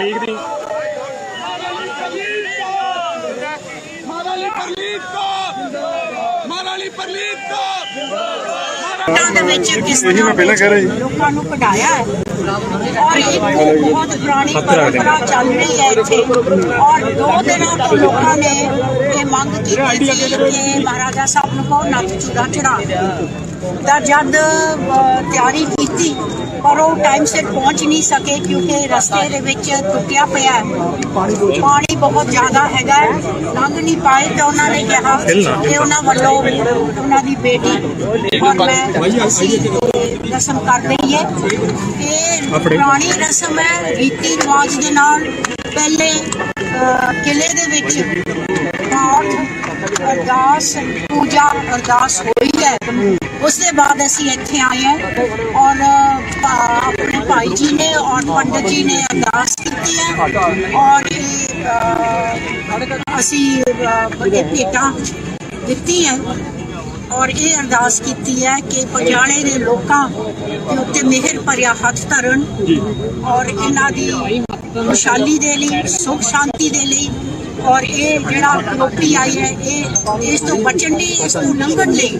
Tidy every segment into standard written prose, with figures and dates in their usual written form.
देखती लोगों को कढ़ाया है और एक बहुत पुरानी परंपरा चल रही है इत्थे और 2 दिनों तो लोगों ने ये मंग की कि महाराजा साहब को नत्थ चूड़ा चढ़ा जब तैयारी की पर वो टाइम से पहुंच नहीं सके क्योंकि रस्ते दे विच टुटिया पिया पानी बहुत ज्यादा हैगा लंघ नहीं पाए तो उन्होंने कहा कि उन्होंने वालों उन्होंने बेटी और मैं रस्म कर रही है ये पुरानी रस्म है रीति रिवाज के नाल पहले किले दे विच पाठ अरदास पूजा अरदास हुई है उसके बाद असी इत्थे आए हैं और अपने भाई जी ने और पंडित जी ने अरदास की है और असी भेटा दी है और ये अरदास की है कि पटियाले के लोगों के उत्ते मेहर भरिया हथ धरन और इन्हां दी खुशहाली दे लई सुख शांति दे लई और ये जिहड़ा करोपी आई है ये इस तो बचन लई इस तो लंघण लई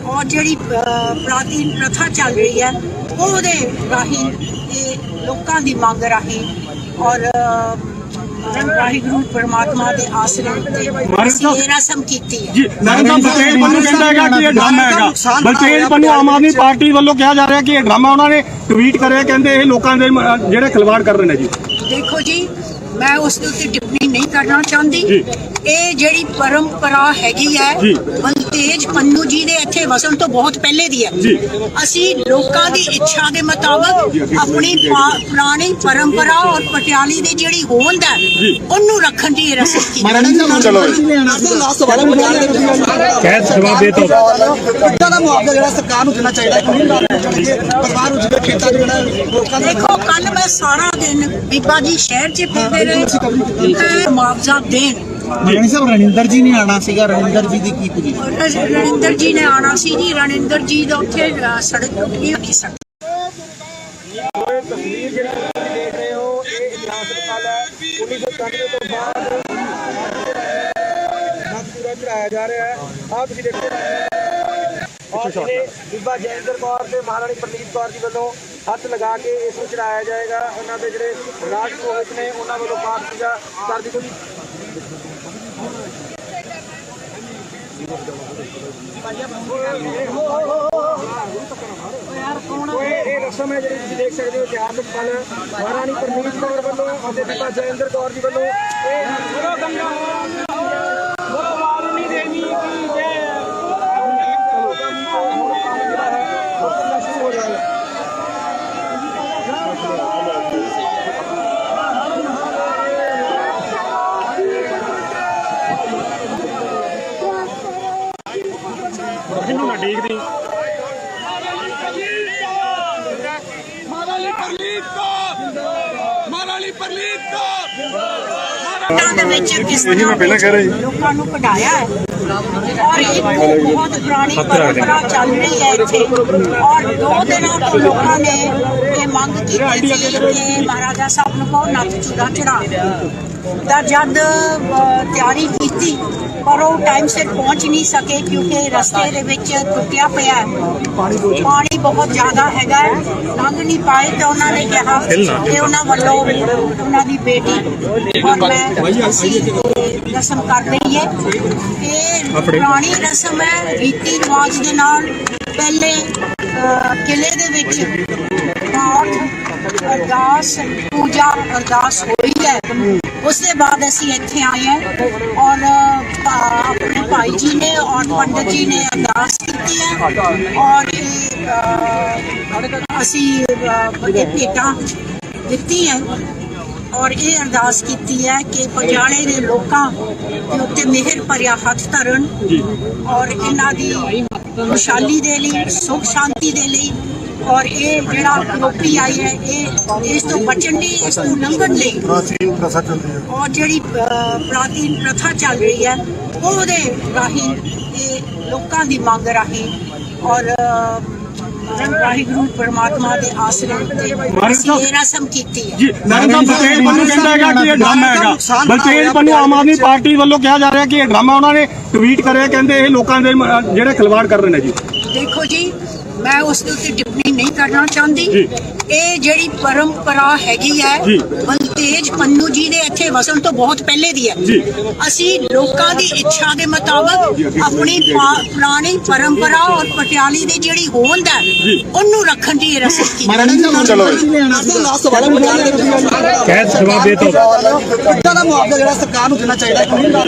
और जिहड़ी प्राचीन प्रथा चल रही है ਉਹਦੇ ਰਾਹੀਂ ਇਹ ਲੋਕਾਂ ਦੀ ਮੰਗ ਰਾਹੀਂ ਔਰ ਵਾਹਿਗੁਰੂ ਪਰਮਾਤਮਾ ਦੇ ਆਸਰੇ ਤੇ ਰਸਮ ਕੀਤੀ ਹੈ ਜੀ। ਬਲਤੇਜ ਪੰਨੂ ਕਹਿੰਦਾ ਹੈਗਾ ਕਿ ਇਹ ਡਰਾਮਾ ਹੈਗਾ ਬਲਤੇਜ ਪੰਨੂ ਆਮ ਆਦਮੀ ਪਾਰਟੀ ਵੱਲੋਂ ਕਿਹਾ ਜਾ ਰਿਹਾ ਕਿ ਇਹ ਡਰਾਮਾ ਉਹਨਾਂ ਨੇ ਟਵੀਟ ਕਰਿਆ ਕਹਿੰਦੇ ਇਹ ਲੋਕਾਂ ਦੇ ਜਿਹੜੇ ਖਿਲਵਾੜ ਕਰ ਰਹੇ ਨੇ ਜੀ। ਦੇਖੋ ਜੀ मैं उसके उत्ते टिप्पणी नहीं करना चाहती ये जिहड़ी परंपरा हैगी है बलतेज पन्नू जी ने इत्थे वसन तो बहुत पहले दी है असी लोकां दी इच्छा के मुताबिक अपनी पुरानी परंपरा और पटियाली दी जिहड़ी होंद है उन्नू रखण दी रस्म की देखो कल मैं सारा दिन बीबा जी शहर च फिरदे मुआवजा देन रनिंदर जी ने आना सीगा रनिंदर जी दी की पूरी रनिंदर जी ने आना सी जी रनिंदर जी दा उत्थे सड़क टुट नहीं होगी सकती तस्वीर ਜਿਹੜੀ ਤੁਸੀਂ ਦੇਖ ਰਹੇ ਹੋ ਇਹ ਇਤਿਹਾਸ ਵਾਲਾ 1993 ਤੋਂ ਬਾਅਦ ਨੱਥ ਚੂੜਾ ਚੜਾਇਆ ਜਾ ਰਿਹਾ ਹੈ ਆਹ ਤੁਸੀਂ ਦੇਖੋ और बीबा जैंदर कौर ते महाराणी प्रनीत कौर जी वालों हथ लगा के इस चढ़ाया जाएगा उन्होंने जो राज पुरोहित ने उन्होंने वालों पाठ पूजा कर दी गई रस्म है जी देख सकते हो इतिहासक पल महाराणी प्रनीत कौर वालों और बीबा जैंदर कौर जी वालों देखती लोगों को कढ़ाया है और एक बहुत पुरानी परंपरा चल रही है इत्थे और 2 दिनों तो लोगों ने ये मंग की कि महाराजा साहब को नत्थ चूड़ा चढ़ा जब तैयारी की पर वो टाइम से पहुंच नहीं सके क्योंकि रस्ते दे विच टुटिया पिया पानी बहुत ज्यादा हैगा लंघ नहीं पाए तो उन्होंने कहा कि उन्होंने वालों उन्होंने बेटी और मैं रस्म कर रही है ये पुरानी रस्म है रीति रिवाज के नाल पहले किले दे विच पाठ अरदास पूजा अरदास हुई है उसके बाद असी इत्थे आए हैं और अपने भाई जी ने और पंडित जी ने अरदास की है और असी भेटा दी है और ये अरदास की है कि पटियाले के लोगों के उत्ते मेहर भरिया हथ धरन और इन्हां दी खुशहाली दे लई सुख शांति दे लई और ये जिहड़ा करोपी आई है ये इस तो बचन लई इस तो लंघण लई और जिहड़ी प्राचीन प्रथा चल रही है ਉਹਦੇ ਰਾਹੀਂ ਇਹ ਲੋਕਾਂ ਦੀ ਮੰਗ ਰਾਹੀਂ और ਵਾਹਿਗੁਰੂ ਪਰਮਾਤਮਾ ਦੇ ਆਸਰੇ ਉੱਤੇ ਅਸੀਂ ਇਹ ਰਸਮ ਕੀਤੀ ਹੈ। ਜੀ ਮੈਡਮ ਸਾਹਿਬ ਬਲਤੇਜ ਪੰਨੂ ਕਹਿੰਦਾ ਹੈਗਾ ਕਿ ਇਹ ਡਰਾਮਾ ਹੈਗਾ। ਬਲਤੇਜ ਪੰਨੂ ਆਮ ਆਦਮੀ ਪਾਰਟੀ ਵੱਲੋਂ ਕਿਹਾ ਜਾ ਰਿਹਾ ਕਿ ਇਹ ਡਰਾਮਾ ਉਹਨਾਂ ਨੇ ਟਵੀਟ ਕਰਿਆ, ਕਹਿੰਦੇ ਇਹ ਲੋਕਾਂ ਦੇ ਜਿਹੜੇ ਖਿਲਵਾੜ ਕਰ ਰਹੇ ਨੇ ਜੀ। ਦੇਖੋ ਜੀ, ਮੈਂ ਉਸ ਦੇ ਉੱਤੇ ਟਿੱਪਣੀ ਨਹੀਂ ਕਰਨਾ ਚਾਹੁੰਦੀ। ਇਹ ਜਿਹੜੀ ਪਰੰਪਰਾ ਹੈਗੀ ਹੈ ਬਲਤੇਜ ਪੰਨੂ ਜੀ ਦੇ ਇੱਥੇ ਵਸਣ ਤੋਂ ਬਹੁਤ ਪਹਿਲੇ ਦੀ ਹੈ। ਅਸੀਂ ਲੋਕਾਂ ਦੀ ਇੱਛਾ ਦੇ ਮੁਤਾਬਕ ਆਪਣੀ ਪੁਰਾਣੀ ਪਰੰਪਰਾ ਔਰ ਪਟਿਆਲੀ ਦੀ ਜਿਹੜੀ ਹੋਂਦ ਹੈ ਉਹਨੂੰ ਰੱਖਣ ਦੀ ਇਹ ਰਸਮ ਕੀਤੀ। ਕਹਿ ਜਵਾਬ ਦੇ ਤੋ ਦਾ ਮੁਆਵਜ਼ਾ ਜਿਹੜਾ ਸਰਕਾਰ ਨੂੰ ਦੇਣਾ ਚਾਹੀਦਾ ਪਰਿਵਾਰ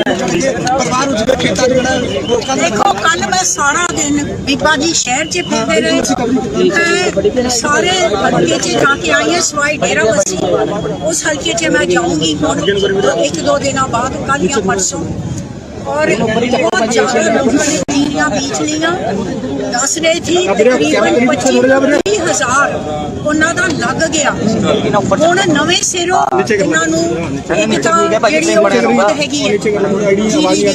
ਨੂੰ, ਜਿਹੜੇ ਖੇਤਾਂ ਦੇ ਜਿਹੜਾ ਲੋਕਾਂ ਦੇ। ਦੇਖੋ, ਕੱਲ ਮੈਂ ਸਾਰਾ ਦਿਨ ਬੀਬਾ ਜੀ ਸ਼ਹਿਰ 'ਚ ਫਿਰਦੇ ਰਹੇ, ਸਾਰੇ ਹਲਕੇ 'ਚ ਜਾ ਕੇ ਆਈ ਹਾਂ, ਸਵਾਈ ਡੇਰਾ ਬੱਸੀ। ਉਸ ਹਲਕੇ 'ਚ ਮੈਂ ਜਾਊਂਗੀ ਹੁਣ 1-2 ਦਿਨਾਂ ਬਾਅਦ, ਕੱਲ ਜਾਂ ਪਰਸੋਂ। ਔਰ ਬਹੁਤ ਜ਼ਿਆਦਾ ਲੋਕਾਂ ਨੇ ਤੀਰੀਆਂ ਬੀਜ ਲਈਆਂ। ਦੱਸ ਰਹੇ ਸੀ ਤਕਰੀਬਨ 25,000 ਉਹਨਾਂ ਦਾ ਲੱਗ ਗਿਆ। ਹੁਣ ਨਵੇਂ ਸਿਰੋਂ ਇਹਨਾਂ ਨੂੰ ਇੱਕ ਤਾਂ ਜਿਹੜੀ ਉਹ ਜ਼ਰੂਰਤ ਹੈਗੀ ਹੈ ਜੀ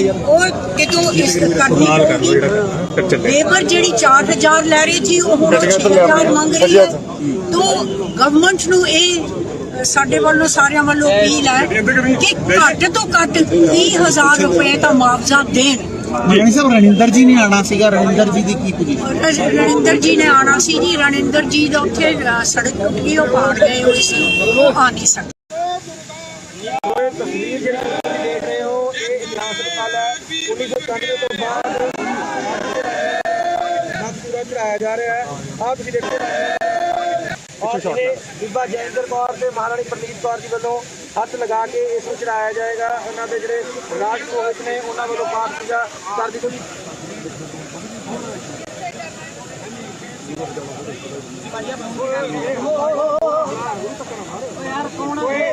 ਉਹ ਕਿਤੋਂ ਇਸ ਕਰਨੀ ਹੋਊਗੀ। ਲੇਬਰ ਜਿਹੜੀ 4,000 ਲੈ ਰਹੀ ਸੀ ਉਹ ਹੁਣ 6,000 ਮੰਗ ਰਹੀ ਹੈ। ਤੋਂ ਗਵਰਨਮੈਂਟ ਨੂੰ ਇਹ ਸਾਡੇ ਵੱਲੋਂ ਸਾਰਿਆਂ ਵੱਲੋਂ ਅਪੀਲ ਹੈ ਕਿ ਘੱਟ ਤੋਂ ਘੱਟ 30,000 ਰੁਪਏ ਦਾ ਮੁਆਵਜ਼ਾ ਦੇਣ। ਮਾਨ ਸਾਹਿਬ ਰਣਿੰਦਰ ਜੀ ਨੇ ਆਣਾ ਸੀਗਾ, ਰਣਿੰਦਰ ਜੀ ਦੀ ਕੀ ਪੋਜੀਸ਼ਨ? ਰਣਿੰਦਰ ਜੀ ਨੇ ਆਣਾ ਸੀ ਜੀ। ਰਣਿੰਦਰ ਜੀ ਦਾ ਉੱਥੇ ਸੜਕ ਟੁੱਟੀ, ਉਹ ਪਾੜ ਗਏ ਹੋਏ ਸੀ, ਉਹ ਆ ਨਹੀਂ ਸਕਦੇ। ਤਸਵੀਰ ਜਿਹੜੀ ਤੁਸੀਂ ਦੇਖ ਰਹੇ ਹੋ ਇਹ ਇਤਿਹਾਸ ਹਸਪਤਾਲ ਹੈ। 1991 ਤੋਂ ਬਾਅਦ ਪੂਰਾ ਚੜਾਇਆ ਜਾ ਰਿਹਾ ਹੈ। ਆਹ ਤੁਸੀਂ ਦੇਖੋ, ਔਰ ਇਹ ਬੀਬਾ ਜੈਂਦਰ ਕੌਰ ਤੇ ਮਹਾਰਾਣੀ ਪ੍ਰਨੀਤ ਕੌਰ ਜੀ ਵੱਲੋਂ ਹੱਥ ਲਗਾ ਕੇ ਇਸ ਨੂੰ ਚੜਾਇਆ ਜਾਏਗਾ। ਉਹਨਾਂ ਦੇ ਜਿਹੜੇ ਰਾਜ ਪੁਰੋਹਿਤ ਨੇ ਉਹਨਾਂ ਵੱਲੋਂ ਪਾਠ ਪੂਜਾ ਕਰ ਦਿੱਤੀ ਗਈ।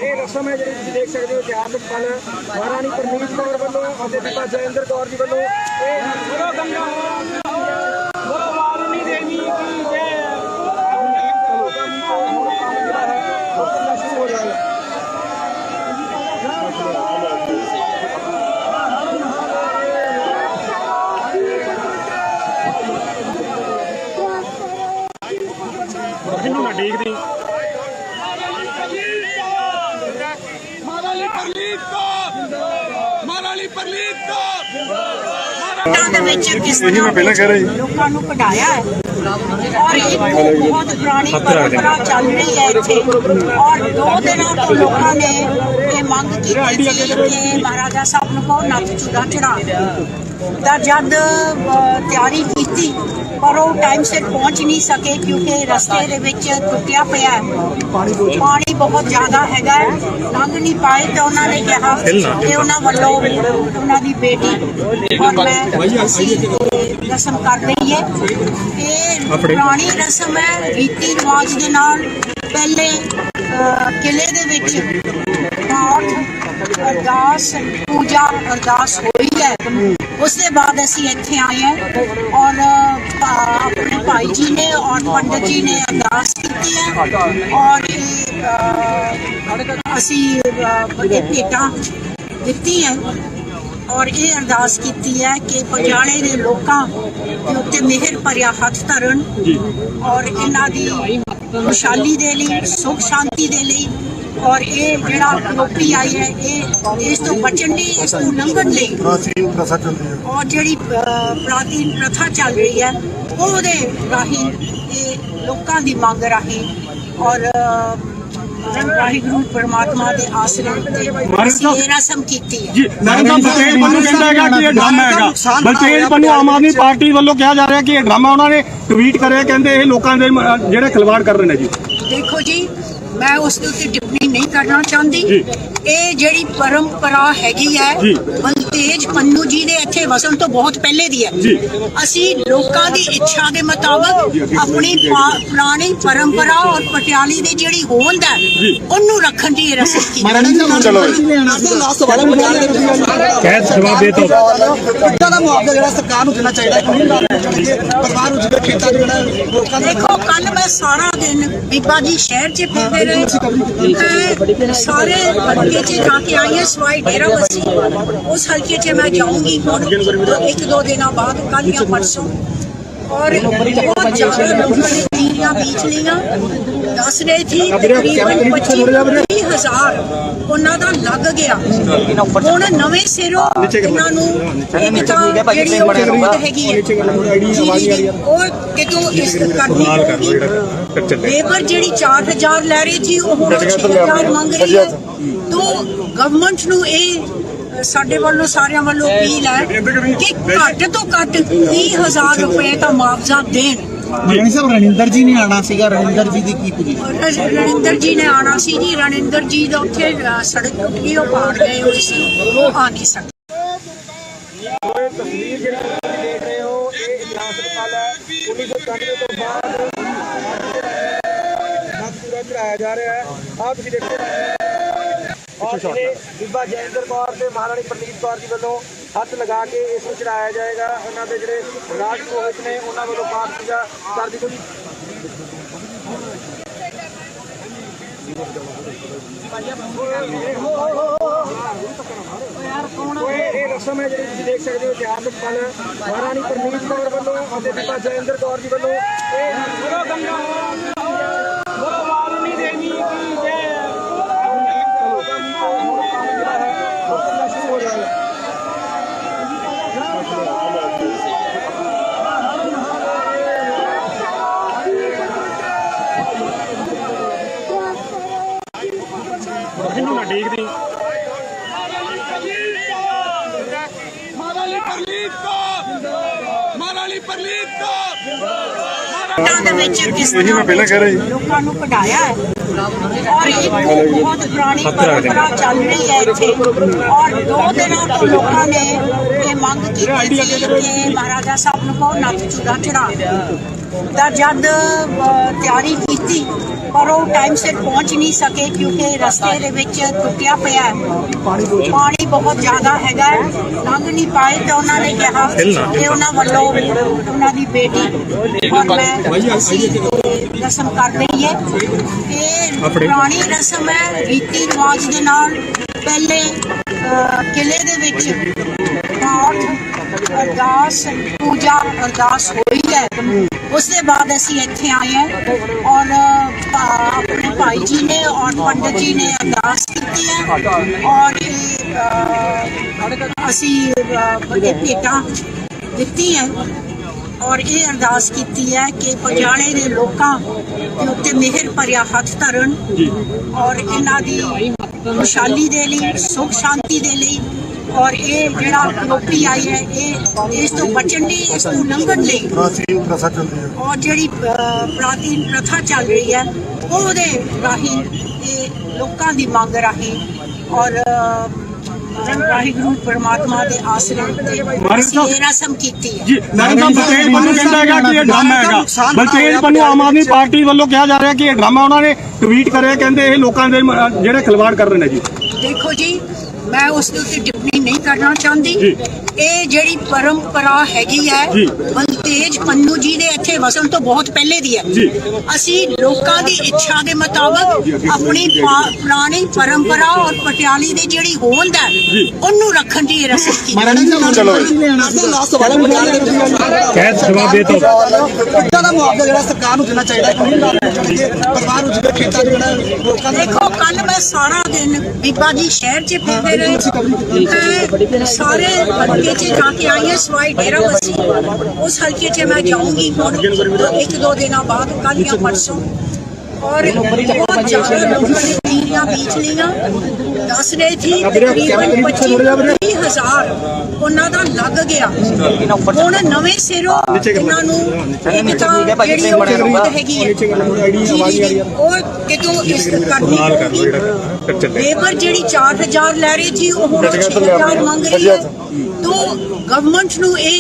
ਇਹ ਰਸਮ ਹੈ ਜਿਹੜੀ ਤੁਸੀਂ ਦੇਖ ਸਕਦੇ ਹੋ ਇਤਿਹਾਸਕ ਪਲ ਮਹਾਰਾਣੀ ਪ੍ਰਨੀਤ ਕੌਰ ਵੱਲੋਂ ਅਤੇ ਬੀਬਾ ਜੈਂਦਰ ਕੌਰ ਜੀ ਵੱਲੋਂ। ਇਹਨੂੰ ਨਾ ਦੇਖਦੀ ਦੇ ਵਿੱਚ ਕਿਸ ਤਰ੍ਹਾਂ ਲੋਕਾਂ ਨੂੰ ਕਢਾਇਆ ਹੈ ਔਰ ਇੱਕ ਬਹੁਤ ਪੁਰਾਣੀ ਪਰੰਪਰਾ ਚੱਲ ਰਹੀ ਹੈ ਇੱਥੇ। ਔਰ 2 ਦਿਨਾਂ ਤੋਂ ਲੋਕਾਂ ਨੇ ਇਹ ਮੰਗ ਕੀਤੀ ਸੀ ਕਿ ਮਹਾਰਾਜਾ ਸਾਹਿਬ ਨੂੰ ਕਹੋ ਨੱਥ ਚੂੜਾ ਚੜਾ। ਤਾਂ ਜਦ ਤਿਆਰੀ ਕੀਤੀ ਪਰ ਉਹ ਟਾਈਮ ਸਿਰ ਪਹੁੰਚ ਨਹੀਂ ਸਕੇ ਕਿਉਂਕਿ ਰਸਤੇ ਦੇ ਵਿੱਚ ਟੁੱਟਿਆ ਪਿਆ ਪਾਣੀ ਬਹੁਤ ਜ਼ਿਆਦਾ ਹੈਗਾ, ਲੰਘ ਨਹੀਂ ਪਾਏ। ਤਾਂ ਉਹਨਾਂ ਨੇ ਕਿਹਾ ਕਿ ਉਹਨਾਂ ਵੱਲੋਂ ਉਹਨਾਂ ਦੀ ਬੇਟੀ ਔਰ ਮੈਂ ਅਸੀਂ ਰਸਮ ਕਰ ਰਹੀ ਹੈ। ਇਹ ਪੁਰਾਣੀ ਰਸਮ ਹੈ, ਰੀਤੀ ਰਿਵਾਜ ਦੇ ਨਾਲ। ਪਹਿਲੇ ਕਿਲੇ ਦੇ ਵਿੱਚ ਪਾਠ ਅਰਦਾਸ ਪੂਜਾ ਅਰਦਾਸ ਹੋਈ ਹੈ। ਉਸ ਦੇ ਬਾਅਦ ਅਸੀਂ ਇੱਥੇ ਆਏ ਹਾਂ ਔਰ ਆਪਣੇ ਭਾਈ ਜੀ ਨੇ ਔਰ ਪੰਡਤ ਜੀ ਨੇ ਅਰਦਾਸ ਕੀਤੀ ਹੈ ਔਰ ਅਸੀਂ ਭੇਟਾਂ ਦਿੱਤੀ ਹੈ ਔਰ ਇਹ ਅਰਦਾਸ ਕੀਤੀ ਹੈ ਕਿ ਪਟਿਆਲੇ ਦੇ ਲੋਕਾਂ ਦੇ ਉੱਤੇ ਮਿਹਰ ਭਰਿਆ ਹੱਥ ਧਰਨ ਔਰ ਇਹਨਾਂ ਦੀ ਖੁਸ਼ਹਾਲੀ ਦੇ ਲਈ, ਸੁਖ ਸ਼ਾਂਤੀ ਦੇ ਲਈ। ਔਰ ਇਹ ਜਿਹੜਾ ਲੋਪੀ ਆਈ ਹੈ ਇਹ ਇਸ ਤੋਂ ਬਚਣ ਲਈ, ਇਸ ਤੋਂ ਲੰਘਣ ਲਈ ਔਰ ਜਿਹੜੀ ਪ੍ਰਾਚੀਨ ਪ੍ਰਥਾ ਚੱਲ ਰਹੀ ਹੈ ਉਹਦੇ ਰਾਹੀਂ ਇਹ ਲੋਕਾਂ ਦੀ ਮੰਗ ਰਾਹੀਂ ਔਰ ਵਾਹਿਗੁਰੂ ਪਰਮਾਤਮਾ ਦੇ ਆਸਰੇ ਉੱਤੇ ਅਸੀਂ ਇਹ ਰਸਮ ਕੀਤੀ ਹੈ। ਜੀ ਮੈਡਮ ਸਾਹਿਬ ਬਲਤੇਜ ਪੰਨੂ ਕਹਿੰਦਾ ਹੈਗਾ ਕਿ ਇਹ ਡਰਾਮਾ ਹੈਗਾ। ਬਲਤੇਜ ਪੰਨੂ ਆਮ ਆਦਮੀ ਪਾਰਟੀ ਵੱਲੋਂ ਕਿਹਾ ਜਾ ਰਿਹਾ ਕਿ ਇਹ ਡਰਾਮਾ ਉਹਨਾਂ ਨੇ ਟਵੀਟ ਕਰਿਆ, ਕਹਿੰਦੇ ਇਹ ਲੋਕਾਂ ਦੇ ਜਿਹੜੇ ਖਿਲਵਾੜ ਕਰ ਰਹੇ ਨੇ ਜੀ। ਦੇਖੋ ਜੀ, ਮੈਂ ਉਸ ਦੇ ਉੱਤੇ ਟਿੱਪਣੀ ਨਹੀਂ ਕਰਨਾ ਚਾਹੁੰਦੀ। ਇਹ ਜਿਹੜੀ ਪਰੰਪਰਾ ਹੈਗੀ ਹੈ ਬਲਤੇਜ ਪੰਨੂ ਜੀ ਦੇ ਇੱਥੇ ਵਸਣ ਤੋਂ ਬਹੁਤ ਪਹਿਲੇ ਦੀ ਹੈ। ਅਸੀਂ ਲੋਕਾਂ ਦੀ ਇੱਛਾ ਦੇ ਮੁਤਾਬਕ ਆਪਣੀ ਪੁਰਾਣੀ ਪਰੰਪਰਾ ਔਰ ਪਟਿਆਲੀ ਦੀ ਜਿਹੜੀ ਹੋਂਦ ਹੈ ਉਹਨੂੰ ਰੱਖਣ ਦੀ ਇਹ ਰਸਮ ਕੀਤੀ। ਕਹਿ ਜਵਾਬ ਦੇ ਤੋ ਦਾ ਮੁਆਵਜ਼ਾ ਜਿਹੜਾ ਸਰਕਾਰ ਨੂੰ ਦੇਣਾ ਚਾਹੀਦਾ ਪਰਿਵਾਰ ਨੂੰ, ਜਿਹੜੇ ਖੇਤਾਂ ਦੇ ਜਿਹੜਾ ਲੋਕਾਂ ਦੇ। ਦੇਖੋ, ਕੱਲ ਮੈਂ ਸਾਰਾ ਦਿਨ ਬੀਬਾ ਜੀ ਸ਼ਹਿਰ 'ਚ ਫਿਰਦੇ ਰਹੇ, ਸਾਰੇ ਹਲਕੇ 'ਚ ਜਾ ਕੇ ਆਈ ਹਾਂ, ਸਵਾਈ ਡੇਰਾ ਬੱਸੀ। ਉਸ ਹਲਕੇ 'ਚ ਮੈਂ ਜਾਊਂਗੀ ਹੁਣ 1-2 ਦਿਨਾਂ ਬਾਅਦ, ਕੱਲ ਜਾਂ ਪਰਸੋਂ। और बहुत ज्यादा लोगों ने टीरियां बीच लिया। दस रहे थी तकरीबन 25,000 ਉਹਨਾਂ ਦਾ ਲੱਗ ਗਿਆ। ਹੁਣ ਨਵੇਂ ਸਿਰੋਂ ਇਹਨਾਂ ਨੂੰ ਇੱਕ ਤਾਂ ਜਿਹੜੀ ਉਹ ਜ਼ਰੂਰਤ ਹੈਗੀ ਹੈ ਉਹ ਕਿਤੋਂ ਇਸ ਕਰਨੀ ਪਊਗੀ। ਲੇਬਰ ਜਿਹੜੀ 4,000 ਲੈ ਰਹੀ ਸੀ ਉਹ ਹੁਣ 6,000 ਮੰਗ ਰਹੀ ਹੈ। तो गवर्नमेंट ਨੂੰ ਇਹ ਸਾਡੇ ਵੱਲੋਂ ਸਾਰਿਆਂ ਵੱਲੋਂ ਅਪੀਲ ਹੈ ਕਿ ਘੱਟ ਤੋਂ ਘੱਟ 30,000 ਰੁਪਏ ਦਾ ਮੁਆਵਜ਼ਾ ਦੇਣ। ਮਾਨੀ ਸਾਹਿਬ ਰਣਿੰਦਰ ਜੀ ਨੇ ਆਣਾ ਸੀਗਾ, ਰਣਿੰਦਰ ਜੀ ਦੀ ਕੀ ਪੋਜੀਸ਼ਨ? ਰਣਿੰਦਰ ਜੀ ਨੇ ਆਣਾ ਸੀ ਜੀ, ਰਣਿੰਦਰ ਜੀ ਦਾ ਉੱਥੇ ਸੜਕ ਟੁੱਟ ਗਈ, ਉਹ ਪਾੜ ਗਏ ਹੋਏ ਸੀ, ਉਹ ਆ ਨਹੀਂ ਸਕਦੇ। ਤਸਵੀਰ ਜਿਹੜੀ ਤੁਸੀਂ ਦੇਖ ਰਹੇ ਹੋ ਇਹ ਇਤਿਹਾਸ ਰਖਾਲ ਹੈ। 1991 ਤੋਂ ਬਾਅਦ ਪੂਰਾ ਚੜਾਇਆ ਜਾ ਰਿਹਾ ਹੈ। ਆਹ ਤੁਸੀਂ ਦੇਖੋ ਔਰ ਇਹ ਬੀਬਾ ਜੈਂਦਰ ਕੌਰ ਤੇ ਮਹਾਰਾਣੀ ਪ੍ਰਨੀਤ ਕੌਰ ਜੀ ਵੱਲੋਂ ਹੱਥ ਲਗਾ ਕੇ ਇਸ ਨੂੰ ਚੜਾਇਆ ਜਾਏਗਾ। ਉਹਨਾਂ ਦੇ ਜਿਹੜੇ ਰਾਜ ਪੁਰੋਹਿਤ ਨੇ ਉਹਨਾਂ ਵੱਲੋਂ ਪਾਠ ਪੂਜਾ ਕਰ ਦਿੱਤੀ ਗਈ। ਇਹ ਰਸਮ ਹੈ ਜਿਹੜੀ ਤੁਸੀਂ ਦੇਖ ਸਕਦੇ ਹੋ ਇਤਿਹਾਸਕ ਪਲ ਮਹਾਰਾਣੀ ਪ੍ਰਨੀਤ ਕੌਰ ਵੱਲੋਂ ਅਤੇ ਬੀਬਾ ਜੈਂਦਰ ਕੌਰ ਜੀ ਵੱਲੋਂ ਦੇ ਵਿੱਚ ਕਿਸ ਤਰ੍ਹਾਂ ਲੋਕਾਂ ਨੂੰ ਕਢਾਇਆ ਹੈ ਔਰ ਇਹ ਬਹੁਤ ਪੁਰਾਣੀ ਪਰੰਪਰਾ ਚੱਲ ਰਹੀ ਹੈ ਇੱਥੇ। ਔਰ 2 ਦਿਨਾਂ ਤੋਂ ਲੋਕਾਂ ਨੇ ਇਹ ਮੰਗ ਕੀਤੀ ਸੀ ਕਿ ਮਹਾਰਾਜਾ ਸਾਹਿਬ ਨੂੰ ਕਹੋ ਨੱਥ ਚੂੜਾ ਚੜਾ ਦਾ। ਜਦ ਤਿਆਰੀ ਕੀਤੀ ਪਰ ਉਹ ਟਾਈਮ ਸਿਰ ਪਹੁੰਚ ਨਹੀਂ ਸਕੇ ਕਿਉਂਕਿ ਰਸਤੇ ਦੇ ਵਿੱਚ ਟੁੱਟਿਆ ਪਿਆ ਪਾਣੀ ਬਹੁਤ ਜ਼ਿਆਦਾ ਹੈਗਾ, ਲੰਘ ਨਹੀਂ ਪਾਏ। ਤਾਂ ਉਹਨਾਂ ਨੇ ਕਿਹਾ ਕਿ ਉਹਨਾਂ ਵੱਲੋਂ ਉਹਨਾਂ ਦੀ ਬੇਟੀ ਔਰ ਮੈਂ ਅਸੀਂ ਰਸਮ ਕਰ ਰਹੀ ਹੈ। ਇਹ ਪੁਰਾਣੀ ਰਸਮ ਹੈ, ਰੀਤੀ ਰਿਵਾਜ ਦੇ ਨਾਲ। ਪਹਿਲੇ ਕਿਲੇ ਦੇ ਵਿੱਚ ਪਾਠ ਅਰਦਾਸ ਪੂਜਾ ਅਰਦਾਸ ਹੋਈ ਹੈ, ਉਸ ਦੇ ਬਾਅਦ ਅਸੀਂ ਇੱਥੇ ਆਏ ਹਾਂ ਔਰ ਆਪਣੇ ਭਾਈ ਜੀ ਨੇ ਔਰ ਪੰਡਤ ਜੀ ਨੇ ਅਰਦਾਸ ਕੀਤੀ ਹੈ ਔਰ ਅਸੀਂ ਭੇਟਾਂ ਦਿੱਤੀ ਹੈ ਔਰ ਇਹ ਅਰਦਾਸ ਕੀਤੀ ਹੈ ਕਿ ਪਟਿਆਲੇ ਦੇ ਲੋਕਾਂ ਦੇ ਉੱਤੇ ਮਿਹਰ ਭਰਿਆ ਹੱਥ ਧਰਨ ਔਰ ਇਹਨਾਂ ਦੀ ਖੁਸ਼ਹਾਲੀ ਦੇ ਲਈ, ਸੁਖ ਸ਼ਾਂਤੀ ਦੇ ਲਈ ਔਰ ਇਹ ਜਿਹੜਾ ਕਰੋਪੀ ਆਈ ਹੈ ਇਹ ਇਸ ਤੋਂ ਬਚਣ ਲਈ, ਇਸ ਨੂੰ ਲੰਘਣ ਲਈ ਔਰ ਜਿਹੜੀ ਪ੍ਰਾਚੀਨ ਪ੍ਰਥਾ ਚੱਲ ਰਹੀ ਹੈ ਉਹਦੇ ਰਾਹੀਂ ਇਹ ਲੋਕਾਂ ਦੀ ਮੰਗ ਰਾਹੀਂ ਔਰ ਵਾਹਿਗੁਰੂ ਪਰਮਾਤਮਾ ਦੇ ਆਸਰੇ ਤੇ ਇਹ ਰਸਮ ਕੀਤੀ ਹੈ ਜੀ। ਬਲਤੇਜ ਪੰਨੂ ਕਹਿੰਦਾ ਹੈਗਾ ਕਿ ਇਹ ਡਰਾਮਾ ਹੈਗਾ। ਬਲਤੇਜ ਪੰਨੂ ਆਮ ਆਦਮੀ ਪਾਰਟੀ ਵੱਲੋਂ ਕਿਹਾ ਜਾ ਰਿਹਾ ਕਿ ਇਹ ਡਰਾਮਾ ਉਹਨਾਂ ਨੇ ਟਵੀਟ ਕਰਿਆ, ਕਹਿੰਦੇ ਇਹ ਲੋਕਾਂ ਦੇ ਜਿਹੜੇ ਖਿਲਵਾੜ ਕਰ ਰਹੇ ਨੇ ਜੀ। ਦੇਖੋ ਜੀ, ਮੈਂ ਉਸ ਦੇ ਉੱਤੇ ਟਿੱਪਣੀ ਨਹੀਂ ਕਰਨਾ ਚਾਹੁੰਦੀ। ਇਹ ਜਿਹੜੀ ਪਰੰਪਰਾ ਹੈਗੀ ਹੈ ਬਲਤੇਜ ਪੰਨੂ ਜੀ ਦੇ ਇੱਥੇ ਵਸਣ ਤੋਂ ਬਹੁਤ ਪਹਿਲੇ ਦੀ ਹੈ। ਅਸੀਂ ਲੋਕਾਂ ਦੀ ਇੱਛਾ ਦੇ ਮੁਤਾਬਕ ਆਪਣੀ ਪੁਰਾਣੀ ਪਰੰਪਰਾ ਔਰ ਪਟਿਆਲੇ ਦੀ ਜਿਹੜੀ ਹੋਂਦ ਹੈ ਉਹਨੂੰ ਰੱਖਣ ਦੀ ਰਸਮ ਕੀਤੀ। ਦਾ ਮੁਆਵਜ਼ਾ ਜਿਹੜਾ ਸਰਕਾਰ ਨੂੰ ਦੇਣਾ ਚਾਹੀਦਾ ਪਰਿਵਾਰ ਨੂੰ, ਜਿਹੜੇ ਖੇਤਾਂ 'ਚ ਜਿਹੜਾ ਲੋਕਾਂ ਦੇ। ਦੇਖੋ, ਕੱਲ ਮੈਂ ਸਾਰਾ ਦਿਨ ਬੀਬਾ ਜੀ ਸ਼ਹਿਰ 'ਚ ਫਿਰਦੇ ਰਹੇ, ਸਾਰੇ ਹਲਕੇ 'ਚ ਜਾ ਕੇ ਆਈ ਹਾਂ ਸਵਾਈ ਡੇਰਾਬੱਸੀ। ਉਸ ਹਲਕੇ 'ਚ ਮੈਂ ਜਾਊਂਗੀ ਹੁਣ 1-2 ਦਿਨਾਂ ਬਾਅਦ, ਕੱਲ੍ਹ ਜਾਂ ਪਰਸੋਂ। ਔਰ ਬਹੁਤ ਜ਼ਿਆਦਾ ਲੋਕਾਂ ਨੇ टीरियां बीच लिया। दस रहे थी तकरीबन 25,000 ਉਹਨਾਂ ਦਾ ਲੱਗ ਗਿਆ। ਹੁਣ ਨਵੇਂ ਸਿਰੋਂ ਇਹਨਾਂ ਨੂੰ ਇੱਕ ਤਾਂ ਜਿਹੜੀ ਉਹ ਜ਼ਰੂਰਤ ਹੈਗੀ ਹੈ ਉਹ ਕਿਤੋਂ ਇਸ ਕਰਨੀ ਪਊਗੀ। ਲੇਬਰ ਜਿਹੜੀ 4,000 ਲੈ ਰਹੀ ਸੀ ਉਹ ਹੁਣ 6,000 ਮੰਗ ਰਹੀ ਹੈ। तो गवर्नमेंट ਨੂੰ ਇਹ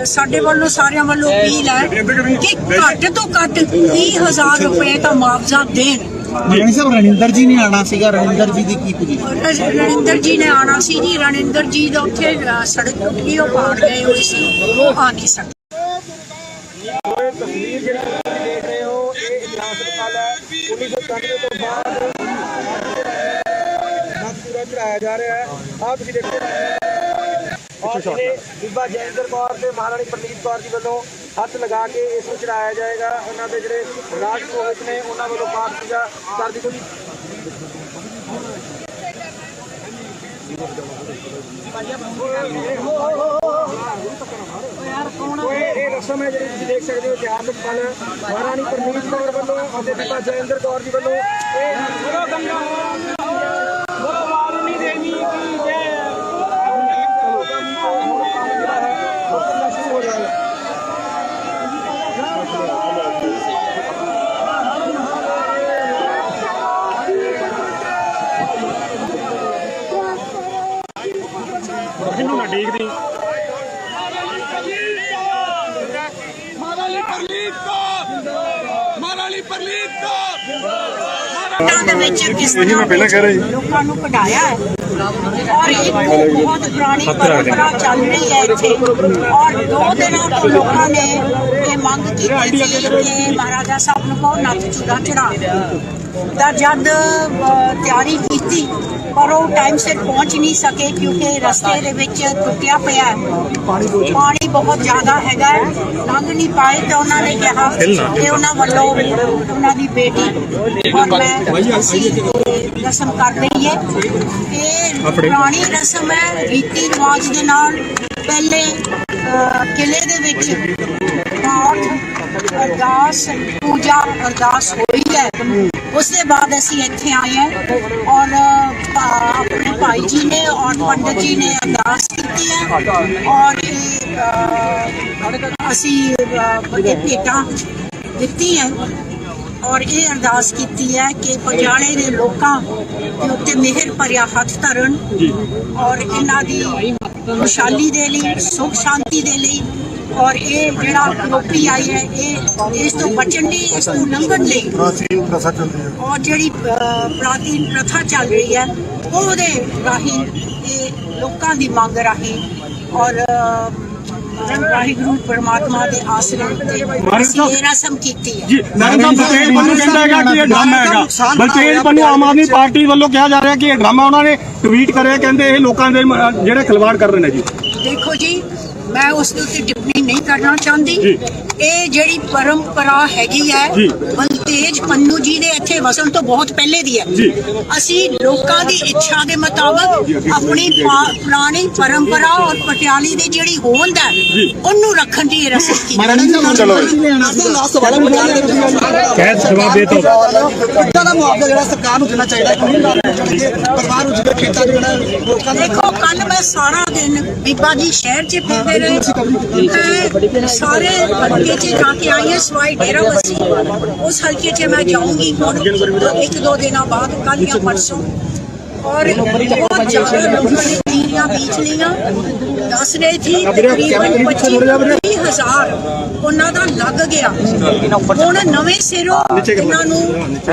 ਸਾਡੇ ਵੱਲੋਂ ਸਾਰਿਆਂ ਵੱਲੋਂ ਅਪੀਲ ਹੈ ਕਿ ਘੱਟ ਤੋਂ ਘੱਟ 30,000 ਰੁਪਏ ਦਾ ਮੁਆਵਜ਼ਾ ਦੇਣ। ਮਾਨੀ ਸਾਹਿਬ ਰਣਿੰਦਰ ਜੀ ਨੇ ਆਣਾ ਸੀਗਾ, ਰਣਿੰਦਰ ਜੀ ਦੀ ਕੀ ਪੋਜੀਸ਼ਨ? ਰਣਿੰਦਰ ਜੀ ਨੇ ਆਣਾ ਸੀ ਜੀ, ਰਣਿੰਦਰ ਜੀ ਦਾ ਉੱਥੇ ਸੜਕ ਟੁੱਟ ਗਈ, ਉਹ ਪਾੜ ਗਏ ਹੋਏ ਸੀ, ਉਹ ਆ ਨਹੀਂ ਸਕਦੇ। ਤਸਵੀਰ ਜਿਹੜੀ ਤੁਸੀਂ ਦੇਖ ਰਹੇ ਹੋ ਇਹ ਇਤਿਹਾਸਕ ਪਲ ਹੈ। 1991 ਤੋਂ ਬਾਅਦ ਪੂਰਾ ਚੜਾਇਆ ਜਾ ਰਿਹਾ ਹੈ। ਆਹ ਤੁਸੀਂ ਦੇਖੋ ਔਰ ਜਿਹੜੇ ਬੀਬਾ ਜੈਂਦਰ ਕੌਰ ਤੇ ਮਹਾਰਾਣੀ ਪ੍ਰਨੀਤ ਕੌਰ ਜੀ ਵੱਲੋਂ ਹੱਥ ਲਗਾ ਕੇ ਇਸ ਨੂੰ ਚੜਾਇਆ ਜਾਏਗਾ। ਉਹਨਾਂ ਦੇ ਜਿਹੜੇ ਰਾਜ ਪੁਰੋਹਿਤ ਨੇ ਉਹਨਾਂ ਵੱਲੋਂ ਪਾਠ ਪੂਜਾ ਕਰ ਦਿੱਤੀ। ਇਹ ਰਸਮ ਹੈ ਜਿਹੜੀ ਤੁਸੀਂ ਦੇਖ ਸਕਦੇ ਹੋ ਇਤਿਹਾਸਕ ਪਲ ਮਹਾਰਾਣੀ ਪ੍ਰਨੀਤ ਕੌਰ ਵੱਲੋਂ ਅਤੇ ਬੀਬਾ ਜੈਂਦਰ ਕੌਰ ਜੀ ਵੱਲੋਂ ਇਹ ਗੰਗਾ ਵਾਰਨੀ ਦੇਵੀ ਕੀ ਜੈ। ਇਹਨੂੰ ਨਾ ਦੇਖਦੀ ਦੇ ਵਿੱਚ ਕਿਸ ਤਰ੍ਹਾਂ ਲੋਕਾਂ ਨੂੰ ਕਢਾਇਆ ਹੈ ਔਰ ਇਹ ਬਹੁਤ ਪੁਰਾਣੀ ਪਰੰਪਰਾ ਚੱਲ ਰਹੀ ਹੈ ਇੱਥੇ। ਔਰ 2 ਦਿਨਾਂ ਤੋਂ ਲੋਕਾਂ ਨੇ ਇਹ ਮੰਗ ਕੀਤੀ ਸੀ ਕਿ ਮਹਾਰਾਜਾ ਸਾਹਿਬ ਨੂੰ ਕਹੋ ਨੱਥ ਚੂੜਾ ਚੜਾ ਤਾਂ ਜਦ ਤਿਆਰੀ ਕੀਤੀ ਪਰ ਉਹ ਟਾਈਮ ਸਿਰ ਪਹੁੰਚ ਨਹੀਂ ਸਕੇ ਕਿਉਂਕਿ ਰਸਤੇ ਦੇ ਵਿੱਚ ਟੁੱਟਿਆ ਪਿਆ ਪਾਣੀ ਬਹੁਤ ਜ਼ਿਆਦਾ ਹੈਗਾ ਲੰਘ ਨਹੀਂ ਪਾਏ ਤਾਂ ਉਹਨਾਂ ਨੇ ਕਿਹਾ ਕਿ ਉਹਨਾਂ ਵੱਲੋਂ ਉਹਨਾਂ ਦੀ ਬੇਟੀ ਔਰ ਮੈਂ ਅਸੀਂ ਰਸਮ ਕਰ ਰਹੀ ਹੈ। ਇਹ ਪੁਰਾਣੀ ਰਸਮ ਹੈ ਰੀਤੀ ਰਿਵਾਜ ਦੇ ਨਾਲ। ਪਹਿਲੇ ਕਿਲੇ ਦੇ ਵਿੱਚ ਪਾਠ ਅਰਦਾਸ ਪੂਜਾ ਅਰਦਾਸ ਹੋਈ ਹੈ। ਉਸ ਦੇ ਬਾਅਦ ਅਸੀਂ ਇੱਥੇ ਆਏ ਹਾਂ ਔਰ ਆਪਣੇ ਭਾਈ ਜੀ ਨੇ ਔਰ ਪੰਡਤ ਜੀ ਨੇ ਅਰਦਾਸ ਕੀਤੀ ਹੈ ਔਰ ਅਸੀਂ ਭੇਟਾਂ ਦਿੱਤੀ ਹੈ ਔਰ ਇਹ ਅਰਦਾਸ ਕੀਤੀ ਹੈ ਕਿ ਪਟਿਆਲੇ ਦੇ ਲੋਕਾਂ ਦੇ ਉੱਤੇ ਮਿਹਰ ਭਰਿਆ ਹੱਥ ਧਰਨ ਔਰ ਇਹਨਾਂ ਦੀ ਖੁਸ਼ਹਾਲੀ ਦੇ ਲਈ ਸੁਖ ਸ਼ਾਂਤੀ ਦੇ ਲਈ ਔਰ ਇਹ ਜਿਹੜਾ ਕਰੋਪੀ ਆਈ ਹੈ ਇਹ ਇਸ ਤੋਂ ਬਚਣ ਲਈ ਇਸ ਤੋਂ ਲੰਘਣ ਲਈ ਔਰ ਜਿਹੜੀ ਪ੍ਰਾਚੀਨ ਪ੍ਰਥਾ ਚੱਲ ਰਹੀ ਹੈ ਉਹਦੇ ਰਾਹੀਂ ਇਹ ਲੋਕਾਂ ਦੀ ਮੰਗ ਰਾਹੀਂ ਔਰ ਵਾਹਿਗੁਰੂ ਪਰਮਾਤਮਾ ਦੇ ਆਸਰੇ ਤੇ ਇਹ ਰਸਮ ਕੀਤੀ ਹੈ। ਜੀ ਨਰਿੰਦਰ ਬਲਤੇਜ ਪੰਨੂ ਕਹਿੰਦਾ ਹੈਗਾ ਕਿ ਇਹ ਡਰਾਮਾ ਹੈਗਾ। ਬਲਤੇਜ ਪੰਨੂ ਆਮ ਆਦਮੀ ਪਾਰਟੀ ਵੱਲੋਂ ਕਿਹਾ ਜਾ ਰਿਹਾ ਕਿ ਇਹ ਡਰਾਮਾ ਉਹਨਾਂ ਨੇ ਟਵੀਟ ਕਰਿਆ ਕਹਿੰਦੇ ਇਹ ਲੋਕਾਂ ਦੇ ਜਿਹੜੇ ਖਿਲਵਾੜ ਕਰ ਰਹੇ ਨੇ ਜੀ। ਦੇਖੋ ਜੀ ਮੈਂ ਉਸ ਦੇ ਉੱਤੇ ਟਿੱਪਣੀ ਨਹੀਂ ਕਰਨਾ ਚਾਹੁੰਦੀ। ਇਹ ਜਿਹੜੀ ਪਰੰਪਰਾ ਹੈਗੀ ਹੈ ਬਲਤੇਜ ਪੰਨੂ ਜੀ ਦੇ ਇੱਥੇ ਵਸਣ ਤੋਂ ਬਹੁਤ ਪਹਿਲੇ ਦੀ ਹੈ। ਅਸੀਂ ਲੋਕਾਂ ਦੀ ਇੱਛਾ ਦੇ ਮੁਤਾਬਕ ਆਪਣੀ ਪੁਰਾਣੀ ਪਰੰਪਰਾ ਔਰ ਪਟਿਆਲੇ ਦੀ ਜਿਹੜੀ ਹੋਂਦ ਹੈ ਉਹਨੂੰ ਰੱਖਣ ਦੀ ਰਸਮ ਕੀਤੀ। ਜਵਾਬ ਦੇ ਦਿਓ। ਦਾ ਮੁਆਵਜ਼ਾ ਜਿਹੜਾ ਸਰਕਾਰ ਨੂੰ ਦੇਣਾ ਚਾਹੀਦਾ ਪਰਿਵਾਰ ਨੂੰ ਜਿਹੜੇ ਖੇਤਾਂ ਦੇ ਜਿਹੜਾ ਲੋਕਾਂ ਦੇ। ਦੇਖੋ ਕੱਲ ਮੈਂ ਸਾਰਾ ਦਿਨ ਬੀਬਾ ਜੀ ਸ਼ਹਿਰ 'ਚ ਫਿਰਦੇ ਰਹੇ ਸਾਰੇ ਹਲਕੇ 'ਚ ਜਾ ਕੇ ਆਈ ਹਾਂ ਸਵਾਈ ਡੇਰਾ ਬੱਸੀ ਉਸ ਹਲਕੇ 'ਚ ਮੈਂ ਜਾਊਂਗੀ ਹੁਣ 1-2 ਦਿਨਾਂ ਬਾਅਦ ਕੱਲ ਜਾਂ ਪਰਸੋਂ और बहुत ज्यादा लोगों ने टीरियां बीच लिया दस रहे थी तकरीबन 25,000 ਉਹਨਾਂ ਦਾ ਲੱਗ ਗਿਆ। ਹੁਣ ਨਵੇਂ ਸਿਰੋਂ ਇਹਨਾਂ ਨੂੰ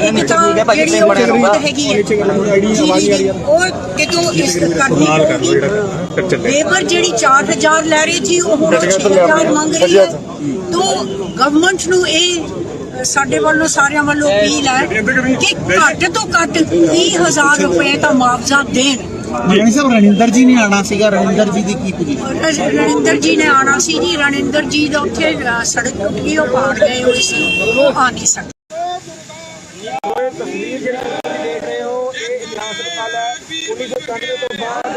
ਇੱਕ ਤਾਂ ਜਿਹੜੀ ਉਹ ਜ਼ਰੂਰਤ ਹੈਗੀ ਹੈ ਉਹ ਕਿਤੋਂ ਇਸ ਕਰਨੀ ਹੋਊਗੀ। ਲੇਬਰ ਜਿਹੜੀ 4,000 ਲੈ ਰਹੀ ਸੀ ਉਹ ਹੁਣ 6,000 ਮੰਗ ਰਹੀ ਹੈ। तो ਗਵਰਨਮੈਂਟ ਨੂੰ ਇਹ ਸਾਡੇ ਵੱਲੋਂ ਸਾਰਿਆਂ ਵੱਲੋਂ ਅਪੀਲ ਹੈ ਕਿ ਘੱਟ ਤੋਂ ਘੱਟ 30,000 ਰੁਪਏ ਦਾ ਮੁਆਵਜ਼ਾ ਦੇਣ। ਰਣਿੰਦਰ ਜੀ ਨੇ ਆਣਾ ਸੀਗਾ, ਰਣਿੰਦਰ ਜੀ ਦੀ ਕੀ ਪੋਜੀਸ਼ਨ? ਰਣਿੰਦਰ ਜੀ ਨੇ ਆਣਾ ਸੀ ਜੀ, ਰਣਿੰਦਰ ਜੀ ਦਾ ਉੱਥੇ ਸੜਕ ਟੁੱਟੀ ਉਹ ਪਾੜ ਗਏ ਹੋਏ ਸੀ, ਉਹ ਆ ਨਹੀਂ ਸਕੇ। ਤਸਵੀਰ ਜਿਹੜੀ ਤੁਸੀਂ ਦੇਖ ਰਹੇ ਹੋ ਇਹ ਇਤਿਹਾਸਕ ਪਲ ਹੈ। 1991 ਤੋਂ ਬਾਅਦ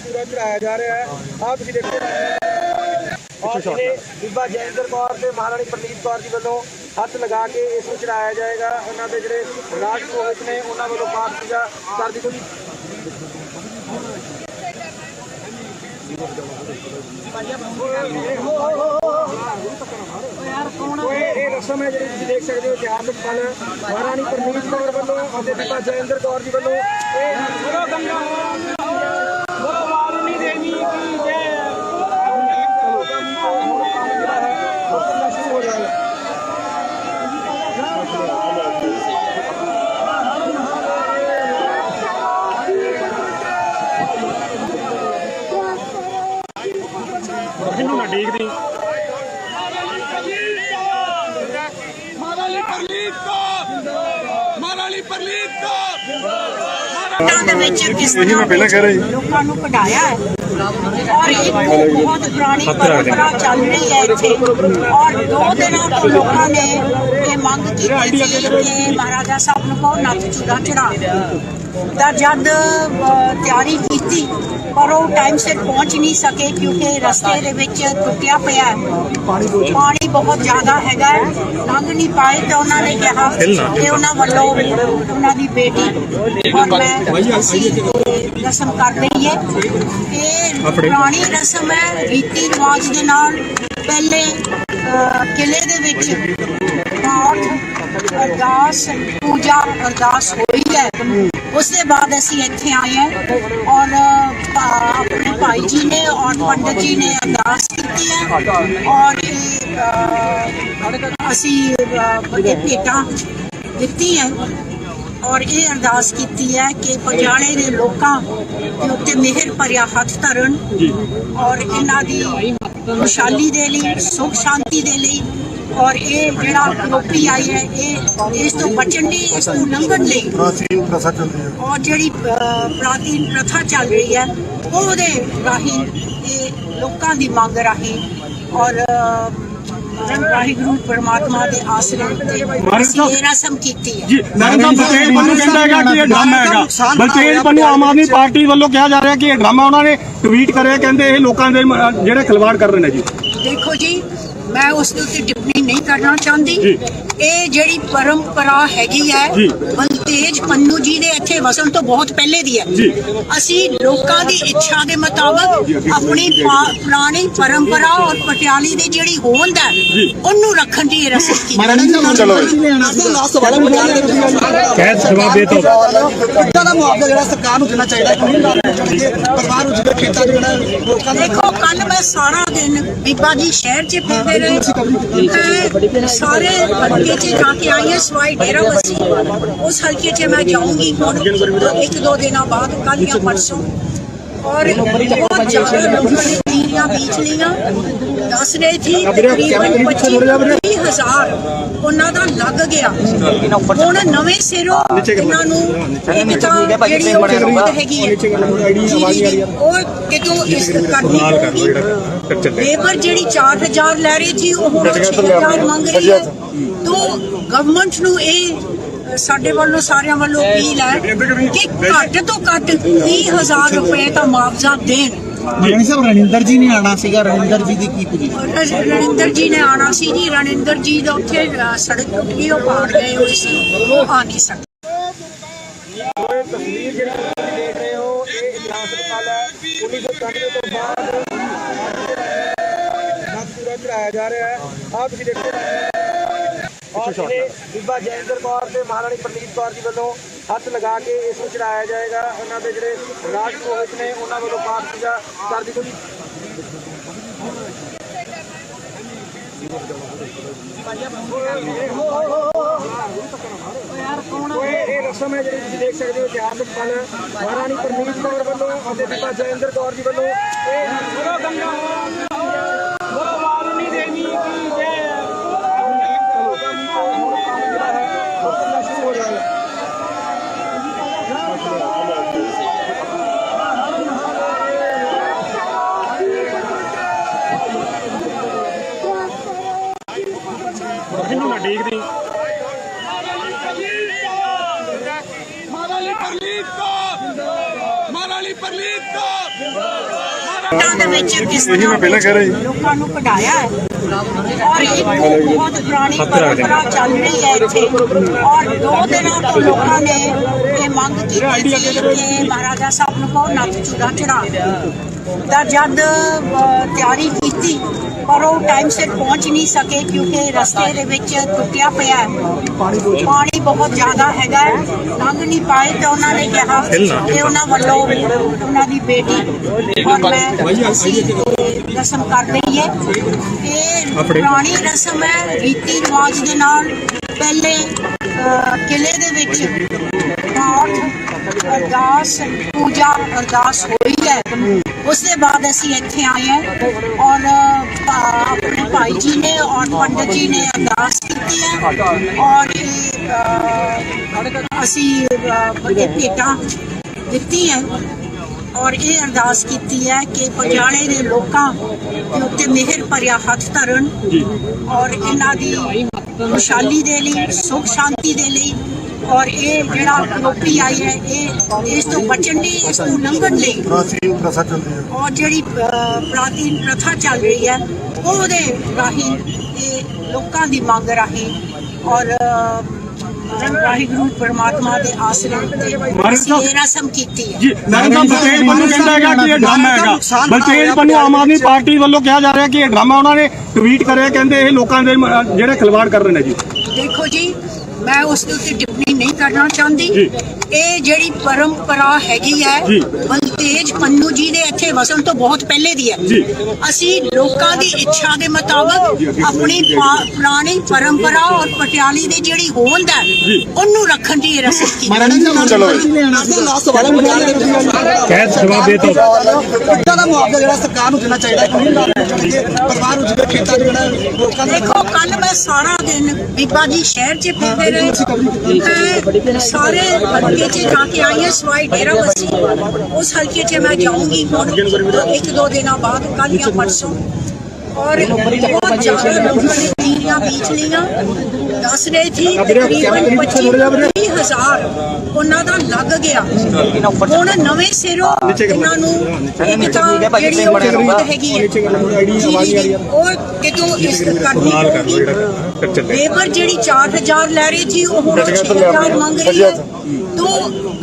ਪੂਰਾ ਚੜਾਇਆ ਜਾ ਰਿਹਾ ਹੈ। ਆਹ ਤੁਸੀਂ ਦੇਖੋ ਔਰ ਜਿਹੜੇ ਬੀਬਾ ਜੈਂਦਰ ਕੌਰ ਤੇ ਮਹਾਰਾਣੀ ਪ੍ਰਨੀਤ ਕੌਰ ਜੀ ਵੱਲੋਂ ਹੱਥ ਲਗਾ ਕੇ ਇਸ ਨੂੰ ਚੜਾਇਆ ਜਾਏਗਾ। ਉਹਨਾਂ ਦੇ ਜਿਹੜੇ ਰਾਜ ਪੁਰੋਹਿਤ ਨੇ ਉਹਨਾਂ ਵੱਲੋਂ ਪਾਠ ਪੂਜਾ ਕਰ ਦਿੱਤੀ। ਇਹ ਰਸਮ ਹੈ ਜਿਹੜੀ ਤੁਸੀਂ ਦੇਖ ਸਕਦੇ ਹੋ ਇਤਿਹਾਸਕ ਪਲ ਮਹਾਰਾਣੀ ਪ੍ਰਨੀਤ ਕੌਰ ਵੱਲੋਂ ਅਤੇ ਬੀਬਾ ਜੈਂਦਰ ਕੌਰ ਜੀ ਵੱਲੋਂ ਇਹ ਗੰਗਾ ਵਾਰਨੀ ਦੇਵੀ ਕੀ ਜੈ। ਇਹਨੂੰ ਨਾ ਦੇਖਦੀ ਮਹਾਰਾਣੀ ਪ੍ਰਨੀਤ ਕੌਰ ਦੇ ਵਿੱਚ ਕਿਸ ਤਰ੍ਹਾਂ ਲੋਕਾਂ ਨੂੰ ਕਢਾਇਆ ਹੈ ਔਰ ਇੱਕ ਬਹੁਤ ਪੁਰਾਣੀ ਪਰੰਪਰਾ ਚੱਲ ਰਹੀ ਹੈ ਇੱਥੇ ਔਰ 2 ਦਿਨਾਂ ਤੋਂ ਲੋਕਾਂ ਨੇ ਇਹ ਮੰਗ ਕੀਤੀ ਸੀ ਕਿ ਮਹਾਰਾਜਾ ਸਾਹਿਬ ਨੂੰ ਕਹੋ ਨੱਥ ਚੂੜਾ ਚੜਾ ਤਾਂ ਜਦ ਤਿਆਰੀ ਕੀਤੀ ਪਰ ਉਹ ਟਾਈਮ ਸਿਰ ਪਹੁੰਚ ਨਹੀਂ ਸਕੇ ਕਿਉਂਕਿ ਰਸਤੇ ਦੇ ਵਿੱਚ ਟੁੱਟਿਆ ਪਿਆ ਪਾਣੀ ਬਹੁਤ ਜ਼ਿਆਦਾ ਹੈਗਾ ਲੰਘ ਨਹੀਂ ਪਾਏ ਤਾਂ ਉਹਨਾਂ ਨੇ ਕਿਹਾ ਕਿ ਉਹਨਾਂ ਵੱਲੋਂ ਉਹਨਾਂ ਦੀ ਬੇਟੀ ਔਰ ਮੈਂ ਅਸੀਂ ਰਸਮ ਕਰ ਰਹੀ ਹੈ ਇਹ ਪੁਰਾਣੀ ਰਸਮ ਹੈ ਰੀਤੀ ਰਿਵਾਜ ਦੇ ਨਾਲ ਪਹਿਲੇ ਕਿਲੇ ਦੇ ਵਿੱਚ ਪਾਠ ਅਰਦਾਸ ਪੂਜਾ ਅਰਦਾਸ ਹੋਈ ਹੈ ਉਸ ਦੇ ਬਾਅਦ ਅਸੀਂ ਇੱਥੇ ਆਏ ਹਾਂ ਔਰ ਆਪਣੇ ਭਾਈ ਜੀ ਨੇ ਔਰ ਪੰਡਤ ਜੀ ਨੇ ਅਰਦਾਸ ਕੀਤੀ ਹੈ ਔਰ ਅਸੀਂ ਭੇਟਾਂ ਦਿੱਤੀ ਹੈ ਔਰ ਇਹ ਅਰਦਾਸ ਕੀਤੀ ਹੈ ਕਿ ਪਟਿਆਲੇ ਦੇ ਲੋਕਾਂ ਦੇ ਉੱਤੇ ਮਿਹਰ ਭਰਿਆ ਹੱਥ ਧਰਨ ਔਰ ਇਹਨਾਂ ਦੀ ਖੁਸ਼ਹਾਲੀ ਦੇ ਲਈ ਸੁਖ ਸ਼ਾਂਤੀ ਦੇ ਲਈ ਔਰ ਇਹ ਜਿਹੜਾ ਕਰੋਪੀ ਆਈ ਹੈ ਇਹ ਇਸ ਤੋਂ ਬਚਣ ਲਈ ਇਸ ਤੋਂ ਲੰਘਣ ਲਈ ਔਰ ਜਿਹੜੀ ਪ੍ਰਾਚੀਨ ਪ੍ਰਥਾ ਚੱਲ ਰਹੀ ਹੈ ਉਹਦੇ ਰਾਹੀਂ ਇਹ ਲੋਕਾਂ ਦੀ ਮੰਗ ਰਾਹੀਂ ਔਰ ਵਾਹਿਗੁਰੂ ਪਰਮਾਤਮਾ ਦੇ ਆਸਰੇ ਉੱਤੇ ਅਸੀਂ ਇਹ ਰਸਮ ਕੀਤੀ ਹੈ ਜੀ ਨਰਿੰਦਰ ਬਲਤੇਜ ਪੰਨੂ ਕਹਿੰਦਾ ਹੈਗਾ ਕਿ ਇਹ ਡਰਾਮਾ ਹੈਗਾ ਬਲਤੇਜ ਪੰਨੂ ਆਮ ਆਦਮੀ ਪਾਰਟੀ ਵੱਲੋਂ ਕਿਹਾ ਜਾ ਰਿਹਾ ਕਿ ਇਹ ਡਰਾਮਾ ਉਹਨਾਂ ਨੇ ਟਵੀਟ ਕਰਿਆ ਕਹਿੰਦੇ ਇਹ ਲੋਕਾਂ ਦੇ ਜਿਹੜੇ ਖਿਲਵਾੜ ਕਰ ਰਹੇ ਨੇ ਜੀ ਦੇਖੋ ਜੀ ਮੈਂ ਉਸ ਦੇ ਉੱਤੇ ਟਿੱਪਣੀ ਨਹੀਂ ਕਰਨਾ ਚਾਹੁੰਦੀ ਇਹ ਜਿਹੜੀ ਪਰੰਪਰਾ ਹੈਗੀ ਹੈ ਬਲਤੇਜ ਪੰਨੂ ਜੀ ਦੇ ਇੱਥੇ ਵਸਣ ਤੋਂ ਬਹੁਤ ਪਹਿਲੇ ਦੀ ਹੈ ਅਸੀਂ ਲੋਕਾਂ ਦੀ ਇੱਛਾ ਦੇ ਮੁਤਾਬਕ ਆਪਣੀ ਪੁਰਾਣੀ ਪਰੰਪਰਾ ਔਰ ਪਟਿਆਲੇ ਦੀ ਜਿਹੜੀ ਹੋਂਦ ਹੈ ਉਹਨੂੰ ਰੱਖਣ ਦੀ ਇਹ ਰਸਮ ਕੀਤੀ ਦਾ ਮੁਆਵਜ਼ਾ ਜਿਹੜਾ ਸਰਕਾਰ ਨੂੰ ਦੇਣਾ ਚਾਹੀਦਾ ਪਰਿਵਾਰ ਨੂੰ ਜਿਹੜੇ ਖੇਤਾਂ ਦੇ ਜਿਹੜਾ ਲੋਕਾਂ ਦੇ ਦੇਖੋ ਕੱਲ ਮੈਂ ਸਾਰਾ ਦਿਨ ਬੀਬਾ ਜੀ ਸ਼ਹਿਰ 'ਚ ਫਿਰਦੇ ਰਹੇ ਸਾਰੇ ਹਲਕੇ 'ਚ ਜਾ ਕੇ ਆਈ ਹਾਂ ਸਵਾਈ ਡੇਰਾ ਬੱਸੀ ਉਸ ਹਲਕੇ 'ਚ ਮੈਂ ਜਾਊਂਗੀ ਹੁਣ 1-2 ਦਿਨਾਂ ਬਾਅਦ ਕੱਲ ਜਾਂ ਪਰਸੋਂ और बहुत ज्यादा लोगों ने तीरियां बीच लिया दस रहे थी तकरीबन 25,000 ਉਹਨਾਂ ਦਾ ਲੱਗ ਗਿਆ ਹੁਣ ਨਵੇਂ ਸਿਰੋਂ ਇਹਨਾਂ ਨੂੰ ਇੱਕ ਤਾਂ ਜਿਹੜੀ ਉਹ ਜ਼ਰੂਰਤ ਹੈਗੀ ਹੈ ਉਹ ਕਿਤੋਂ ਇਸ ਕਰਨੀ ਹੋਊਗੀ ਲੇਬਰ ਜਿਹੜੀ 4,000 ਲੈ ਰਹੀ ਸੀ ਉਹ ਹੁਣ 6,000 ਮੰਗ ਰਹੀ ਹੈ तो ਗਵਰਨਮੈਂਟ ਨੂੰ ਇਹ ਸਾਡੇ ਵੱਲੋਂ ਸਾਰਿਆਂ ਵੱਲੋਂ ਅਪੀਲ ਹੈ ਕਿ ਘੱਟ ਤੋਂ ਘੱਟ 30,000 ਰੁਪਏ ਦਾ ਮੁਆਵਜ਼ਾ ਦੇਣ ਮਾਨੀ ਸਾਹਿਬ ਰਣਿੰਦਰ ਜੀ ਨੇ ਆਣਾ ਸੀਗਾ ਰਣਿੰਦਰ ਜੀ ਦੀ ਕੀ ਪੋਜੀਸ਼ਨ ਰਣਿੰਦਰ ਜੀ ਨੇ ਆਣਾ ਸੀ ਜੀ ਰਣਿੰਦਰ ਜੀ ਦਾ ਉੱਥੇ ਸੜਕ ਟੁੱਟੀ ਉਹ ਪਾੜ ਗਏ ਹੋਏ ਸੀ ਉਹ ਆ ਨਹੀਂ ਸਕੇ ਤਸਵੀਰ ਜਿਹੜੀ ਤੁਸੀਂ ਦੇਖ ਰਹੇ ਹੋ ਇਹ ਇਤਿਹਾਸ ਹਸਪਤਾਲ ਹੈ 1991 ਤੋਂ ਬਾਅਦ ਪੂਰਾ ਚੜਾਇਆ ਜਾ ਰਿਹਾ ਹੈ ਆਹ ਤੁਸੀਂ ਦੇਖੋ ਔਰ ਬੀਬਾ ਜੈਂਦਰ ਕੌਰ ਤੇ ਮਹਾਰਾਣੀ ਪ੍ਰਨੀਤ ਕੌਰ ਜੀ ਵੱਲੋਂ ਹੱਥ ਲਗਾ ਕੇ ਇਸ ਨੂੰ ਚੜਾਇਆ ਜਾਏਗਾ ਉਹਨਾਂ ਦੇ ਜਿਹੜੇ ਰਾਜ ਪੁਰੋਹਿਤ ਨੇ ਉਹਨਾਂ ਵੱਲੋਂ ਪਾਠ ਪੂਜਾ ਕਰ ਦਿੱਤੀ ਗਈ ਇਹ ਰਸਮ ਹੈ ਜਿਹੜੀ ਤੁਸੀਂ ਦੇਖ ਸਕਦੇ ਹੋ ਇਤਿਹਾਸਕ ਪਲ ਮਹਾਰਾਣੀ ਪ੍ਰਨੀਤ ਕੌਰ ਵੱਲੋਂ ਅਤੇ ਬੀਬਾ ਜੈਂਦਰ ਕੌਰ ਜੀ ਵੱਲੋਂ ਦੇ ਵਿੱਚ ਕਿਸ ਤਰ੍ਹਾਂ ਲੋਕਾਂ ਨੂੰ ਕਢਾਇਆ ਹੈ ਔਰ ਇੱਕ ਬਹੁਤ ਪੁਰਾਣੀ ਪਰੰਪਰਾ ਚੱਲ ਰਹੀ ਹੈ ਇੱਥੇ ਔਰ 2 ਦਿਨਾਂ ਤੋਂ ਲੋਕਾਂ ਨੇ ਇਹ ਮੰਗ ਕੀਤੀ ਸੀ ਕਿ ਮਹਾਰਾਜਾ ਸਾਹਿਬ ਨੂੰ ਕਹੋ ਨੱਥ ਚੂੜਾ ਚੜਾ ਤਾਂ ਜਦ ਤਿਆਰੀ ਕੀਤੀ ਪਰ ਉਹ ਟਾਈਮ ਸਿਰ ਪਹੁੰਚ ਨਹੀਂ ਸਕੇ ਕਿਉਂਕਿ ਰਸਤੇ ਦੇ ਵਿੱਚ ਟੁੱਟਿਆ ਪਿਆ ਪਾਣੀ ਬਹੁਤ ਜ਼ਿਆਦਾ ਹੈਗਾ ਲੰਘ ਨਹੀਂ ਪਾਏ ਤਾਂ ਉਹਨਾਂ ਨੇ ਕਿਹਾ ਕਿ ਉਹਨਾਂ ਵੱਲੋਂ ਉਹਨਾਂ ਦੀ ਬੇਟੀ ਔਰ ਮੈਂ ਅਸੀਂ ਰਸਮ ਕਰ ਰਹੀ ਹੈ ਇਹ ਪੁਰਾਣੀ ਰਸਮ ਹੈ ਰੀਤੀ ਰਿਵਾਜ ਦੇ ਨਾਲ ਪਹਿਲੇ ਕਿਲੇ ਦੇ ਵਿੱਚ ਪਾਠ ਅਰਦਾਸ ਪੂਜਾ ਅਰਦਾਸ ਹੋਈ ਹੈ ਉਸ ਦੇ ਬਾਅਦ ਅਸੀਂ ਇੱਥੇ ਆਏ ਹਾਂ ਔਰ ਆਪਣੇ ਭਾਈ ਜੀ ਨੇ ਔਰ ਪੰਡਤ ਜੀ ਨੇ ਅਰਦਾਸ ਕੀਤੀ ਹੈ ਔਰ ਅਸੀਂ ਭੇਟਾਂ ਦਿੱਤੀ ਹੈ ਔਰ ਇਹ ਅਰਦਾਸ ਕੀਤੀ ਹੈ ਕਿ ਪਟਿਆਲੇ ਦੇ ਲੋਕਾਂ ਦੇ ਉੱਤੇ ਮਿਹਰ ਭਰਿਆ ਹੱਥ ਧਰਨ ਔਰ ਇਹਨਾਂ ਦੀ ਖੁਸ਼ਹਾਲੀ ਦੇ ਲਈ, ਸੁਖ ਸ਼ਾਂਤੀ ਦੇ ਲਈ ਔਰ ਇਹ ਜਿਹੜਾ ਕਰੋਪੀ ਆਈ ਹੈ ਇਹ ਇਸ ਤੋਂ ਬਚਣ ਲਈ, ਇਸ ਤੋਂ ਲੰਘਣ ਲਈ ਪ੍ਰਾਚੀਨ ਪ੍ਰਥਾ ਚੱਲਦੀ ਹੈ ਔਰ ਜਿਹੜੀ ਪ੍ਰਾਚੀਨ ਪ੍ਰਥਾ ਚੱਲ ਰਹੀ ਹੈ ਉਹਦੇ ਰਾਹੀਂ ਇਹ ਲੋਕਾਂ ਦੀ ਮੰਗ ਰਾਹੀਂ ਔਰ ਵਾਹਿਗੁਰੂ ਪਰਮਾਤਮਾ ਦੇ ਆਸਰੇ ਉੱਤੇ ਅਸੀਂ ਇਹ ਰਸਮ ਕੀਤੀ ਹੈ। ਜੀ ਨਾਇਬ ਸਾਹਿਬ ਬਲਤੇਜ ਪੰਨੂ ਕਹਿੰਦਾ ਹੈਗਾ ਕਿ ਇਹ ਡਰਾਮਾ ਹੈਗਾ। ਬਲਤੇਜ ਪੰਨੂ ਆਮ ਆਦਮੀ ਪਾਰਟੀ ਵੱਲੋਂ ਕਿਹਾ ਜਾ ਰਿਹਾ ਕਿ ਇਹ ਡਰਾਮਾ ਉਹਨਾਂ ਨੇ ਟਵੀਟ ਕਰਿਆ, ਕਹਿੰਦੇ ਇਹ ਲੋਕਾਂ ਦੇ ਜਿਹੜੇ ਖਿਲਵਾੜ ਕਰ ਰਹੇ ਨੇ ਜੀ। ਦੇਖੋ ਜੀ, ਮੈਂ ਉਸ ਦੇ ਉੱਤੇ ਟਿੱਪਣੀ ਨਹੀਂ ਕਰਨਾ ਚਾਹੁੰਦੀ। ਇਹ ਜਿਹੜੀ ਪਰੰਪਰਾ ਹੈਗੀ ਹੈ ਬਲਤੇਜ ਪੰਨੂ ਜੀ ਦੇ ਇੱਥੇ ਵਸਣ ਤੋਂ ਬਹੁਤ ਪਹਿਲੇ ਦੀ ਹੈ। ਅਸੀਂ ਲੋਕਾਂ ਦੀ ਇੱਛਾ ਦੇ ਮੁਤਾਬਕ ਆਪਣੀ ਪੁਰਾਣੀ ਪਰੰਪਰਾ ਔਰ ਪਟਿਆਲੇ ਦੀ ਜਿਹੜੀ ਹੋਂਦ ਹੈ ਉਹਨੂੰ ਰੱਖਣ ਦੀ ਇਹ ਰਸਮ ਕੀਤੀ। ਕਿੱਦਾਂ ਦਾ ਮੁਆਵਜ਼ਾ ਜਿਹੜਾ ਸਰਕਾਰ ਨੂੰ ਦੇਣਾ ਚਾਹੀਦਾ ਪਰਿਵਾਰ ਨੂੰ ਜਿਹੜੇ ਖੇਤਾਂ ਦੇ ਜਿਹੜਾ ਲੋਕਾਂ ਦੇ ਦੇਖੋ, ਕੱਲ ਮੈਂ ਸਾਰਾ ਦਿਨ ਬੀਬਾ ਜੀ ਸ਼ਹਿਰ 'ਚ ਫਿਰਦੇ ਰਹੇ, ਸਾਰੇ ਹਲਕੇ 'ਚ ਜਾ ਕੇ ਆਈ ਹਾਂ ਸਵਾਈ ਡੇਰਾ ਬੱਸੀ। ਉਸ ਹਲਕੇ 'ਚ ਮੈਂ ਜਾਊਂਗੀ ਹੁਣ 1-2 ਦਿਨਾਂ ਬਾਅਦ, ਕੱਲ ਜਾਂ ਪਰਸੋਂ। ਔਰ ਬਹੁਤ ਜ਼ਿਆਦਾ ਲੋਕਾਂ ਨੇ ਤੀਰੀਆਂ ਬੀਜ ਲਈਆਂ। ਦੱਸ ਰਹੇ ਸੀ ਤਕਰੀਬਨ 25,000 ਉਹਨਾਂ ਦਾ ਲੱਗ ਗਿਆ। ਹੁਣ ਨਵੇਂ ਸਿਰੋਂ ਇਹਨਾਂ ਨੂੰ ਇੱਕ ਤਾਂ ਜਿਹੜੀ ਉਹ ਜ਼ਰੂਰਤ ਹੈਗੀ ਹੈ ਜੀ ਉਹ ਕਿਤੋਂ ਇਸ ਕਰਨੀ ਹੋਊਗੀ। ਲੇਬਰ ਜਿਹੜੀ 4,000 ਲੈ ਰਹੀ ਸੀ ਉਹ ਹੁਣ 6,000 ਮੰਗ ਰਹੀ ਹੈ। ਤੋਂ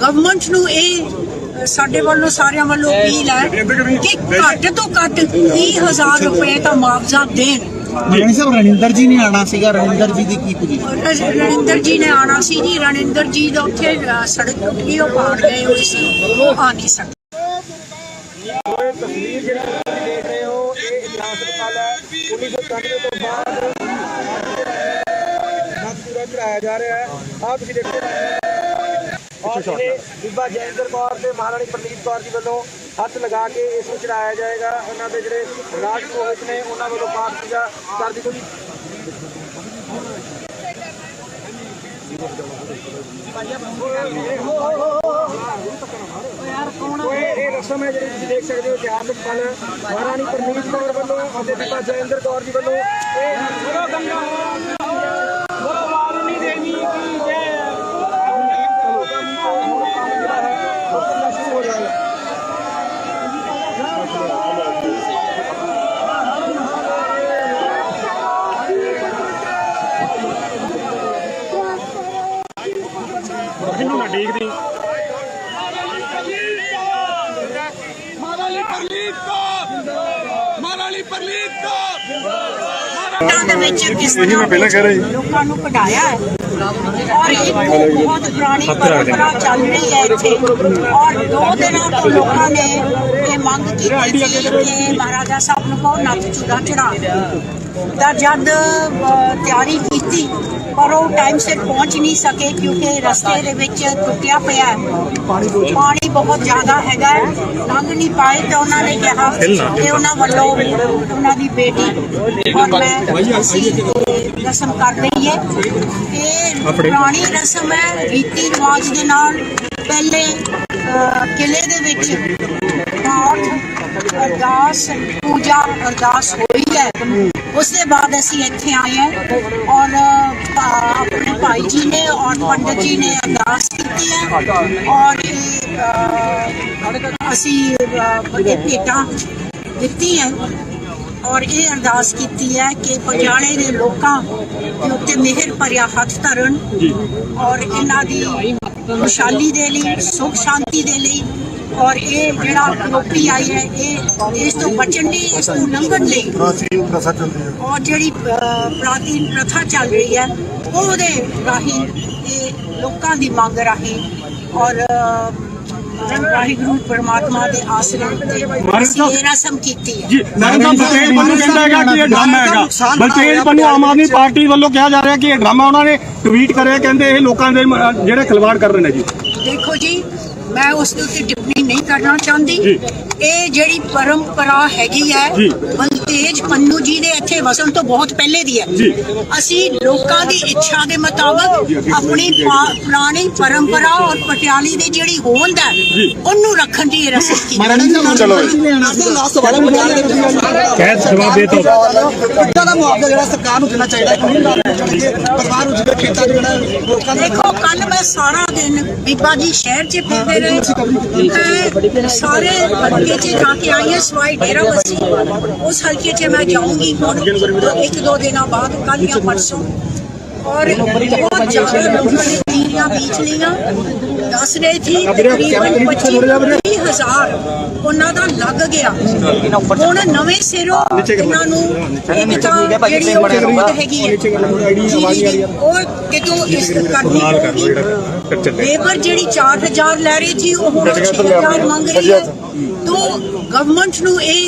ਗਵਰਨਮੈਂਟ ਨੂੰ ਇਹ ਸਾਡੇ ਵੱਲੋਂ ਸਾਰਿਆਂ ਵੱਲੋਂ ਅਪੀਲ ਹੈ ਕਿ ਘੱਟ ਤੋਂ ਘੱਟ 30,000 ਰੁਪਏ ਦਾ ਮੁਆਵਜ਼ਾ ਦੇਣ। ਰਾਣੀ ਸਾਹਿਬ ਰਣਿੰਦਰ ਜੀ ਨੇ ਆਣਾ ਸੀਗਾ, ਰਣਿੰਦਰ ਜੀ ਦੀ ਕੀ ਪੋਜੀਸ਼ਨ? ਰਣਿੰਦਰ ਜੀ ਨੇ ਆਣਾ ਸੀ ਜੀ। ਰਣਿੰਦਰ ਜੀ ਦਾ ਉੱਥੇ ਸੜਕ ਟੁੱਟੀ, ਉਹ ਪਾੜ ਗਏ ਹੋਏ ਸੀ, ਉਹ ਆ ਨਹੀਂ ਸਕਦੇ। ਤਸਵੀਰ ਜਿਹੜੀ ਤੁਸੀਂ ਦੇਖ ਰਹੇ ਹੋ ਇਹ ਇਤਿਹਾਸ ਹਸਪਤਾਲ ਹੈ। 1991 ਤੋਂ ਬਾਅਦ ਪੂਰਾ ਚੜਾਇਆ ਜਾ ਰਿਹਾ ਹੈ। ਆਹ ਤੁਸੀਂ ਦੇਖੋ ਔਰ ਇਹ ਬੀਬਾ ਜੈਂਦਰ ਕੌਰ ਤੇ ਮਹਾਰਾਣੀ ਪ੍ਰਨੀਤ ਕੌਰ ਜੀ ਵੱਲੋਂ ਹੱਥ ਲਗਾ ਕੇ ਇਸ ਨੂੰ ਚੜਾਇਆ ਜਾਏਗਾ। ਉਹਨਾਂ ਦੇ ਜਿਹੜੇ ਰਾਜ ਪੁਰੋਹਿਤ ਨੇ ਉਹਨਾਂ ਵੱਲੋਂ ਪਾਠ ਪੂਜਾ ਕਰ ਦਿੱਤੀ ਗਈ। ਇਹ ਰਸਮ ਹੈ ਜਿਹੜੀ ਤੁਸੀਂ ਦੇਖ ਸਕਦੇ ਹੋ ਇਤਿਹਾਸਕ ਪਲ ਮਹਾਰਾਣੀ ਪ੍ਰਨੀਤ ਕੌਰ ਵੱਲੋਂ ਅਤੇ ਬੀਬਾ ਜੈਂਦਰ ਕੌਰ ਜੀ ਵੱਲੋਂ ਇਹਨੂੰ ਨਾ ਦੇਖਦੀ ਦੇ ਵਿੱਚ ਕਿਸ ਤਰ੍ਹਾਂ ਲੋਕਾਂ ਨੂੰ ਕਢਾਇਆ ਹੈ ਔਰ ਇੱਕ ਬਹੁਤ ਪੁਰਾਣੀ ਪਰੰਪਰਾ ਚੱਲ ਰਹੀ ਹੈ ਇੱਥੇ। ਔਰ 2 ਦਿਨਾਂ ਤੋਂ ਲੋਕਾਂ ਨੇ ਇਹ ਮੰਗ ਕੀਤੀ ਸੀ ਕਿ ਮਹਾਰਾਜਾ ਸਾਹਿਬ ਨੂੰ ਕਹੋ ਨੱਥ ਚੂੜਾ ਚੜਾ ਦਾ। ਜਦ ਤਿਆਰੀ ਕੀਤੀ ਪਰ ਉਹ ਟਾਈਮ ਸਿਰ ਪਹੁੰਚ ਨਹੀਂ ਸਕੇ ਕਿਉਂਕਿ ਰਸਤੇ ਦੇ ਵਿੱਚ ਟੁੱਟਿਆ ਪਿਆ ਪਾਣੀ ਬਹੁਤ ਜ਼ਿਆਦਾ ਹੈਗਾ, ਲੰਘ ਨਹੀਂ ਪਾਏ। ਤਾਂ ਉਹਨਾਂ ਨੇ ਕਿਹਾ ਕਿ ਉਹਨਾਂ ਵੱਲੋਂ ਉਹਨਾਂ ਦੀ ਬੇਟੀ ਔਰ ਮੈਂ ਅਸੀਂ ਰਸਮ ਕਰ ਰਹੀ ਹੈ। ਇਹ ਪੁਰਾਣੀ ਰਸਮ ਹੈ, ਰੀਤੀ ਰਿਵਾਜ ਦੇ ਨਾਲ। ਪਹਿਲੇ ਕਿਲੇ ਦੇ ਵਿੱਚ ਪਾਠ ਅਰਦਾਸ ਪੂਜਾ ਅਰਦਾਸ ਹੋਈ ਹੈ। ਉਸ ਦੇ ਬਾਅਦ ਅਸੀਂ ਇੱਥੇ ਆਏ ਹਾਂ ਔਰ ਆਪਣੇ ਭਾਈ ਜੀ ਨੇ ਔਰ ਪੰਡਤ ਜੀ ਨੇ ਅਰਦਾਸ ਕੀਤੀ ਹੈ ਔਰ ਅਸੀਂ ਭੇਟਾਂ ਦਿੱਤੀ ਹੈ ਔਰ ਇਹ ਅਰਦਾਸ ਕੀਤੀ ਹੈ ਕਿ ਪਟਿਆਲੇ ਦੇ ਲੋਕਾਂ ਦੇ ਉੱਤੇ ਮਿਹਰ ਭਰਿਆ ਹੱਥ ਧਰਨ ਔਰ ਇਹਨਾਂ ਦੀ ਖੁਸ਼ਹਾਲੀ ਦੇ ਲਈ, ਸੁਖ ਸ਼ਾਂਤੀ ਦੇ ਲਈ ਔਰ ਇਹ ਜਿਹੜਾ ਕਰੋਪੀ ਆਈ ਹੈ ਇਹ ਇਸ ਤੋਂ ਬਚਣ ਲਈ, ਇਸ ਤੋਂ ਲੰਘਣ ਲਈ ਪ੍ਰਾਚੀਨ ਪ੍ਰਥਾ ਚੱਲਦੀ ਹੈ ਔਰ ਜਿਹੜੀ ਪ੍ਰਾਚੀਨ ਪ੍ਰਥਾ ਚੱਲ ਰਹੀ ਹੈ ਉਹਦੇ ਰਾਹੀਂ ਇਹ ਲੋਕਾਂ ਦੀ ਮੰਗ ਰਾਹੀਂ ਔਰ ਵਾਹਿਗੁਰੂ ਪਰਮਾਤਮਾ ਦੇ ਆਸਰੇ ਉੱਤੇ ਅਸੀਂ ਇਹ ਰਸਮ ਕੀਤੀ ਹੈ। ਜੀ ਨਾਇਬ ਸਾਹਿਬ ਬਲਤੇਜ ਪੰਨੂ ਕਹਿੰਦਾ ਹੈਗਾ ਕਿ ਇਹ ਡਰਾਮਾ ਹੈਗਾ। ਬਲਤੇਜ ਪੰਨੂ ਆਮ ਆਦਮੀ ਪਾਰਟੀ ਵੱਲੋਂ ਕਿਹਾ ਜਾ ਰਿਹਾ ਕਿ ਇਹ ਡਰਾਮਾ ਉਹਨਾਂ ਨੇ ਟਵੀਟ ਕਰਿਆ, ਕਹਿੰਦੇ ਇਹ ਲੋਕਾਂ ਦੇ ਜਿਹੜੇ ਖਿਲਵਾੜ ਕਰ ਰਹੇ ਨੇ ਜੀ। ਦੇਖੋ ਜੀ, ਮੈਂ ਉਸ ਦੇ ਉੱਤੇ ਟਿੱਪਣੀ ਨਹੀਂ ਕਰਨਾ ਚਾਹੁੰਦੀ। ਇਹ ਜਿਹੜੀ ਪਰੰਪਰਾ ਹੈਗੀ ਹੈ ਬਲਤੇਜ ਪੰਨੂ ਜੀ ਦੇ ਇੱਥੇ ਵਸਣ ਤੋਂ ਬਹੁਤ ਪਹਿਲੇ ਦੀ ਹੈ। ਅਸੀਂ ਲੋਕਾਂ ਦੀ ਇੱਛਾ ਦੇ ਮੁਤਾਬਕ ਆਪਣੀ ਪੁਰਾਣੀ ਪਰੰਪਰਾ ਔਰ ਪਟਿਆਲੀ ਦੀ ਜਿਹੜੀ ਹੋਂਦ ਹੈ ਉਹਨੂੰ ਰੱਖਣ ਦੀ ਰਸਮ ਕੀਤੀ। ਦਾ ਮੁਆਵਜ਼ਾ ਜਿਹੜਾ ਸਰਕਾਰ ਨੂੰ ਦੇਣਾ ਚਾਹੀਦਾ ਪਰਿਵਾਰ ਨੂੰ ਜਿਹੜੇ ਖੇਤਾਂ 'ਚ ਜਿਹੜਾ ਲੋਕਾਂ ਦਾ ਦੇਖੋ ਕੱਲ ਮੈਂ ਸਾਰਾ ਦਿਨ ਬੀਬਾ ਜੀ ਸ਼ਹਿਰ 'ਚ ਫਿਰਦੇ ਰਹੇ, ਸਾਰੇ ਹਲਕੇ 'ਚ ਜਾ ਕੇ ਆਈ ਹਾਂ ਸਵਾਈ ਡੇਰਾ ਬੱਸੀ। ਉਸ ਹਲਕੇ 'ਚ ਮੈਂ ਜਾਊਂਗੀ ਹੁਣ 1-2 ਦਿਨਾਂ ਬਾਅਦ, ਕੱਲ ਜਾਂ ਪਰਸੋਂ। ਔਰ ਬਹੁਤ ਜ਼ਿਆਦਾ ਲੋਕਾਂ ਨੇ ਤੀਰੀਆਂ ਬੀਜ ਲਈਆਂ। ਦੱਸ ਰਹੇ ਸੀ ਤਕਰੀਬਨ 25,000 ਉਹਨਾਂ ਦਾ ਲੱਗ ਗਿਆ। ਹੁਣ ਨਵੇਂ ਸਿਰੋਂ ਇਹਨਾਂ ਨੂੰ ਇੱਕ ਤਾਂ ਜਿਹੜੀ ਉਹ ਜ਼ਰੂਰਤ ਹੈਗੀ ਹੈ ਉਹ ਕਿਤੋਂ ਇਸ ਕਰਨੀ ਪਊਗੀ। ਲੇਬਰ ਜਿਹੜੀ 4,000 ਲੈ ਰਹੀ ਸੀ ਉਹ ਹੁਣ 6,000 ਮੰਗ ਰਹੀ ਹੈ। ਤੋਂ ਗਵਰਨਮੈਂਟ ਨੂੰ ਇਹ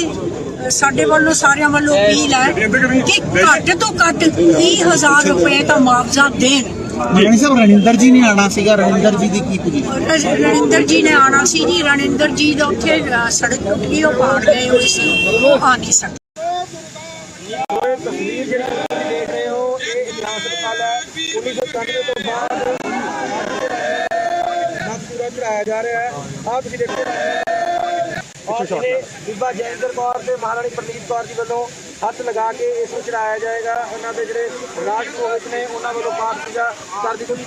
ਸਾਡੇ ਵੱਲੋਂ ਸਾਰਿਆਂ ਵੱਲੋਂ ਅਪੀਲ ਹੈ ਕਿ ਘੱਟ ਤੋਂ ਘੱਟ 30,000 ਰੁਪਏ ਦਾ ਮੁਆਵਜ਼ਾ ਦੇਣ। ਰਣਿੰਦਰ ਜੀ ਨੇ ਆਣਾ ਸੀਗਾ, ਰਣਿੰਦਰ ਜੀ ਦੀ ਕੀ ਪੋਜੀਸ਼ਨ? ਰਣਿੰਦਰ ਜੀ ਨੇ ਆਣਾ ਸੀ ਜੀ। ਰਣਿੰਦਰ ਜੀ ਦਾ ਉੱਥੇ ਸੜਕ ਟੁੱਟ ਗਈ, ਉਹ ਪਾੜ ਗਏ ਹੋਏ ਸੀ, ਉਹ ਆ ਨਹੀਂ ਸਕਦੇ। ਤਸਵੀਰ ਜਿਹੜੀ ਤੁਸੀਂ ਦੇਖ ਰਹੇ ਹੋ ਇਹ ਇਤਿਹਾਸ ਹਸਪਤਾਲ ਹੈ। 1991 ਤੋਂ ਬਾਅਦ ਪੂਰਾ ਚੜਾਇਆ ਜਾ ਰਿਹਾ ਹੈ। ਆਹ ਤੁਸੀਂ ਦੇਖੋ ਔਰ ਇਹ ਬੀਬਾ ਜੈਂਦਰ ਕੌਰ ਤੇ ਮਹਾਰਾਣੀ ਪ੍ਰਨੀਤ ਕੌਰ ਜੀ ਵੱਲੋਂ ਹੱਥ ਲਗਾ ਕੇ ਇਸ ਨੂੰ ਚੜਾਇਆ ਜਾਏਗਾ। ਉਹਨਾਂ ਦੇ ਜਿਹੜੇ ਰਾਜ ਪੁਰੋਹਿਤ ਨੇ ਉਹਨਾਂ ਵੱਲੋਂ ਪਾਠ ਪੂਜਾ ਕਰ ਦਿੱਤੀ ਗਈ।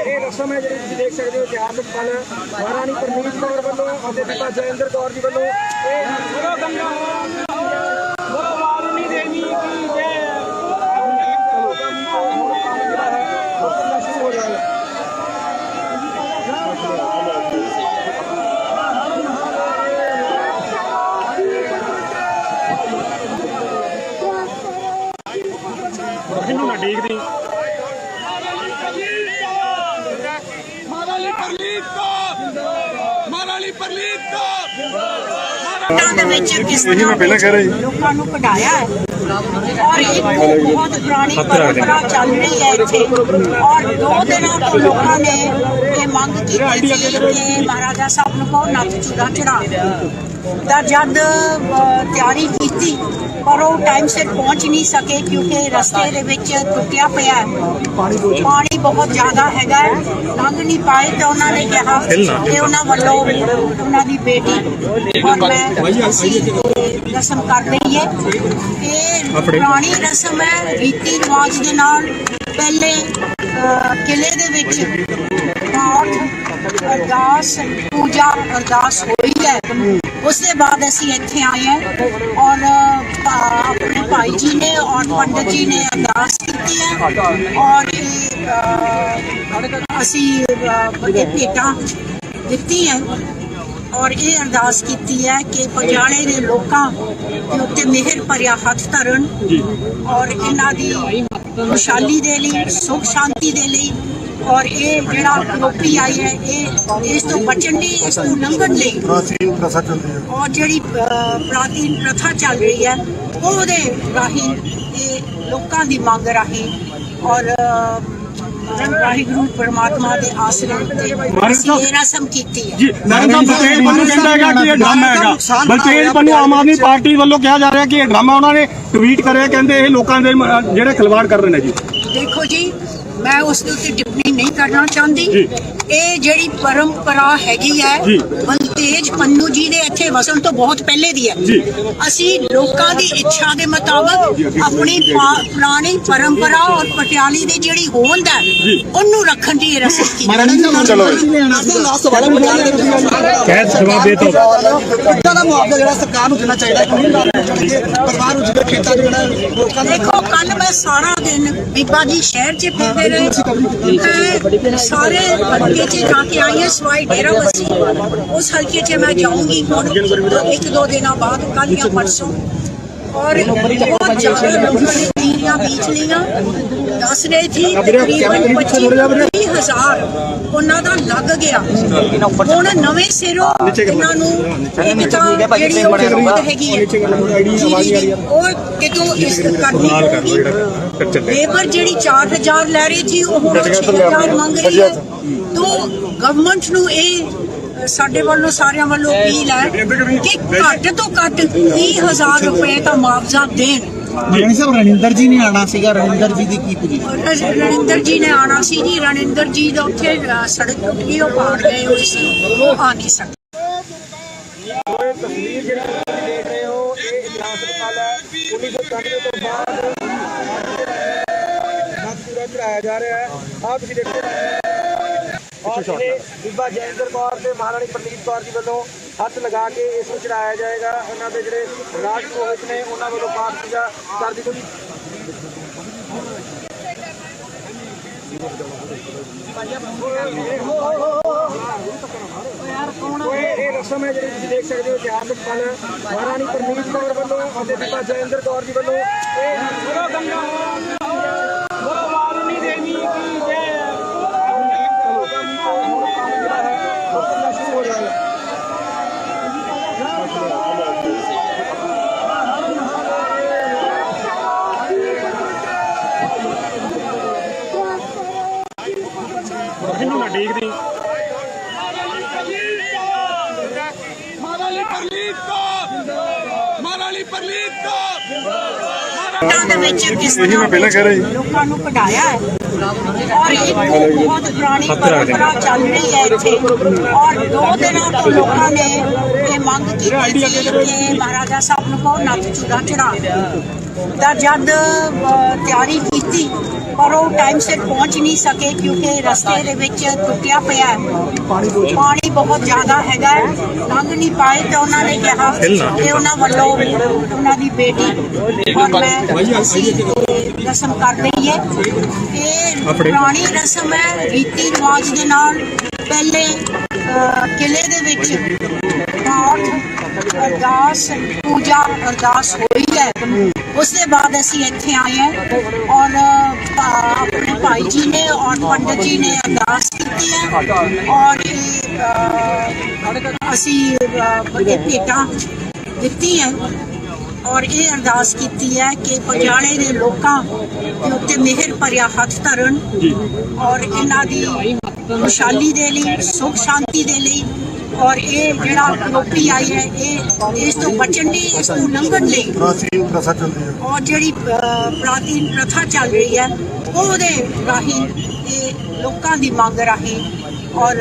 ਇਹ ਰਸਮ ਹੈ ਜਿਹੜੀ ਤੁਸੀਂ ਦੇਖ ਸਕਦੇ ਹੋ ਇਤਿਹਾਸ ਹਸਪਤਾਲ ਮਹਾਰਾਣੀ ਪ੍ਰਨੀਤ ਕੌਰ ਵੱਲੋਂ ਅਤੇ ਬੀਬਾ ਜੈਂਦਰ ਕੌਰ ਜੀ ਵੱਲੋਂ ਦੇ ਵਿੱਚ ਕਿਸ ਤਰ੍ਹਾਂ ਲੋਕਾਂ ਨੂੰ ਕਢਾਇਆ ਹੈ ਔਰ ਇਹ ਬਹੁਤ ਪੁਰਾਣੀ ਪਰੰਪਰਾ ਚੱਲ ਰਹੀ ਹੈ ਇੱਥੇ। ਔਰ 2 ਦਿਨਾਂ ਤੋਂ ਲੋਕਾਂ ਨੇ ਇਹ ਮੰਗ ਕੀਤੀ ਸੀ ਕਿ ਮਹਾਰਾਜਾ ਸਾਹਿਬ ਨੂੰ ਕਹੋ ਨੱਥ ਚੂੜਾ ਚੜਾ ਦਾ। ਜਦ ਤਿਆਰੀ ਕੀਤੀ ਪਰ ਉਹ ਟਾਈਮ ਸਿਰ ਪਹੁੰਚ ਨਹੀਂ ਸਕੇ ਕਿਉਂਕਿ ਰਸਤੇ ਦੇ ਵਿੱਚ ਟੁੱਟਿਆ ਪਿਆ ਪਾਣੀ ਬਹੁਤ ਜ਼ਿਆਦਾ ਹੈਗਾ, ਲੰਘ ਨਹੀਂ ਪਾਏ। ਤੇ ਉਹਨਾਂ ਨੇ ਕਿਹਾ ਕਿ ਉਹਨਾਂ ਵੱਲੋਂ ਉਹਨਾਂ ਦੀ ਬੇਟੀ ਔਰ ਮੈਂ ਅਸੀਂ ਰਸਮ ਕਰ ਰਹੀ ਹੈ। ਇਹ ਪੁਰਾਣੀ ਰਸਮ ਹੈ, ਰੀਤੀ ਰਿਵਾਜ ਦੇ ਨਾਲ। ਪਹਿਲੇ ਕਿਲੇ ਦੇ ਵਿੱਚ ਪਾਠ ਅਰਦਾਸ ਪੂਜਾ ਅਰਦਾਸ ਹੋਈ ਹੈ। ਉਸ ਦੇ ਬਾਅਦ ਅਸੀਂ ਇੱਥੇ ਆਏ ਹਾਂ ਔਰ ਆਪਣੇ ਭਾਈ ਜੀ ਨੇ ਔਰ ਪੰਡਤ ਜੀ ਨੇ ਅਰਦਾਸ ਕੀਤੀ ਹੈ ਔਰ ਅਸੀਂ ਭੇਟਾਂ ਦਿੱਤੀ ਹੈ ਔਰ ਇਹ ਅਰਦਾਸ ਕੀਤੀ ਹੈ ਕਿ ਪਟਿਆਲੇ ਦੇ ਲੋਕਾਂ ਦੇ ਉੱਤੇ ਮਿਹਰ ਭਰਿਆ ਹੱਥ ਧਰਨ ਔਰ ਇਹਨਾਂ ਦੀ ਖੁਸ਼ਹਾਲੀ ਦੇ ਲਈ, ਸੁਖ ਸ਼ਾਂਤੀ ਦੇ ਲਈ। ਔਰ ਇਹ ਜਿਹੜਾ ਕਰੋਪੀ ਆਈ ਹੈ ਇਹ ਇਸ ਤੋਂ ਬਚਣ ਲਈ, ਇਸ ਤੋਂ ਲੰਘਣ ਲਈ ਔਰ ਜਿਹੜੀ ਪ੍ਰਾਚੀਨ ਪ੍ਰਥਾ ਚੱਲ ਰਹੀ ਹੈ ਉਹਦੇ ਰਾਹੀਂ ਇਹ ਲੋਕਾਂ ਦੀ ਮੰਗ ਰਾਹੀਂ ਔਰ ਵਾਹਿਗੁਰੂ ਪਰਮਾਤਮਾ ਦੇ ਆਸਰੇ ਉੱਤੇ ਇਹ ਰਸਮ ਕੀਤੀ ਹੈ। ਜੀ ਬਲਤੇਜ ਪੰਨੂ ਕਹਿੰਦਾ ਹੈਗਾ ਕਿ ਇਹ ਡਰਾਮਾ ਹੈਗਾ। ਬਲਤੇਜ ਪੰਨੂ ਆਮ ਆਦਮੀ ਪਾਰਟੀ ਵੱਲੋਂ ਕਿਹਾ ਜਾ ਰਿਹਾ ਕਿ ਇਹ ਡਰਾਮਾ ਉਹਨਾਂ ਨੇ ਟਵੀਟ ਕਰਿਆ, ਕਹਿੰਦੇ ਇਹ ਲੋਕਾਂ ਦੇ ਜਿਹੜੇ ਖਿਲਵਾੜ ਕਰ ਰਹੇ ਨੇ ਜੀ। ਦੇਖੋ ਜੀ ਮੈਂ ਉਸ ਦੇ ਉੱਤੇ ਟਿੱਪਣੀ ਨਹੀਂ ਕਰਨਾ ਚਾਹੁੰਦੀ। ਇਹ ਜਿਹੜੀ ਪਰੰਪਰਾ ਹੈਗੀ ਹੈ ਬਲਤੇਜ ਪੰਨੂ ਜੀ ਦੇ ਇੱਥੇ ਵਸਣ ਤੋਂ ਬਹੁਤ ਪਹਿਲੇ ਦੀ ਹੈ। ਅਸੀਂ ਲੋਕਾਂ ਦੀ ਇੱਛਾ ਦੇ ਮੁਤਾਬਕ ਆਪਣੀ ਪੁਰਾਣੀ ਪਰੰਪਰਾ ਔਰ ਪਟਿਆਲੀ ਦੀ ਜਿਹੜੀ ਹੋਂਦ ਹੈ ਉਹਨੂੰ ਰੱਖਣ ਦੀ ਰਸਮ ਕੀਤੀ। ਦਾ ਮੁਆਵਜ਼ਾ ਜਿਹੜਾ ਸਰਕਾਰ ਨੂੰ ਦੇਣਾ ਚਾਹੀਦਾ ਪਰਿਵਾਰ ਨੂੰ ਜਿਹੜੇ ਖੇਤਾਂ 'ਚ ਜਿਹੜਾ ਲੋਕਾਂ ਦਾ। ਦੇਖੋ ਕੱਲ ਮੈਂ ਸਾਰਾ ਦਿਨ ਬੀਬਾ ਜੀ ਸ਼ਹਿਰ 'ਚ ਫਿਰਦੇ ਰਹੇ, ਸਾਰੇ ਹਲਕੇ 'ਚ ਜਾ ਕੇ ਆਈ ਹਾਂ ਸਵਾਈ ਡੇਰਾ ਬੱਸੀ। ਉਸ ਹਲਕੇ 'ਚ ਮੈਂ ਜਾਊਂਗੀ ਹੁਣ 1-2 ਦਿਨਾਂ ਬਾਅਦ, ਕੱਲ ਜਾਂ ਪਰਸੋਂ। ਔਰ ਬਹੁਤ ਜ਼ਿਆਦਾ ਲੋਕਾਂ ਨੇ ਕਿੱਲੀਆਂ ਬੀਜ ਲਈਆਂ। ਦੱਸ ਰਹੇ ਸੀ ਤਕਰੀਬਨ 25,000 ਉਹਨਾਂ ਦਾ ਲੱਗ ਗਿਆ। ਹੁਣ ਨਵੇਂ ਸਿਰੋਂ ਇਹਨਾਂ ਨੂੰ ਇੱਕ ਤਾਂ ਜਿਹੜੀ ਉਹ ਜ਼ਰੂਰਤ ਹੈਗੀ ਹੈ ਉਹ ਕਿਤੋਂ ਇਸ ਕਰਨੀ ਪਊਗੀ। ਲੇਬਰ ਜਿਹੜੀ 4,000 ਲੈ ਰਹੀ ਸੀ ਉਹ ਹੁਣ 6,000 ਮੰਗ ਰਹੀ ਹੈ। ਤੋਂ ਗਵਰਨਮੈਂਟ ਨੂੰ ਇਹ ਸਾਡੇ ਵੱਲੋਂ ਸਾਰਿਆਂ ਵੱਲੋਂ ਅਪੀਲ ਹੈ ਕਿ ਘੱਟ ਤੋਂ ਘੱਟ 30,000 ਰੁਪਏ ਦਾ ਮੁਆਵਜ਼ਾ ਦੇਣ। ਰਣਿੰਦਰ ਜੀ ਨੇ ਆਣਾ ਸੀਗਾ, ਰਣਿੰਦਰ ਜੀ ਦੀ ਕੀ ਪੋਜੀਸ਼ਨ? ਰਣਿੰਦਰ ਜੀ ਨੇ ਆਣਾ ਸੀ ਜੀ, ਰਣਿੰਦਰ ਜੀ ਦਾ ਉੱਥੇ ਸੜਕ ਟੁੱਟ ਗਈ, ਉਹ ਪਾੜ ਗਏ ਹੋਏ ਸੀ, ਉਹ ਆ ਨਹੀਂ ਸਕੇ। ਤਸਵੀਰ ਜਿਹੜੀ ਤੁਸੀਂ ਦੇਖ ਰਹੇ ਹੋ ਇਹ ਇਤਿਹਾਸ ਪਲ ਹੈ। 1991 ਤੋਂ ਬਾਅਦ ਪੂਰਾ ਚੜਾਇਆ ਜਾ ਰਿਹਾ ਹੈ। ਆਹ ਤੁਸੀਂ ਦੇਖੋ ਔਰ ਇਹ ਬੀਬਾ ਜੈਂਦਰ ਕੌਰ ਤੇ ਮਹਾਰਾਣੀ ਪ੍ਰਨੀਤ ਕੌਰ ਜੀ ਵੱਲੋਂ ਹੱਥ ਲਗਾ ਕੇ ਇਸ ਨੂੰ ਚੜਾਇਆ ਜਾਏਗਾ। ਉਹਨਾਂ ਦੇ ਜਿਹੜੇ ਰਾਜ ਪੁਰੋਹਿਤ ਨੇ ਉਹਨਾਂ ਵੱਲੋਂ ਪਾਠ ਪੂਜਾ ਕਰ ਦਿੱਤੀ। ਇਹ ਰਸਮ ਹੈ ਜਿਹੜੀ ਤੁਸੀਂ ਦੇਖ ਸਕਦੇ ਹੋ ਇਤਿਹਾਸਕ ਪਲ ਮਹਾਰਾਣੀ ਪ੍ਰਨੀਤ ਕੌਰ ਵੱਲੋਂ ਅਤੇ ਬੀਬਾ ਜੈਂਦਰ ਕੌਰ ਜੀ ਵੱਲੋਂ ਇਹਨੂੰ ਨਾ ਦੇਖਦੀ ਦੇ ਵਿੱਚ ਕਿਸ ਤਰ੍ਹਾਂ ਲੋਕਾਂ ਨੂੰ ਕਢਾਇਆ ਹੈ ਔਰ ਇਹ ਬਹੁਤ ਪੁਰਾਣੀ ਪਰੰਪਰਾ ਚੱਲ ਰਹੀ ਹੈ ਇੱਥੇ। ਔਰ 2 ਦਿਨਾਂ ਤੋਂ ਲੋਕਾਂ ਨੇ ਇਹ ਮੰਗ ਕੀਤੀ ਸੀ ਕਿ ਮਹਾਰਾਜਾ ਸਾਹਿਬ ਨੂੰ ਕਹੋ ਨੱਥ ਚੂੜਾ ਚੜਾ ਤਾਂ ਜਦ ਤਿਆਰੀ ਕੀਤੀ ਪਰ ਉਹ ਟਾਈਮ ਸਿਰ ਪਹੁੰਚ ਨਹੀਂ ਸਕੇ ਕਿਉਂਕਿ ਰਸਤੇ ਦੇ ਵਿੱਚ ਟੁੱਟਿਆ ਪਿਆ ਪਾਣੀ ਬਹੁਤ ਜ਼ਿਆਦਾ ਹੈਗਾ, ਲੰਘ ਨਹੀਂ ਪਾਏ। ਤਾਂ ਉਹਨਾਂ ਨੇ ਕਿਹਾ ਕਿ ਉਹਨਾਂ ਵੱਲੋਂ ਉਹਨਾਂ ਦੀ ਬੇਟੀ ਔਰ ਮੈਂ ਅਸੀਂ ਰਸਮ ਕਰ ਰਹੀ ਹੈ। ਇਹ ਪੁਰਾਣੀ ਰਸਮ ਹੈ, ਰੀਤੀ ਰਿਵਾਜ ਦੇ ਨਾਲ। ਪਹਿਲੇ ਕਿਲੇ ਦੇ ਵਿੱਚ ਪਾਠ ਅਰਦਾਸ ਪੂਜਾ ਅਰਦਾਸ ਹੋਈ ਹੈ, ਉਸ ਦੇ ਬਾਅਦ ਅਸੀਂ ਇੱਥੇ ਆਏ ਹਾਂ ਔਰ ਆਪਣੇ ਭਾਈ ਜੀ ਨੇ ਔਰ ਪੰਡਤ ਜੀ ਨੇ ਅਰਦਾਸ ਕੀਤੀ ਹੈ ਔਰ ਅਸੀਂ ਭੇਟਾਂ ਦਿੱਤੀ ਹੈ ਔਰ ਇਹ ਅਰਦਾਸ ਕੀਤੀ ਹੈ ਕਿ ਪਟਿਆਲੇ ਦੇ ਲੋਕਾਂ ਦੇ ਉੱਤੇ ਮਿਹਰ ਭਰਿਆ ਹੱਥ ਧਰਨ ਔਰ ਇਹਨਾਂ ਦੀ ਖੁਸ਼ਹਾਲੀ ਦੇ ਲਈ, ਸੁਖ ਸ਼ਾਂਤੀ ਦੇ ਲਈ ਔਰ ਇਹ ਜਿਹੜਾ ਲੋਪੀ ਆਈ ਹੈ ਇਹ ਇਸ ਤੋਂ ਬਚਣ ਲਈ, ਇਸ ਤੋਂ ਲੰਘਣ ਲਈ ਔਰ ਜਿਹੜੀ ਪ੍ਰਾਚੀਨ ਪ੍ਰਥਾ ਚੱਲ ਰਹੀ ਹੈ ਉਹਦੇ ਰਾਹੀਂ ਇਹ ਲੋਕਾਂ ਦੀ ਮੰਗ ਰਾਹੀਂ ਔਰ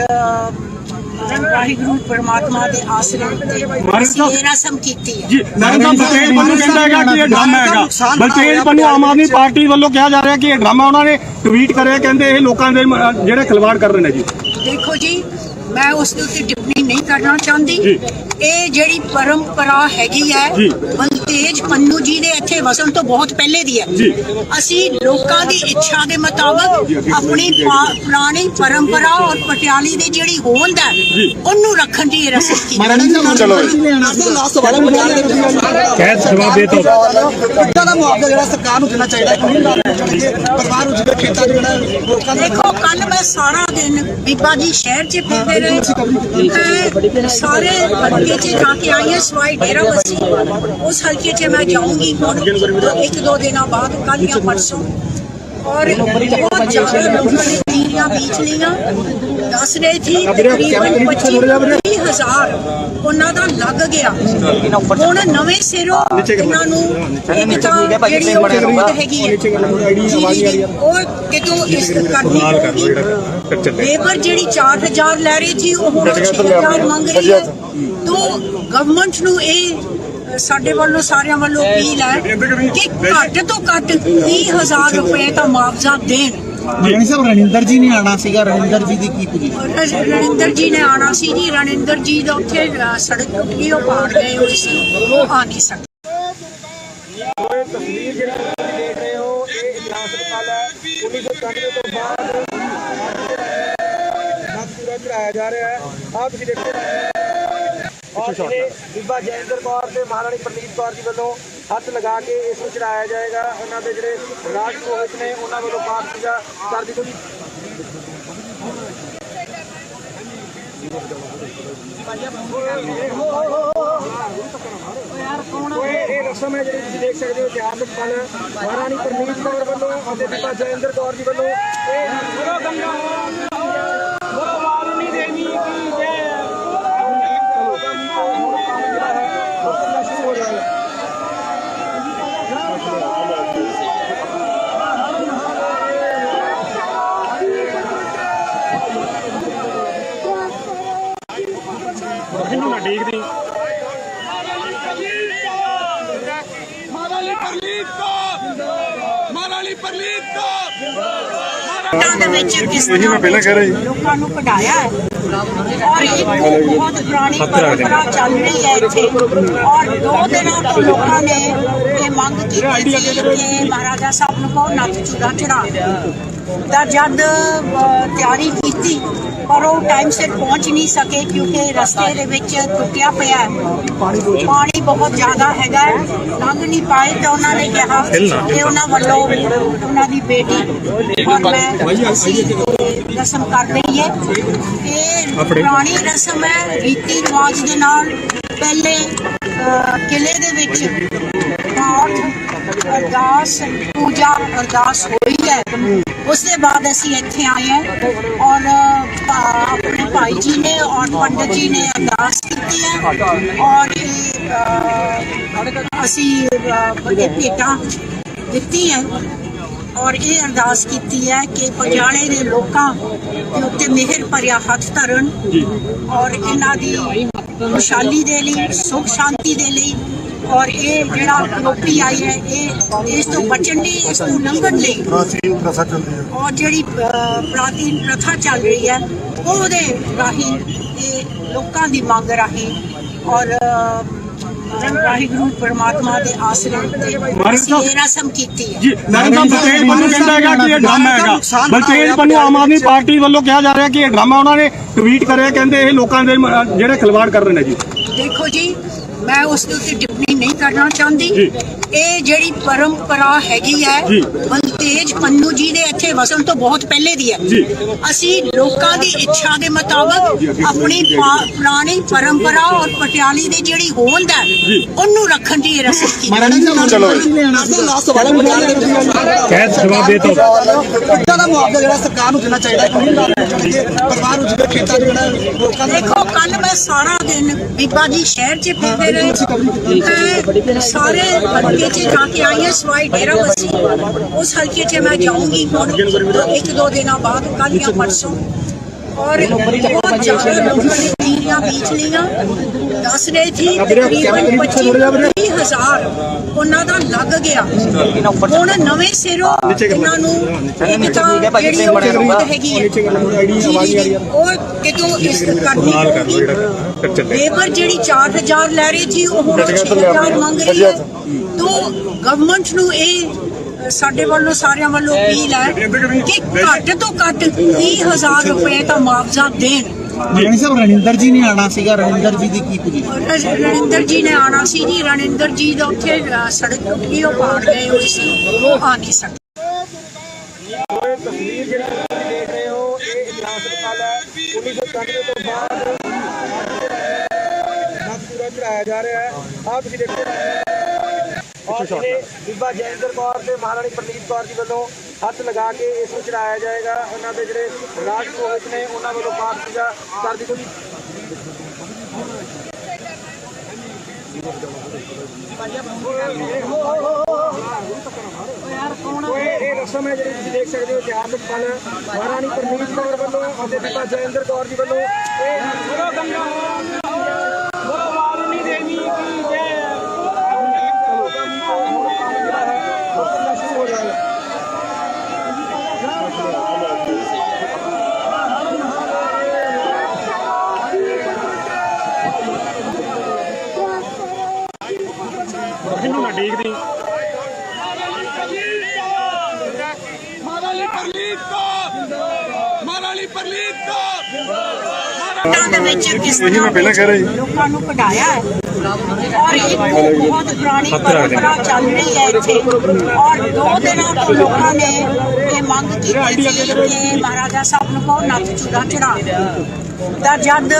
ਵਾਹਿਗੁਰੂ ਪਰਮਾਤਮਾ ਦੇ ਆਸਰੇ ਤੇ ਇਹ ਰਸਮ ਕੀਤੀ ਹੈ। ਜੀ ਨਰਿੰਦਰ ਬਲਤੇਜ ਪੰਨੂ ਕਹਿੰਦਾ ਹੈਗਾ ਕਿ ਇਹ ਡਰਾਮਾ ਹੈਗਾ। ਬਲਤੇਜ ਪੰਨੂ ਆਮ ਆਦਮੀ ਪਾਰਟੀ ਵੱਲੋਂ ਕਿਹਾ ਜਾ ਰਿਹਾ ਕਿ ਇਹ ਡਰਾਮਾ ਉਹਨਾਂ ਨੇ ਟਵੀਟ ਕਰਿਆ, ਕਹਿੰਦੇ ਇਹ ਲੋਕਾਂ ਦੇ ਜਿਹੜੇ ਖਿਲਵਾੜ ਕਰ ਰਹੇ ਨੇ ਜੀ। ਦੇਖੋ ਜੀ ਮੈਂ ਉਸ ਦੇ ਉੱਤੇ ਟਿੱਪਣੀ ਨਹੀਂ ਕਰਨਾ ਚਾਹੁੰਦੀ। ਇਹ ਜਿਹੜੀ ਪਰੰਪਰਾ ਹੈਗੀ ਹੈ ਬਲਤੇਜ ਪੰਨੂ ਜੀ ਦੇ ਇੱਥੇ ਵਸਣ ਤੋਂ ਬਹੁਤ ਪਹਿਲੇ ਦੀ ਹੈ। ਅਸੀਂ ਲੋਕਾਂ ਦੀ ਇੱਛਾ ਦੇ ਮੁਤਾਬਕ ਆਪਣੀ ਪੁਰਾਣੀ ਪਰੰਪਰਾ ਔਰ ਪਟਿਆਲੇ ਦੀ ਜਿਹੜੀ ਹੋਂਦ ਹੈ ਉਹਨੂੰ ਰੱਖਣ ਦੀ ਰਸਮ ਕੀਤੀ। ਕਹਿ ਜਵਾਬ ਦੇ ਤੋ ਦਾ ਮੁਆਵਜ਼ਾ ਜਿਹੜਾ ਸਰਕਾਰ ਨੂੰ ਦੇਣਾ ਚਾਹੀਦਾ ਪਰਿਵਾਰ ਨੂੰ ਜਿਹੜੇ ਖੇਤਾਂ ਦੇ ਜਿਹੜਾ ਲੋਕਾਂ ਦੇ। ਦੇਖੋ ਕੱਲ ਮੈਂ ਸਾਰਾ ਦਿਨ ਬੀਬਾ ਜੀ ਸ਼ਹਿਰ 'ਚ ਫਿਰਦੇ ਰਹੇ, ਸਾਰੇ ਹਲਕੇ 'ਚ ਜਾ ਕੇ ਆਈ ਹਾਂ ਸਵਾਈ ਡੇਰਾ ਬੱਸੀ। ਉਸ ਹਲਕੇ 'ਚ ਮੈਂ ਜਾਊਂਗੀ ਹੁਣ 1-2 ਦਿਨਾਂ ਬਾਅਦ, ਕੱਲ ਜਾਂ ਪਰਸੋਂ। ਔਰ ਬਹੁਤ ਜ਼ਿਆਦਾ ਲੋਕਾਂ ਨੇ ਕਿੱਲੀਆਂ ਬੀਜ ਲਈਆਂ। ਦੱਸ ਰਹੇ ਸੀ ਤਕਰੀਬਨ 25,000 ਉਹਨਾਂ ਦਾ ਲੱਗ ਗਿਆ। ਹੁਣ ਨਵੇਂ ਸਿਰੋਂ ਇਹਨਾਂ ਨੂੰ ਇੱਕ ਤਾਂ ਜਿਹੜੀ ਉਹ ਜ਼ਰੂਰਤ ਹੈਗੀ ਹੈ ਉਹ ਕਿਤੋਂ ਇਸ ਕਰਨੀ ਪਊਗੀ। ਲੇਬਰ ਜਿਹੜੀ 4,000 ਲੈ ਰਹੀ ਸੀ ਉਹ ਹੁਣ 6,000 ਮੰਗ ਰਹੀ ਹੈ। ਤੋਂ ਗਵਰਨਮੈਂਟ ਨੂੰ ਇਹ ਸਾਡੇ ਵੱਲੋਂ ਸਾਰਿਆਂ ਵੱਲੋਂ ਅਪੀਲ ਹੈ ਕਿ ਘੱਟ ਤੋਂ ਘੱਟ 30,000 ਰੁਪਏ ਦਾ ਮੁਆਵਜ਼ਾ ਦੇਣ। ਰਣਿੰਦਰ ਜੀ ਨੇ ਆਣਾ ਸੀਗਾ, ਰਣਿੰਦਰ ਜੀ ਦੀ ਕੀ ਪੋਜੀਸ਼ਨ? ਰਣਿੰਦਰ ਜੀ ਨੇ ਆਣਾ ਸੀ ਜੀ, ਰਣਿੰਦਰ ਜੀ ਦਾ ਉੱਥੇ ਸੜਕ ਟੁੱਟ ਗਈ, ਉਹ ਪਾੜ ਗਏ ਹੋਏ ਸੀ, ਉਹ ਆ ਨਹੀਂ ਸਕੇ। ਤਸਵੀਰ ਜਿਹੜੀ ਤੁਸੀਂ ਦੇਖ ਰਹੇ ਹੋ ਇਹ ਇਤਿਹਾਸਕ ਪਲ ਹੈ। 1991 ਤੋਂ ਬਾਅਦ ਪੂਰਾ ਚੜਾਇਆ ਜਾ ਰਿਹਾ ਹੈ। ਆਹ ਤੁਸੀਂ ਦੇਖੋ ਔਰ ਜਿਹੜੇ ਬੀਬਾ ਜੈਂਦਰ ਕੌਰ ਤੇ ਮਹਾਰਾਣੀ ਪ੍ਰਨੀਤ ਕੌਰ ਜੀ ਵੱਲੋਂ ਹੱਥ ਲਗਾ ਕੇ ਇਸ ਨੂੰ ਚੜਾਇਆ ਜਾਏਗਾ। ਉਹਨਾਂ ਦੇ ਜਿਹੜੇ ਰਾਜ ਪੁਰੋਹਿਤ ਨੇ ਉਹਨਾਂ ਵੱਲੋਂ ਪਾਠ ਪੂਜਾ ਕਰ ਦਿੱਤੀ। ਇਹ ਰਸਮ ਹੈ ਜਿਹੜੀ ਤੁਸੀਂ ਦੇਖ ਸਕਦੇ ਹੋ ਇਤਿਹਾਸਕ ਪਲ ਮਹਾਰਾਣੀ ਪ੍ਰਨੀਤ ਕੌਰ ਵੱਲੋਂ ਅਤੇ ਬੀਬਾ ਜੈਂਦਰ ਕੌਰ ਜੀ ਵੱਲੋਂ ਦੇ ਵਿੱਚ ਕਿਸ ਤਰ੍ਹਾਂ ਲੋਕਾਂ ਨੂੰ ਕਢਾਇਆ ਹੈ ਔਰ ਇੱਕ ਬਹੁਤ ਪੁਰਾਣੀ ਪਰੰਪਰਾ ਚੱਲ ਰਹੀ ਹੈ ਇੱਥੇ ਔਰ 2 ਦਿਨਾਂ ਤੋਂ ਲੋਕਾਂ ਨੇ ਇਹ ਮੰਗ ਕੀਤੀ ਸੀ ਕਿ ਮਹਾਰਾਜਾ ਸਾਹਿਬ ਨੂੰ ਕੋ ਨੱਥ ਚੂੜਾ ਚੜਾ ਤਾਂ ਜਦ ਤਿਆਰੀ ਕੀਤੀ ਪਰ ਉਹ ਟਾਈਮ ਸਿਰ ਪਹੁੰਚ ਨਹੀਂ ਸਕੇ ਕਿਉਂਕਿ ਰਸਤੇ ਦੇ ਵਿੱਚ ਟੁੱਟਿਆ ਪਿਆ ਪਾਣੀ ਬਹੁਤ ਜ਼ਿਆਦਾ ਹੈਗਾ ਲੰਘ ਨਹੀਂ ਪਾਏ ਤਾਂ ਉਹਨਾਂ ਨੇ ਕਿਹਾ ਕਿ ਉਹਨਾਂ ਵੱਲੋਂ ਉਹਨਾਂ ਦੀ ਬੇਟੀ ਔਰ ਮੈਂ ਅਸੀਂ ਰਸਮ ਕਰ ਰਹੀ ਹੈ। ਇਹ ਪੁਰਾਣੀ ਰਸਮ ਹੈ ਰੀਤੀ ਰਿਵਾਜ ਦੇ ਨਾਲ ਪਹਿਲੇ ਕਿਲੇ ਦੇ ਵਿੱਚ ਪਾਠ ਅਰਦਾਸ ਪੂਜਾ ਅਰਦਾਸ ਹੋਈ ਹੈ ਉਸ ਦੇ ਬਾਅਦ ਅਸੀਂ ਇੱਥੇ ਆਏ ਹਾਂ ਔਰ ਆਪਣੇ ਭਾਈ ਜੀ ਨੇ ਔਰ ਪੰਡਤ ਜੀ ਨੇ ਅਰਦਾਸ ਕੀਤੀ ਹੈ ਔਰ ਅਸੀਂ ਭੇਟਾਂ ਦਿੱਤੀ ਹੈ ਔਰ ਇਹ ਅਰਦਾਸ ਕੀਤੀ ਹੈ ਕਿ ਪਟਿਆਲੇ ਦੇ ਲੋਕਾਂ ਦੇ ਉੱਤੇ ਮਿਹਰ ਭਰਿਆ ਹੱਥ ਧਰਨ ਔਰ ਇਹਨਾਂ ਦੀ ਖੁਸ਼ਹਾਲੀ ਦੇ ਲਈ ਸੁਖ ਸ਼ਾਂਤੀ ਦੇ ਲਈ ਔਰ ਇਹ ਜਿਹੜਾ ਲੋਕੀ ਆਈ ਹੈ ਇਹ ਇਸ ਤੋਂ ਬਚਣ ਲਈ ਇਸ ਤੋਂ ਲੰਘਣ ਲਈ ਔਰ ਜਿਹੜੀ ਪ੍ਰਾਚੀਨ ਪ੍ਰਥਾ ਚੱਲ ਰਹੀ ਹੈ ਉਹਦੇ ਰਾਹੀਂ ਇਹ ਲੋਕਾਂ ਦੀ ਮੰਗ ਰਾਹੀਂ ਔਰ ਵਾਹਿਗੁਰੂ ਪਰਮਾਤਮਾ ਦੇ ਆਸਰੇ ਉੱਤੇ ਇਹ ਰਸਮ ਕੀਤੀ ਹੈ। ਬਲਤੇਜ ਪੰਨੂ ਕਹਿੰਦਾ ਹੈਗਾ ਕਿ ਇਹ ਡਰਾਮਾ ਹੈਗਾ। ਬਲਤੇਜ ਪੰਨੂ ਆਮ ਆਦਮੀ ਪਾਰਟੀ ਵੱਲੋਂ ਕਿਹਾ ਜਾ ਰਿਹਾ ਕਿ ਇਹ ਡਰਾਮਾ ਉਹਨਾਂ ਨੇ ਟਵੀਟ ਕਰਿਆ ਕਹਿੰਦੇ ਇਹ ਲੋਕਾਂ ਦੇ ਜਿਹੜੇ ਖਿਲਵਾੜ ਕਰ ਰਹੇ ਨੇ ਜੀ। ਦੇਖੋ ਜੀ ਮੈਂ ਉਸ ਦੇ ਉੱਤੇ ਟਿੱਪਣੀ ਨਹੀਂ ਕਰਨਾ ਚਾਹੁੰਦੀ ਇਹ ਜਿਹੜੀ ਪਰੰਪਰਾ ਹੈਗੀ ਹੈ ਬਲਤੇਜ ਪੰਨੂ ਜੀ ਦੇ ਇੱਥੇ ਵਸਣ ਤੋਂ ਬਹੁਤ ਪਹਿਲੇ ਦੀ ਹੈ। ਅਸੀਂ ਲੋਕਾਂ ਦੀ ਇੱਛਾ ਦੇ ਮੁਤਾਬਕ ਆਪਣੀ ਪੁਰਾਣੀ ਪਰੰਪਰਾ ਔਰ ਪਟਿਆਲੇ ਦੀ ਜਿਹੜੀ ਹੋਂਦ ਹੈ ਉਹਨੂੰ ਰੱਖਣ ਦੀ ਰਸਮ ਕੀਤੀ। ਦਾ ਮੁਆਵਜ਼ਾ ਜਿਹੜਾ ਸਰਕਾਰ ਨੂੰ ਦੇਣਾ ਚਾਹੀਦਾ ਪਰਿਵਾਰ ਨੂੰ ਜਿਹੜੇ ਖੇਤਾਂ ਦੇ ਜਿਹੜਾ ਲੋਕਾਂ ਦੇ ਦੇਖੋ ਕੱਲ ਮੈਂ ਸਾਰਾ ਦਿਨ ਬੀਬਾ ਜੀ ਸ਼ਹਿਰ 'ਚ ਫਿਰਦੇ ਰਹੇ ਸਾਰੇ ਹਲਕੇ 'ਚ ਜਾ ਕੇ ਆਈ ਹਾਂ ਸਵਾਈ ਡੇਰਾ ਬੱਸੀ ਉਸ ਹਲਕੇ 'ਚ ਮੈਂ ਜਾਊਂਗੀ ਹੁਣ 1-2 ਦਿਨਾਂ ਬਾਅਦ ਕੱਲ ਜਾਂ ਪਰਸੋਂ और बहुत ज्यादा लोगों ने तीरियां बीच लिया दस रहे थी तकरीबन 25,000 ਉਹਨਾਂ ਦਾ ਲੱਗ ਗਿਆ ਹੁਣ ਨਵੇਂ ਸਿਰੋਂ ਇਹਨਾਂ ਨੂੰ ਇੱਕ ਤਾਂ ਜਿਹੜੀ ਉਹ ਜ਼ਰੂਰਤ ਹੈਗੀ ਹੈ ਉਹ ਕਿਤੋਂ ਇਸ ਕਰਨੀ ਹੋਗੀ ਲੇਬਰ ਜਿਹੜੀ 4,000 ਲੈ ਰਹੀ ਸੀ ਉਹ ਹੁਣ 6,000 ਮੰਗ ਰਹੀ ਹੈ तो ਗਵਰਨਮੈਂਟ ਨੂੰ ਇਹ ਸਾਡੇ ਵੱਲੋਂ ਸਾਰਿਆਂ ਵੱਲੋਂ ਅਪੀਲ ਹੈ ਕਿ ਘੱਟ ਤੋਂ ਘੱਟ 30,000 ਰੁਪਏ ਦਾ ਮੁਆਵਜ਼ਾ ਦੇਣ। ਰਣਿੰਦਰ ਜੀ ਨੇ ਆਣਾ ਸੀਗਾ ਰਣਿੰਦਰ ਜੀ ਦੀ ਕੀ ਪੋਜੀਸ਼ਨ ਰਣਿੰਦਰ ਜੀ ਨੇ ਆਣਾ ਸੀ ਜੀ ਰਣਿੰਦਰ ਜੀ ਦਾ ਉੱਥੇ ਸੜਕ ਟੁੱਟੀ ਉਹ ਪਾੜ ਗਏ ਹੋਏ ਸੀ ਉਹ ਆ ਨਹੀਂ ਸਕੇ। ਤਸਵੀਰ ਜਿਹੜੀ ਤੁਸੀਂ ਦੇਖ ਰਹੇ ਹੋ ਇਹ ਇਤਿਹਾਸਕ ਪਲ ਹੈ 1991 ਤੋਂ ਬਾਅਦ ਪੂਰਾ ਚੜਾਇਆ ਜਾ ਰਿਹਾ ਹੈ। ਆਹ ਤੁਸੀਂ ਦੇਖੋ ਔਰ ਬੀਬਾ ਜੈਂਦਰ ਕੌਰ ਤੇ ਮਹਾਰਾਣੀ ਪ੍ਰਨੀਤ ਕੌਰ ਜੀ ਵੱਲੋਂ ਹੱਥ ਲਗਾ ਕੇ ਇਸ ਨੂੰ ਚੜਾਇਆ ਜਾਏਗਾ। ਉਹਨਾਂ ਦੇ ਜਿਹੜੇ ਰਾਜ ਪੁਰੋਹਿਤ ਨੇ ਉਹਨਾਂ ਵੱਲੋਂ ਪਾਠ ਪੂਜਾ ਕਰ ਦਿੱਤੀ। ਇਹ ਰਸਮ ਹੈ ਜਿਹੜੀ ਤੁਸੀਂ ਦੇਖ ਸਕਦੇ ਹੋ ਇਤਿਹਾਸਕ ਪਲ ਮਹਾਰਾਣੀ ਪ੍ਰਨੀਤ ਕੌਰ ਵੱਲੋਂ ਅਤੇ ਬੀਬਾ ਜੈਂਦਰ ਕੌਰ ਜੀ ਵੱਲੋਂ ਦੇ ਵਿੱਚ ਕਿਸ ਤਰ੍ਹਾਂ ਲੋਕਾਂ ਨੂੰ ਕਢਾਇਆ ਹੈ ਔਰ ਇੱਕ ਬਹੁਤ ਪੁਰਾਣੀ ਪਰੰਪਰਾ ਚੱਲ ਰਹੀ ਹੈ ਇੱਥੇ ਔਰ 2 ਦਿਨਾਂ ਤੋਂ ਲੋਕਾਂ ਨੇ ਇਹ ਮੰਗ ਕੀਤੀ ਸੀ ਕਿ ਮਹਾਰਾਜਾ ਸਾਹਿਬ ਨੂੰ ਕਹੋ ਨੱਥ ਚੂੜਾ ਚੜਾ ਤਾਂ ਜਦ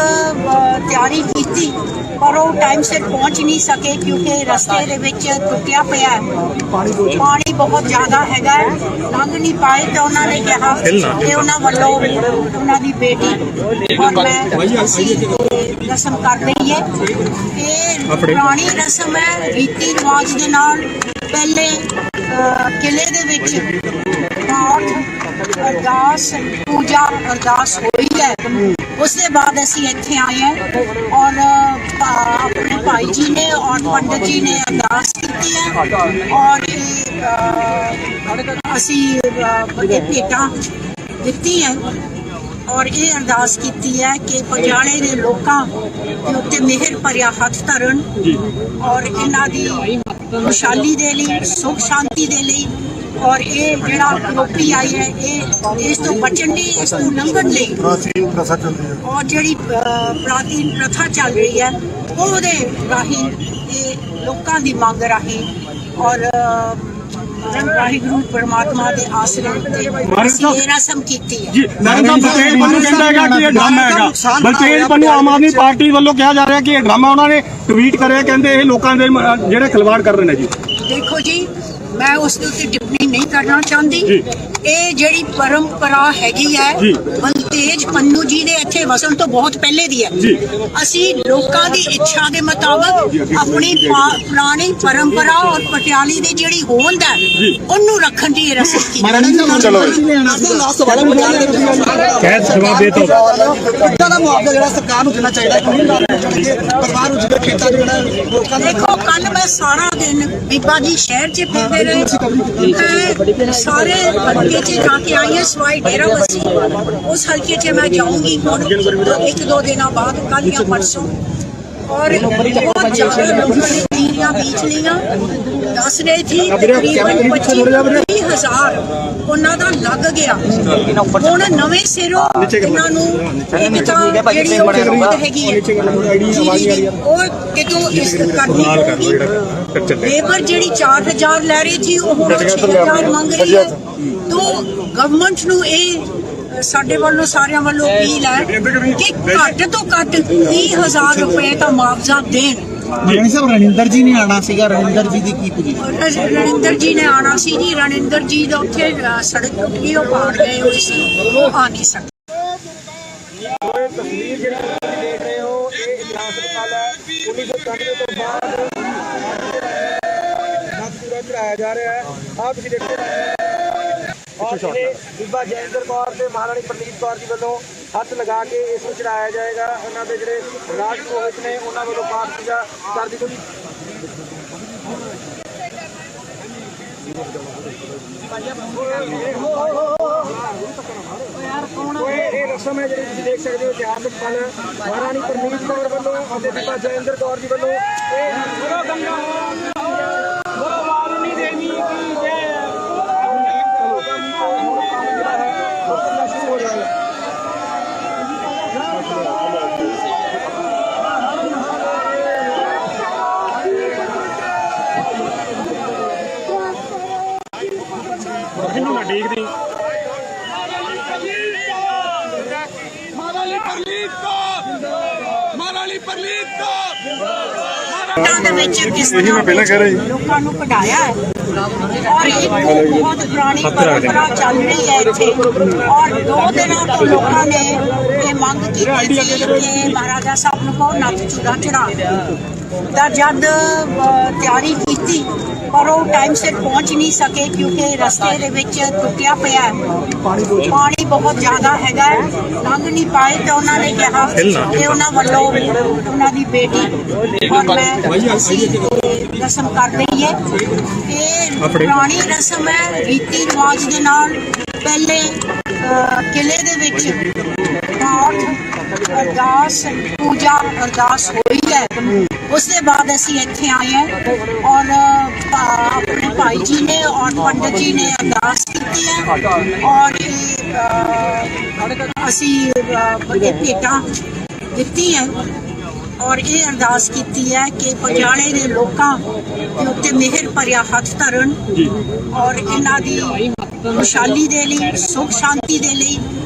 ਤਿਆਰੀ ਕੀਤੀ ਪਰ ਉਹ ਟਾਈਮ ਸਿਰ ਪਹੁੰਚ ਨਹੀਂ ਸਕੇ ਕਿਉਂਕਿ ਰਸਤੇ ਦੇ ਵਿੱਚ ਟੁੱਟਿਆ ਪਿਆ ਪਾਣੀ ਬਹੁਤ ਜ਼ਿਆਦਾ ਹੈਗਾ ਲੰਘ ਨਹੀਂ ਪਾਏ ਤਾਂ ਉਹਨਾਂ ਨੇ ਕਿਹਾ ਕਿ ਉਹਨਾਂ ਵੱਲੋਂ ਉਹਨਾਂ ਦੀ ਬੇਟੀ ਔਰ ਮੈਂ ਅਸੀਂ ਰਸਮ ਕਰ ਰਹੀ ਹੈ ਇਹ ਪੁਰਾਣੀ ਰਸਮ ਹੈ ਰੀਤੀ ਰਿਵਾਜ ਦੇ ਨਾਲ ਪਹਿਲੇ ਕਿਲੇ ਦੇ ਵਿੱਚ ਪਾਠ ਅਰਦਾਸ ਪੂਜਾ ਅਰਦਾਸ ਹੋਈ ਹੈ ਉਸ ਦੇ ਬਾਅਦ ਅਸੀਂ ਇੱਥੇ ਆਏ ਹਾਂ ਔਰ ਆਪਣੇ ਭਾਈ ਜੀ ਨੇ ਔਰ ਪੰਡਤ ਜੀ ਨੇ ਅਰਦਾਸ ਕੀਤੀ ਹੈ ਔਰ ਅਸੀਂ ਭੇਟਾਂ ਦਿੱਤੀ ਹੈ ਔਰ ਇਹ ਅਰਦਾਸ ਕੀਤੀ ਹੈ ਕਿ ਪਟਿਆਲੇ ਦੇ ਲੋਕਾਂ ਦੇ ਉੱਤੇ ਮਿਹਰ ਭਰਿਆ ਹੱਥ ਧਰਨ ਔਰ ਇਹਨਾਂ ਦੀ ਖੁਸ਼ਹਾਲੀ ਦੇ ਲਈ ਸੁਖ ਸ਼ਾਂਤੀ ਦੇ ਲਈ ਔਰ ਇਹ ਜਿਹੜਾ ਕਰੋਪੀ ਆਈ ਹੈ ਇਹ ਇਸ ਤੋਂ ਬਚਣ ਲਈ ਇਸ ਤੋਂ ਲੰਘਣ ਲਈ ਪ੍ਰਾਚੀਨ ਪ੍ਰਥਾ ਚੱਲਦੀ ਹੈ ਔਰ ਜਿਹੜੀ ਪ੍ਰਾਚੀਨ ਪ੍ਰਥਾ ਚੱਲ ਰਹੀ ਹੈ ਉਹਦੇ ਰਾਹੀਂ ਇਹ ਲੋਕਾਂ ਦੀ ਮੰਗ ਰਾਹੀਂ ਔਰ ਵਾਹਿਗੁਰੂ ਪਰਮਾਤਮਾ ਦੇ ਆਸਰੇ ਉੱਤੇ ਅਸੀਂ ਇਹ ਰਸਮ ਕੀਤੀ ਹੈ ਜੀ ਨਾਇਬ ਸਾਹਿਬ ਬਲਤੇਜ ਪੰਨੂ ਕਹਿੰਦਾ ਹੈਗਾ ਕਿ ਇਹ ਡਰਾਮਾ ਹੈਗਾ ਬਲਤੇਜ ਪੰਨੂ ਆਮ ਆਦਮੀ ਪਾਰਟੀ ਵੱਲੋਂ ਕਿਹਾ ਜਾ ਰਿਹਾ ਕਿ ਇਹ ਡਰਾਮਾ ਉਹਨਾਂ ਨੇ ਟਵੀਟ ਕਰਿਆ ਕਹਿੰਦੇ ਇਹ ਲੋਕਾਂ ਦੇ ਜਿਹੜੇ ਖਿਲਵਾੜ ਕਰ ਰਹੇ ਨੇ ਜੀ ਦੇਖੋ ਜੀ ਮੈਂ ਉਸ ਦੇ ਉੱਤੇ ਟਿੱਪਣੀ ਨਹੀਂ ਕਰਨਾ ਚਾਹੁੰਦੀ ਇਹ ਜਿਹੜੀ ਪਰੰਪਰਾ ਹੈਗੀ ਹੈ ਬਲਤੇਜ ਪੰਨੂ ਜੀ ਦੇ ਇੱਥੇ ਵਸਣ ਤੋਂ ਬਹੁਤ ਪਹਿਲੇ ਦੀ ਹੈ ਅਸੀਂ ਲੋਕਾਂ ਦੀ ਇੱਛਾ ਦੇ ਮੁਤਾਬਕ ਆਪਣੀ ਪੁਰਾਣੀ ਪਰੰਪਰਾ ਔਰ ਪਟਿਆਲੇ ਦੀ ਜਿਹੜੀ ਹੋਂਦ ਹੈ ਉਹਨੂੰ ਰੱਖਣ ਦੀ ਇਹ ਰਸਮ ਕੀਤੀ ਦਾ ਮੁਆਵਜ਼ਾ ਜਿਹੜਾ ਸਰਕਾਰ ਨੂੰ ਦੇਣਾ ਚਾਹੀਦਾ ਪਰਿਵਾਰ ਨੂੰ ਜਿਹੜੇ ਖੇਤਾਂ ਦੇ ਜਿਹੜਾ ਲੋਕਾਂ ਦੇ ਦੇਖੋ ਕੱਲ ਮੈਂ ਸਾਰਾ ਦਿਨ ਬੀਬਾ ਜੀ ਸ਼ਹਿਰ 'ਚ ਫਿਰਦੇ ਰਹੇ ਸਾਰੇ ਹਲਕੇ 'ਚ ਜਾ ਕੇ ਆਈ ਹਾਂ ਸਵਾਈ ਡੇਰਾ ਬੱਸੀ ਉਸ ਹਲਕੇ 'ਚ ਮੈਂ ਜਾਊਂਗੀ ਹੁਣ 1-2 ਦਿਨਾਂ ਬਾਅਦ ਕੱਲ ਜਾਂ ਪਰਸੋਂ ਔਰ ਬਹੁਤ ਜ਼ਿਆਦਾ ਲੋਕਾਂ ਨੇ ਤੀਰੀਆਂ ਬੀਜ ਲਈਆਂ ਦੱਸ ਰਹੇ ਸੀ ਤਕਰੀਬਨ 25,000 ਉਹਨਾਂ ਦਾ ਲੱਗ ਗਿਆ ਹੁਣ ਨਵੇਂ ਸਿਰੋਂ ਇਹਨਾਂ ਨੂੰ ਇੱਕ ਤਾਂ ਜਿਹੜੀ ਉਹ ਹੈਗੀ ਹੈ ਉਹ ਕਿਤੋਂ ਇਸ ਕਰਨੀ ਹੋਊਗੀ ਲੇਬਰ ਜਿਹੜੀ 4,000 ਲੈ ਰਹੀ ਸੀ ਉਹ ਹੁਣ 6,000 ਮੰਗ ਰਹੀ ਹੈ ਤੋਂ ਗਵਰਨਮੈਂਟ ਨੂੰ ਇਹ ਸਾਡੇ ਵੱਲੋਂ ਸਾਰਿਆਂ ਵੱਲੋਂ ਅਪੀਲ ਹੈ ਕਿ ਘੱਟ ਤੋਂ ਘੱਟ 30,000 ਰੁਪਏ ਦਾ ਮੁਆਵਜ਼ਾ ਦੇਣ ਰਾਣੀ ਸਾਹਿਬ ਰਣਿੰਦਰ ਜੀ ਨੇ ਆਣਾ ਸੀਗਾ ਰਣਿੰਦਰ ਜੀ ਦੀ ਕੀ ਪੋਜੀਸ਼ਨ ਰਣਿੰਦਰ ਜੀ ਨੇ ਆਣਾ ਸੀ ਜੀ ਰਣਿੰਦਰ ਜੀ ਦਾ ਉੱਥੇ ਸੜਕ ਟੁੱਟੀ ਉਹ ਪਾੜ ਗਏ ਹੋਏ ਸੀ ਉਹ ਆ ਨਹੀਂ ਸਕੇ ਤਸਵੀਰ ਜਿਹੜੀ ਤੁਸੀਂ ਦੇਖ ਰਹੇ ਹੋ ਇਹ ਇਤਿਹਾਸ ਹਸਪਤਾਲ ਹੈ 1991 ਤੋਂ ਬਾਅਦ ਨੱਥ ਚੂੜਾ ਚੜਾਇਆ ਜਾ ਰਿਹਾ ਹੈ ਆਹ ਤੁਸੀਂ ਦੇਖੋ ਔਰ ਇਹ ਬੀਬਾ ਜੈਂਦਰ ਕੌਰ ਤੇ ਮਹਾਰਾਣੀ ਪ੍ਰਨੀਤ ਕੌਰ ਜੀ ਵੱਲੋਂ ਹੱਥ ਲਗਾ ਕੇ ਇਸ ਨੂੰ ਚੜਾਇਆ ਜਾਏਗਾ ਉਹਨਾਂ ਦੇ ਜਿਹੜੇ ਰਾਜ ਪੁਰੋਹਿਤ ਨੇ ਉਹਨਾਂ ਵੱਲੋਂ ਪਾਠ ਪੂਜਾ ਕਰ ਦਿੱਤੀ ਗਈ ਇਹ ਰਸਮ ਹੈ ਜਿਹੜੀ ਤੁਸੀਂ ਦੇਖ ਸਕਦੇ ਹੋ ਇਤਿਹਾਸਕ ਪਲ ਮਹਾਰਾਣੀ ਪ੍ਰਨੀਤ ਕੌਰ ਵੱਲੋਂ ਅਤੇ ਬੀਬਾ ਜੈਂਦਰ ਕੌਰ ਜੀ ਵੱਲੋਂ ਇਹਨੂੰ ਨਾ ਦੇਖਦੀ ਦੇ ਵਿੱਚ ਕਿਸ ਤਰ੍ਹਾਂ ਲੋਕਾਂ ਨੂੰ ਕਢਾਇਆ ਹੈ ਔਰ ਇੱਕ ਬਹੁਤ ਪੁਰਾਣੀ ਪਰੰਪਰਾ ਚੱਲ ਰਹੀ ਹੈ ਇੱਥੇ ਔਰ 2 ਦਿਨਾਂ ਤੋਂ ਲੋਕਾਂ ਨੇ ਇਹ ਮੰਗ ਕੀਤੀ ਸੀ ਕਿ ਮਹਾਰਾਜਾ ਸਾਹਿਬ ਨੂੰ ਕਹੋ ਨੱਥ ਚੂੜਾ ਚੜਾ ਤਾਂ ਜਦ ਤਿਆਰੀ ਕੀਤੀ ਪਰ ਉਹ ਟਾਈਮ ਸਿਰ ਪਹੁੰਚ ਨਹੀਂ ਸਕੇ ਕਿਉਂਕਿ ਰਸਤੇ ਦੇ ਵਿੱਚ ਟੁੱਟਿਆ ਪਿਆ ਪਾਣੀ ਬਹੁਤ ਜ਼ਿਆਦਾ ਹੈਗਾ ਲੰਘ ਨਹੀਂ ਪਾਏ ਤਾਂ ਉਹਨਾਂ ਨੇ ਕਿਹਾ ਕਿ ਉਹਨਾਂ ਵੱਲੋਂ ਉਹਨਾਂ ਦੀ ਬੇਟੀ ਔਰ ਮੈਂ ਅਸੀਂ ਰਸਮ ਕਰ ਰਹੀ ਹੈ ਇਹ ਪੁਰਾਣੀ ਰਸਮ ਹੈ ਰੀਤੀ ਰਿਵਾਜ ਦੇ ਨਾਲ ਪਹਿਲੇ ਕਿਲੇ ਦੇ ਵਿੱਚ ਪਾਠ ਅਰਦਾਸ ਪੂਜਾ ਅਰਦਾਸ ਹੋਈ ਹੈ ਉਸ ਦੇ ਬਾਅਦ ਅਸੀਂ ਇੱਥੇ ਆਏ ਹਾਂ ਔਰ ਆਪਣੇ ਭਾਈ ਜੀ ਨੇ ਔਰ ਪੰਡਤ ਜੀ ਨੇ ਅਰਦਾਸ ਕੀਤੀ ਹੈ ਔਰ ਅਸੀਂ ਭੇਟਾਂ ਦਿੱਤੀ ਹੈ ਔਰ ਇਹ ਅਰਦਾਸ ਕੀਤੀ ਹੈ ਕਿ ਪਟਿਆਲੇ ਦੇ ਲੋਕਾਂ ਦੇ ਉੱਤੇ ਮਿਹਰ ਭਰਿਆ ਹੱਥ ਧਰਨ ਔਰ ਇਹਨਾਂ ਦੀ ਖੁਸ਼ਹਾਲੀ ਦੇ ਲਈ, ਸੁਖ ਸ਼ਾਂਤੀ ਦੇ ਲਈ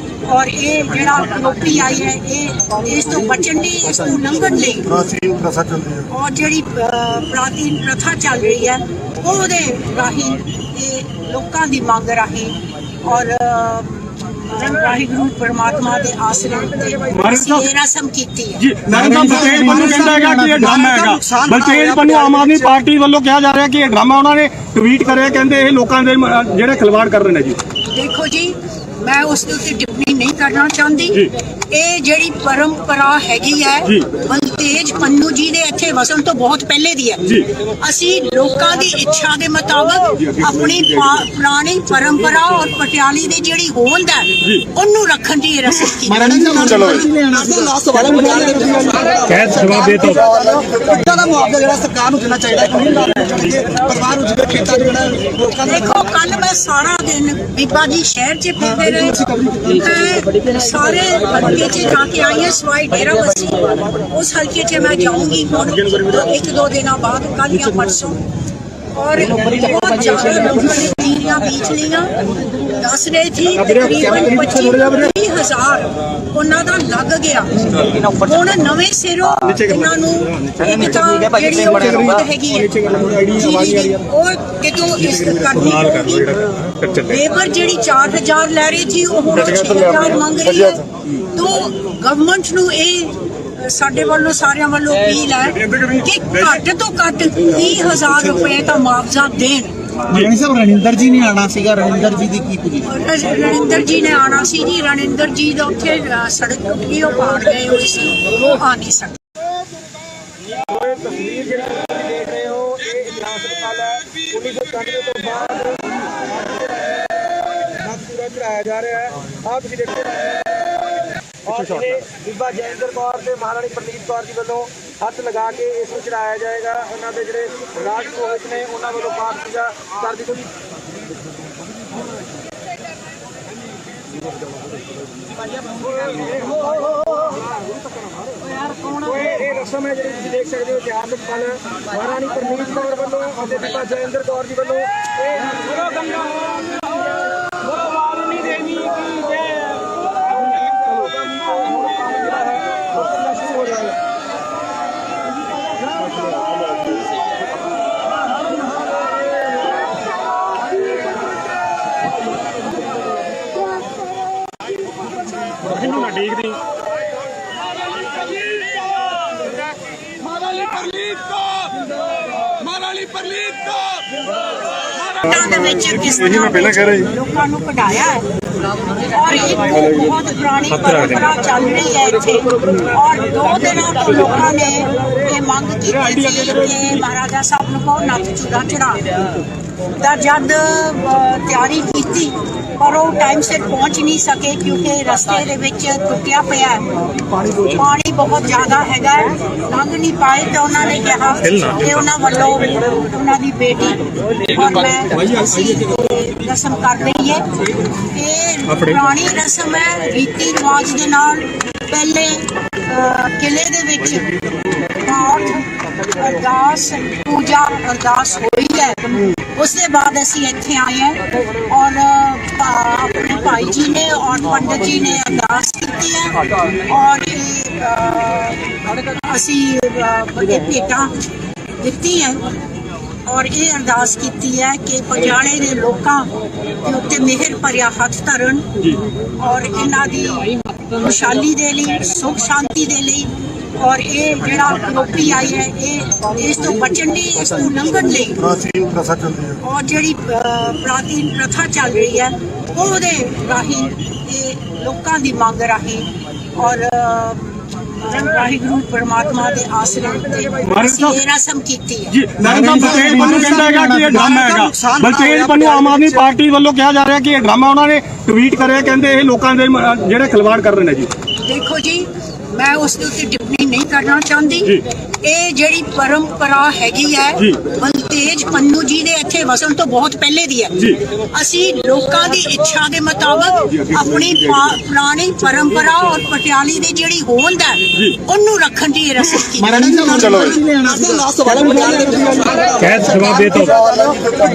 ਔਰ ਇਹ ਜਿਹੜਾ ਲੋਪੀ ਆਈ ਹੈ ਇਹ ਇਸ ਤੋਂ ਬਚਣ ਲਈ, ਇਸ ਤੋਂ ਲੰਘਣ ਲਈ ਔਰ ਜਿਹੜੀ ਪ੍ਰਾਚੀਨ ਪ੍ਰਥਾ ਚੱਲ ਰਹੀ ਹੈ ਉਹਦੇ ਰਾਹੀਂ ਇਹ ਲੋਕਾਂ ਦੀ ਮੰਗ ਰਾਹੀਂ ਔਰ ਵਾਹਿਗੁਰੂ ਪਰਮਾਤਮਾ ਦੇ ਆਸਰੇ ਉੱਤੇ ਅਸੀਂ ਇਹ ਰਸਮ ਕੀਤੀ ਹੈ ਜੀ। ਨਰਿੰਦਰ ਬਲਤੇਜ ਪੰਨੂ ਕਹਿੰਦਾ ਹੈਗਾ ਕਿ ਇਹ ਡਰਾਮਾ ਹੈਗਾ। ਬਲਤੇਜ ਪੰਨੂ ਆਮ ਆਦਮੀ ਪਾਰਟੀ ਵੱਲੋਂ ਕਿਹਾ ਜਾ ਰਿਹਾ ਕਿ ਇਹ ਡਰਾਮਾ ਉਹਨਾਂ ਨੇ ਟਵੀਟ ਕਰਿਆ, ਕਹਿੰਦੇ ਇਹ ਲੋਕਾਂ ਦੇ ਜਿਹੜੇ ਖਿਲਵਾੜ ਕਰ ਰਹੇ ਨੇ ਜੀ। ਦੇਖੋ ਜੀ, ਮੈਂ ਉਸ ਦੇ ਉੱਤੇ ਟਿੱਪਣੀ ਨਹੀਂ ਕਰਨਾ ਚਾਹੁੰਦੀ। ਇਹ ਜਿਹੜੀ ਪਰੰਪਰਾ ਹੈਗੀ ਹੈ ਬਲਤੇਜ ਪੰਨੂ ਜੀ ਦੇ ਇੱਥੇ ਵਸਣ ਤੋਂ ਬਹੁਤ ਪਹਿਲੇ ਦੀ ਹੈ। ਅਸੀਂ ਲੋਕਾਂ ਦੀ ਇੱਛਾ ਦੇ ਮੁਤਾਬਕ ਆਪਣੀ ਪੁਰਾਣੀ ਪਰੰਪਰਾ ਔਰ ਪਟਿਆਲੇ ਦੀ ਜਿਹੜੀ ਹੋਂਦ ਹੈ ਉਹਨੂੰ ਰੱਖਣ ਦੀ ਰਸਮ ਕੀਤੀ। ਦਾ ਮੁਆਵਜ਼ਾ ਜਿਹੜਾ ਸਰਕਾਰ ਨੂੰ ਦੇਣਾ ਚਾਹੀਦਾ ਪਰਿਵਾਰ ਨੂੰ ਜਿਹੜੇ ਖੇਤਾਂ ਜਿਹੜਾ ਲੋਕਾਂ ਦਾ। ਦੇਖੋ, ਕੱਲ ਮੈਂ ਸਾਰਾ ਦਿਨ ਬੀਬਾ ਜੀ ਸ਼ਹਿਰ 'ਚ ਫਿਰਦੇ ਰਹੇ, ਸਾਰੇ ਹਲਕੇ 'ਚ ਜਾ ਕੇ ਆਈ ਹਾਂ ਸਵਾਈ ਡੇਰਾ ਬੱਸੀ। ਉਸ ਹਲਕੇ 'ਚ ਮੈਂ ਜਾਊਂਗੀ ਹੁਣ 1-2 ਦਿਨਾਂ ਬਾਅਦ, ਕੱਲ ਜਾਂ ਪਰਸੋਂ। ਔਰ ਬਹੁਤ ਜ਼ਿਆਦਾ ਲੋਕਾਂ ਨੇ ਜੀਰੀਆਂ ਬੀਜ ਲਈਆਂ। ਦੱਸ ਰਹੇ ਸੀ ਤਕਰੀਬਨ 25,000 ਉਹਨਾਂ ਦਾ ਲੱਗ ਗਿਆ। ਹੁਣ ਨਵੇਂ ਸਿਰੋਂ ਇਹਨਾਂ ਨੂੰ ਇੱਕ ਤਾਂ ਜਿਹੜੀ ਉਹ ਜ਼ਰੂਰਤ ਹੈਗੀ ਹੈ ਜੀਰੀ ਦੀ, ਉਹ ਕਿਤੋਂ ਇਸ ਕਰਨੀ ਪਊਗੀ। ਲੇਬਰ ਜਿਹੜੀ 4,000 ਲੈ ਰਹੀ ਸੀ ਉਹ ਹੁਣ 6,000 ਮੰਗ ਰਹੀ ਹੈ। ਤੋਂ ਗਵਰਨਮੈਂਟ ਨੂੰ ਇਹ ਸਾਡੇ ਵੱਲੋਂ ਸਾਰਿਆਂ ਵੱਲੋਂ ਅਪੀਲ ਹੈ ਕਿ ਘੱਟ ਤੋਂ ਘੱਟ 30,000 ਰੁਪਏ ਦਾ ਮੁਆਵਜ਼ਾ ਦੇਣ। ਰਣਿੰਦਰ ਜੀ ਨੇ ਆਣਾ ਸੀਗਾ, ਰਣਿੰਦਰ ਜੀ ਦੀ ਕੀ ਪੋਜੀਸ਼ਨ? ਰਣਿੰਦਰ ਜੀ ਨੇ ਆਣਾ ਸੀ ਜੀ। ਰਣਿੰਦਰ ਜੀ ਦਾ ਉੱਥੇ ਸੜਕ ਟੁੱਟ ਗਈ, ਉਹ ਪਾੜ ਗਏ ਹੋਏ ਸੀ, ਉਹ ਆ ਨਹੀਂ ਸਕਦੇ। ਤਸਵੀਰ ਜਿਹੜੀ ਤੁਸੀਂ ਦੇਖ ਰਹੇ ਹੋ ਇਹ ਇਤਿਹਾਸ ਹਸਪਤਾਲ ਹੈ। 1991 ਤੋਂ ਬਾਅਦ ਪੂਰਾ ਚੜਾਇਆ ਜਾ ਰਿਹਾ ਹੈ। ਆਹ ਤੁਸੀਂ ਦੇਖੋ ਔਰ ਇਹ ਬੀਬਾ ਜੈਂਦਰ ਕੌਰ ਤੇ ਮਹਾਰਾਣੀ ਪ੍ਰਨੀਤ ਕੌਰ ਜੀ ਵੱਲੋਂ ਹੱਥ ਲਗਾ ਕੇ ਇਸ ਨੂੰ ਚੜਾਇਆ ਜਾਏਗਾ। ਉਹਨਾਂ ਦੇ ਜਿਹੜੇ ਰਾਜ ਪੁਰੋਹਿਤ ਨੇ ਉਹਨਾਂ ਵੱਲੋਂ ਪਾਠ ਪੂਜਾ ਕਰ ਦਿੱਤੀ ਗਈ। ਇਹ ਰਸਮ ਹੈ ਜਿਹੜੀ ਤੁਸੀਂ ਦੇਖ ਸਕਦੇ ਹੋ ਇਤਿਹਾਸਕ ਪਲ ਮਹਾਰਾਣੀ ਪ੍ਰਨੀਤ ਕੌਰ ਵੱਲੋਂ ਅਤੇ ਬੀਬਾ ਜੈਂਦਰ ਕੌਰ ਜੀ ਵੱਲੋਂ ਦੇ ਵਿੱਚ ਕਿਸ ਤਰ੍ਹਾਂ ਲੋਕਾਂ ਨੂੰ ਕਢਾਇਆ ਹੈ ਔਰ ਇਹ ਬਹੁਤ ਪੁਰਾਣੀ ਪਰੰਪਰਾ ਚੱਲ ਰਹੀ ਹੈ ਇੱਥੇ। ਔਰ 2 ਦਿਨਾਂ ਤੋਂ ਲੋਕਾਂ ਨੇ ਇਹ ਮੰਗ ਕੀਤੀ ਸੀ ਕਿ ਮਹਾਰਾਜਾ ਸਾਹਿਬ ਨੂੰ ਕਹੋ ਨੱਥ ਚੂੜਾ ਚੜਾ ਦਾ। ਜਦ ਤਿਆਰੀ ਕੀਤੀ ਪਰ ਉਹ ਟਾਈਮ ਸਿਰ ਪਹੁੰਚ ਨਹੀਂ ਸਕੇ ਕਿਉਂਕਿ ਰਸਤੇ ਦੇ ਵਿੱਚ ਟੁੱਟਿਆ ਪਿਆ ਪਾਣੀ ਬਹੁਤ ਜ਼ਿਆਦਾ ਹੈਗਾ, ਲੰਘ ਨਹੀਂ ਪਾਏ। ਤੇ ਉਹਨਾਂ ਨੇ ਕਿਹਾ ਕਿ ਉਹਨਾਂ ਵੱਲੋਂ ਉਹਨਾਂ ਦੀ ਬੇਟੀ ਔਰ ਮੈਂ ਅਸੀਂ ਰਸਮ ਕਰ ਰਹੀ ਹੈ। ਇਹ ਪੁਰਾਣੀ ਰਸਮ ਹੈ, ਰੀਤੀ ਰਿਵਾਜ ਦੇ ਨਾਲ। ਪਹਿਲੇ ਕਿਲੇ ਦੇ ਵਿੱਚ ਪਾਠ ਅਰਦਾਸ ਪੂਜਾ ਅਰਦਾਸ ਹੋਈ ਹੈ। ਉਸ ਦੇ ਬਾਅਦ ਅਸੀਂ ਇੱਥੇ ਆਏ ਹਾਂ ਔਰ ਆਪਣੇ ਭਾਈ ਜੀ ਨੇ ਔਰ ਪੰਡਤ ਜੀ ਨੇ ਅਰਦਾਸ ਕੀਤੀ ਹੈ ਔਰ ਅਸੀਂ ਭੇਟਾਂ ਦਿੱਤੀ ਹੈ ਔਰ ਇਹ ਅਰਦਾਸ ਕੀਤੀ ਹੈ ਕਿ ਪਟਿਆਲੇ ਦੇ ਲੋਕਾਂ ਦੇ ਉੱਤੇ ਮਿਹਰ ਭਰਿਆ ਹੱਥ ਧਰਨ ਔਰ ਇਹਨਾਂ ਦੀ ਖੁਸ਼ਹਾਲੀ ਦੇ ਲਈ, ਸੁਖ ਸ਼ਾਂਤੀ ਦੇ ਲਈ ਔਰ ਇਹ ਜਿਹੜਾ ਲੋਪੀ ਆਈ ਹੈ ਇਹ ਇਸ ਤੋਂ ਬਚਣ ਲਈ, ਇਸ ਤੋਂ ਲੰਘਣ ਲਈ ਔਰ ਜਿਹੜੀ ਪ੍ਰਾਚੀਨ ਪ੍ਰਥਾ ਚੱਲ ਰਹੀ ਹੈ ਉਹਦੇ ਰਾਹੀਂ ਇਹ ਲੋਕਾਂ ਦੀ ਮੰਗ ਰਾਹੀਂ ਔਰ ਵਾਹਿਗੁਰੂ ਪਰਮਾਤਮਾ ਦੇ ਆਸਰੇ ਉੱਤੇ ਅਸੀਂ ਇਹ ਰਸਮ ਕੀਤੀ ਹੈ। ਜੀ। ਨਰਿੰਦਰ ਬਲਤੇਜ ਪੰਨੂ ਕਹਿੰਦਾ ਹੈਗਾ ਕਿ ਇਹ ਡਰਾਮਾ ਹੈਗਾ। ਬਲਤੇਜ ਪੰਨੂ ਆਮ ਆਦਮੀ ਪਾਰਟੀ ਵੱਲੋਂ ਕਿਹਾ ਜਾ ਰਿਹਾ ਕਿ ਇਹ ਡਰਾਮਾ ਉਹਨਾਂ ਨੇ ਟਵੀਟ ਕਰਿਆ, ਕਹਿੰਦੇ ਇਹ ਲੋਕਾਂ ਦੇ ਜਿਹੜੇ ਖਿਲਵਾੜ ਕਰ ਰਹੇ ਨੇ ਜੀ। ਦੇਖੋ ਜੀ, ਮੈਂ ਉਸ ਦੇ ਉੱਤੇ ਟਿੱਪਣੀ ਨਹੀਂ ਕਰਨਾ ਚਾਹੁੰਦੀ। ਇਹ ਜਿਹੜੀ ਪਰੰਪਰਾ ਹੈਗੀ ਹੈ ਬਲਤੇਜ ਪੰਨੂ ਜੀ ਦੇ ਇੱਥੇ ਵਸਣ ਤੋਂ ਬਹੁਤ ਪਹਿਲੇ ਦੀ ਹੈ। ਅਸੀਂ ਲੋਕਾਂ ਦੀ ਇੱਛਾ ਦੇ ਮੁਤਾਬਕ ਆਪਣੀ ਪੁਰਾਣੀ ਪਰੰਪਰਾ ਔਰ ਪਟਿਆਲੀ ਦੀ ਜਿਹੜੀ ਹੋਂਦ ਹੈ ਉਹਨੂੰ ਰੱਖਣ ਦੀ ਰਸਮ ਕੀਤੀ।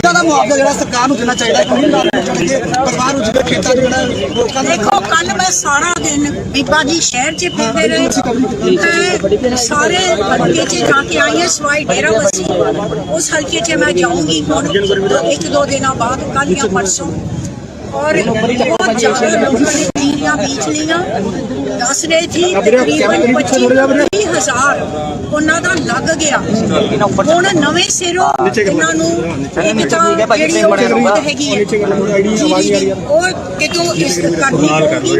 ਦਾ ਮੁਆਵਜ਼ਾ ਜਿਹੜਾ ਸਰਕਾਰ ਨੂੰ ਦੇਣਾ ਚਾਹੀਦਾ ਪਰਿਵਾਰ ਨੂੰ ਜਿਹੜੇ ਖੇਤਾਂ 'ਚ ਜਿਹੜਾ ਲੋਕਾਂ ਦੇ ਦੇਖੋ ਕੱਲ ਮੈਂ ਸਾਰਾ ਦਿਨ ਬੀਬਾ ਜੀ ਸ਼ਹਿਰ 'ਚ ਫਿਰਦੇ ਰਹੇ ਤੇ ਸਾਰੇ ਹਲਕੇ 'ਚ ਜਾ ਕੇ ਆਈ ਹਾਂ ਸਵਾਈ ਡੇਰਾਬੱਸੀ। ਉਸ ਹਲਕੇ 'ਚ ਮੈਂ ਜਾਊਂਗੀ ਹੁਣ 1-2 ਦਿਨਾਂ ਬਾਅਦ ਕੱਲ੍ਹ ਜਾਂ ਪਰਸੋਂ। और बहुत ज्यादा लोगों ने तीरियां बीच लिया। दस रहे थी तकरीबन 25,000 ਉਹਨਾਂ ਦਾ ਲੱਗ ਗਿਆ। ਹੁਣ ਨਵੇਂ ਸਿਰੋਂ ਇਹਨਾਂ ਨੂੰ ਇੱਕ ਤਾਂ ਜਿਹੜੀ ਉਹ ਜ਼ਰੂਰਤ ਹੈਗੀ ਹੈ ਉਹ ਕਿਤੋਂ ਇਸ ਕਰਨੀ ਪਊਗੀ।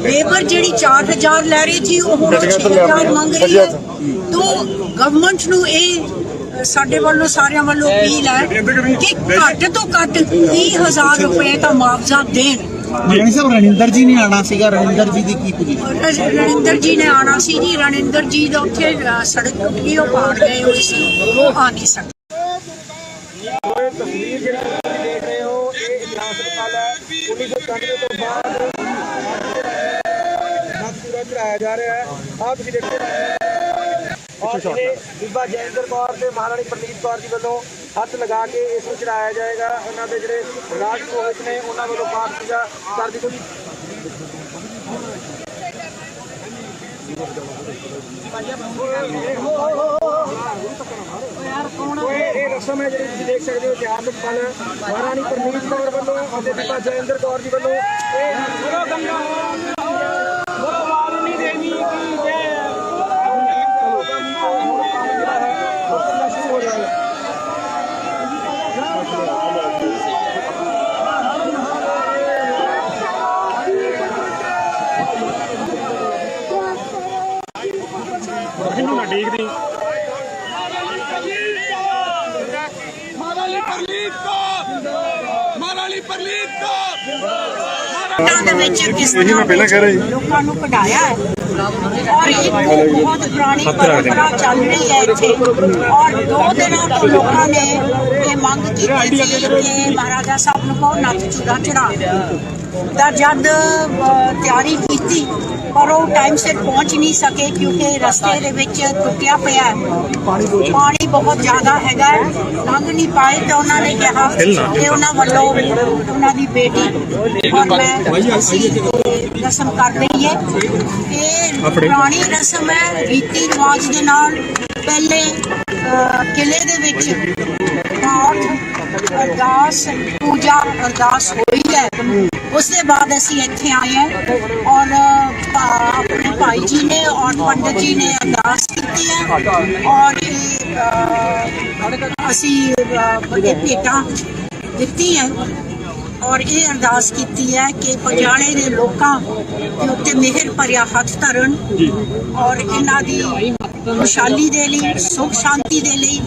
ਲੇਬਰ ਜਿਹੜੀ 4,000 ਲੈ ਰਹੀ ਸੀ ਉਹ ਹੁਣ 6,000 ਮੰਗ ਰਹੀ ਹੈ। तो ਗਵਰਨਮੈਂਟ ਨੂੰ ਇਹ ਸਾਡੇ ਵੱਲੋਂ ਸਾਰਿਆਂ ਵੱਲੋਂ ਅਪੀਲ ਹੈ ਕਿ ਘੱਟ ਤੋਂ ਘੱਟ 30,000 ਰੁਪਏ ਦਾ ਮੁਆਵਜ਼ਾ ਦੇਣ। ਰਣਿੰਦਰ ਜੀ ਨੇ ਆਣਾ ਸੀਗਾ, ਰਣਿੰਦਰ ਜੀ ਦੀ ਕੀ ਪੋਜੀਸ਼ਨ? ਰਣਿੰਦਰ ਜੀ ਨੇ ਆਣਾ ਸੀ ਜੀ। ਰਣਿੰਦਰ ਜੀ ਦਾ ਉੱਥੇ ਸੜਕ ਟੁੱਟ ਗਈ, ਉਹ ਪਾੜ ਗਏ ਹੋਏ ਸੀ, ਉਹ ਆ ਨਹੀਂ ਸਕੇ। ਤਸਵੀਰ ਜਿਹੜੀ ਤੁਸੀਂ ਦੇਖ ਰਹੇ ਹੋ ਇਹ ਇਤਿਹਾਸ ਹਸਪਤਾਲ ਹੈ। 1991 ਤੋਂ ਬਾਅਦ ਪੂਰਾ ਚੜਾਇਆ ਜਾ ਰਿਹਾ ਹੈ। ਆਹ ਤੁਸੀਂ ਦੇਖੋ ਔਰ ਜਿਹੜੇ ਬੀਬਾ ਜੈਂਦਰ ਕੌਰ ਤੇ ਮਹਾਰਾਣੀ ਪ੍ਰਨੀਤ ਕੌਰ ਜੀ ਵੱਲੋਂ ਹੱਥ ਲਗਾ ਕੇ ਇਸ ਨੂੰ ਚੜਾਇਆ ਜਾਏਗਾ। ਉਹਨਾਂ ਦੇ ਜਿਹੜੇ ਰਾਜ ਪੁਰੋਹਿਤ ਨੇ ਉਹਨਾਂ ਵੱਲੋਂ ਪਾਠ ਪੂਜਾ ਕਰ ਦਿੱਤੀ ਗਈ। ਇਹ ਰਸਮ ਹੈ ਜਿਹੜੀ ਤੁਸੀਂ ਦੇਖ ਸਕਦੇ ਹੋ ਇਤਿਹਾਸਕ ਪਲ ਮਹਾਰਾਣੀ ਪ੍ਰਨੀਤ ਕੌਰ ਵੱਲੋਂ ਅਤੇ ਬੀਬਾ ਜੈਂਦਰ ਕੌਰ ਜੀ ਵੱਲੋਂ ਦੇ ਵਿੱਚ ਕਿਸ ਤਰ੍ਹਾਂ ਲੋਕਾਂ ਨੂੰ ਕਢਾਇਆ ਹੈ ਔਰ ਇਹ ਬਹੁਤ ਪੁਰਾਣੀ ਪਰੰਪਰਾ ਚੱਲ ਰਹੀ ਹੈ ਇੱਥੇ। ਔਰ 2 ਦਿਨਾਂ ਤੋਂ ਲੋਕਾਂ ਨੇ ਇਹ ਮੰਗ ਕੀਤੀ ਸੀ ਕਿ ਮਹਾਰਾਜਾ ਸਾਹਿਬ ਨੂੰ ਕਹੋ ਨੱਥ ਚੂੜਾ ਚੜਾ ਤਾਂ ਜਦ ਤਿਆਰੀ ਕੀਤੀ ਪਰ ਉਹ ਟਾਈਮ ਸਿਰ ਪਹੁੰਚ ਨਹੀਂ ਸਕੇ ਕਿਉਂਕਿ ਰਸਤੇ ਦੇ ਵਿੱਚ ਟੁੱਟਿਆ ਪਿਆ ਪਾਣੀ ਬਹੁਤ ਜ਼ਿਆਦਾ ਹੈਗਾ, ਲੰਘ ਨਹੀਂ ਪਾਏ। ਤਾਂ ਉਹਨਾਂ ਨੇ ਕਿਹਾ ਕਿ ਉਹਨਾਂ ਵੱਲੋਂ ਉਹਨਾਂ ਦੀ ਬੇਟੀ ਔਰ ਮੈਂ ਅਸੀਂ ਰਸਮ ਕਰ ਰਹੀ ਹੈ। ਇਹ ਪੁਰਾਣੀ ਰਸਮ ਹੈ, ਰੀਤੀ ਰਿਵਾਜ ਦੇ ਨਾਲ। ਪਹਿਲੇ ਕਿਲੇ ਦੇ ਵਿੱਚ ਪਾਠ ਅਰਦਾਸ ਪੂਜਾ ਅਰਦਾਸ ਹੋਈ ਹੈ। ਉਸ ਦੇ ਬਾਅਦ ਅਸੀਂ ਇੱਥੇ ਆਏ ਹਾਂ ਔਰ ਆਪਣੇ ਭਾਈ ਜੀ ਨੇ ਔਰ ਪੰਡਤ ਜੀ ਨੇ ਅਰਦਾਸ ਕੀਤੀ ਹੈ ਔਰ ਅਸੀਂ ਭੇਟਾਂ ਦਿੱਤੀ ਹੈ ਔਰ ਇਹ ਅਰਦਾਸ ਕੀਤੀ ਹੈ ਕਿ ਪਟਿਆਲੇ ਦੇ ਲੋਕਾਂ ਦੇ ਉੱਤੇ ਮਿਹਰ ਭਰਿਆ ਹੱਥ ਧਰਨ ਔਰ ਇਹਨਾਂ ਦੀ ਖੁਸ਼ਹਾਲੀ ਦੇ ਲਈ, ਸੁਖ ਸ਼ਾਂਤੀ ਦੇ ਲਈ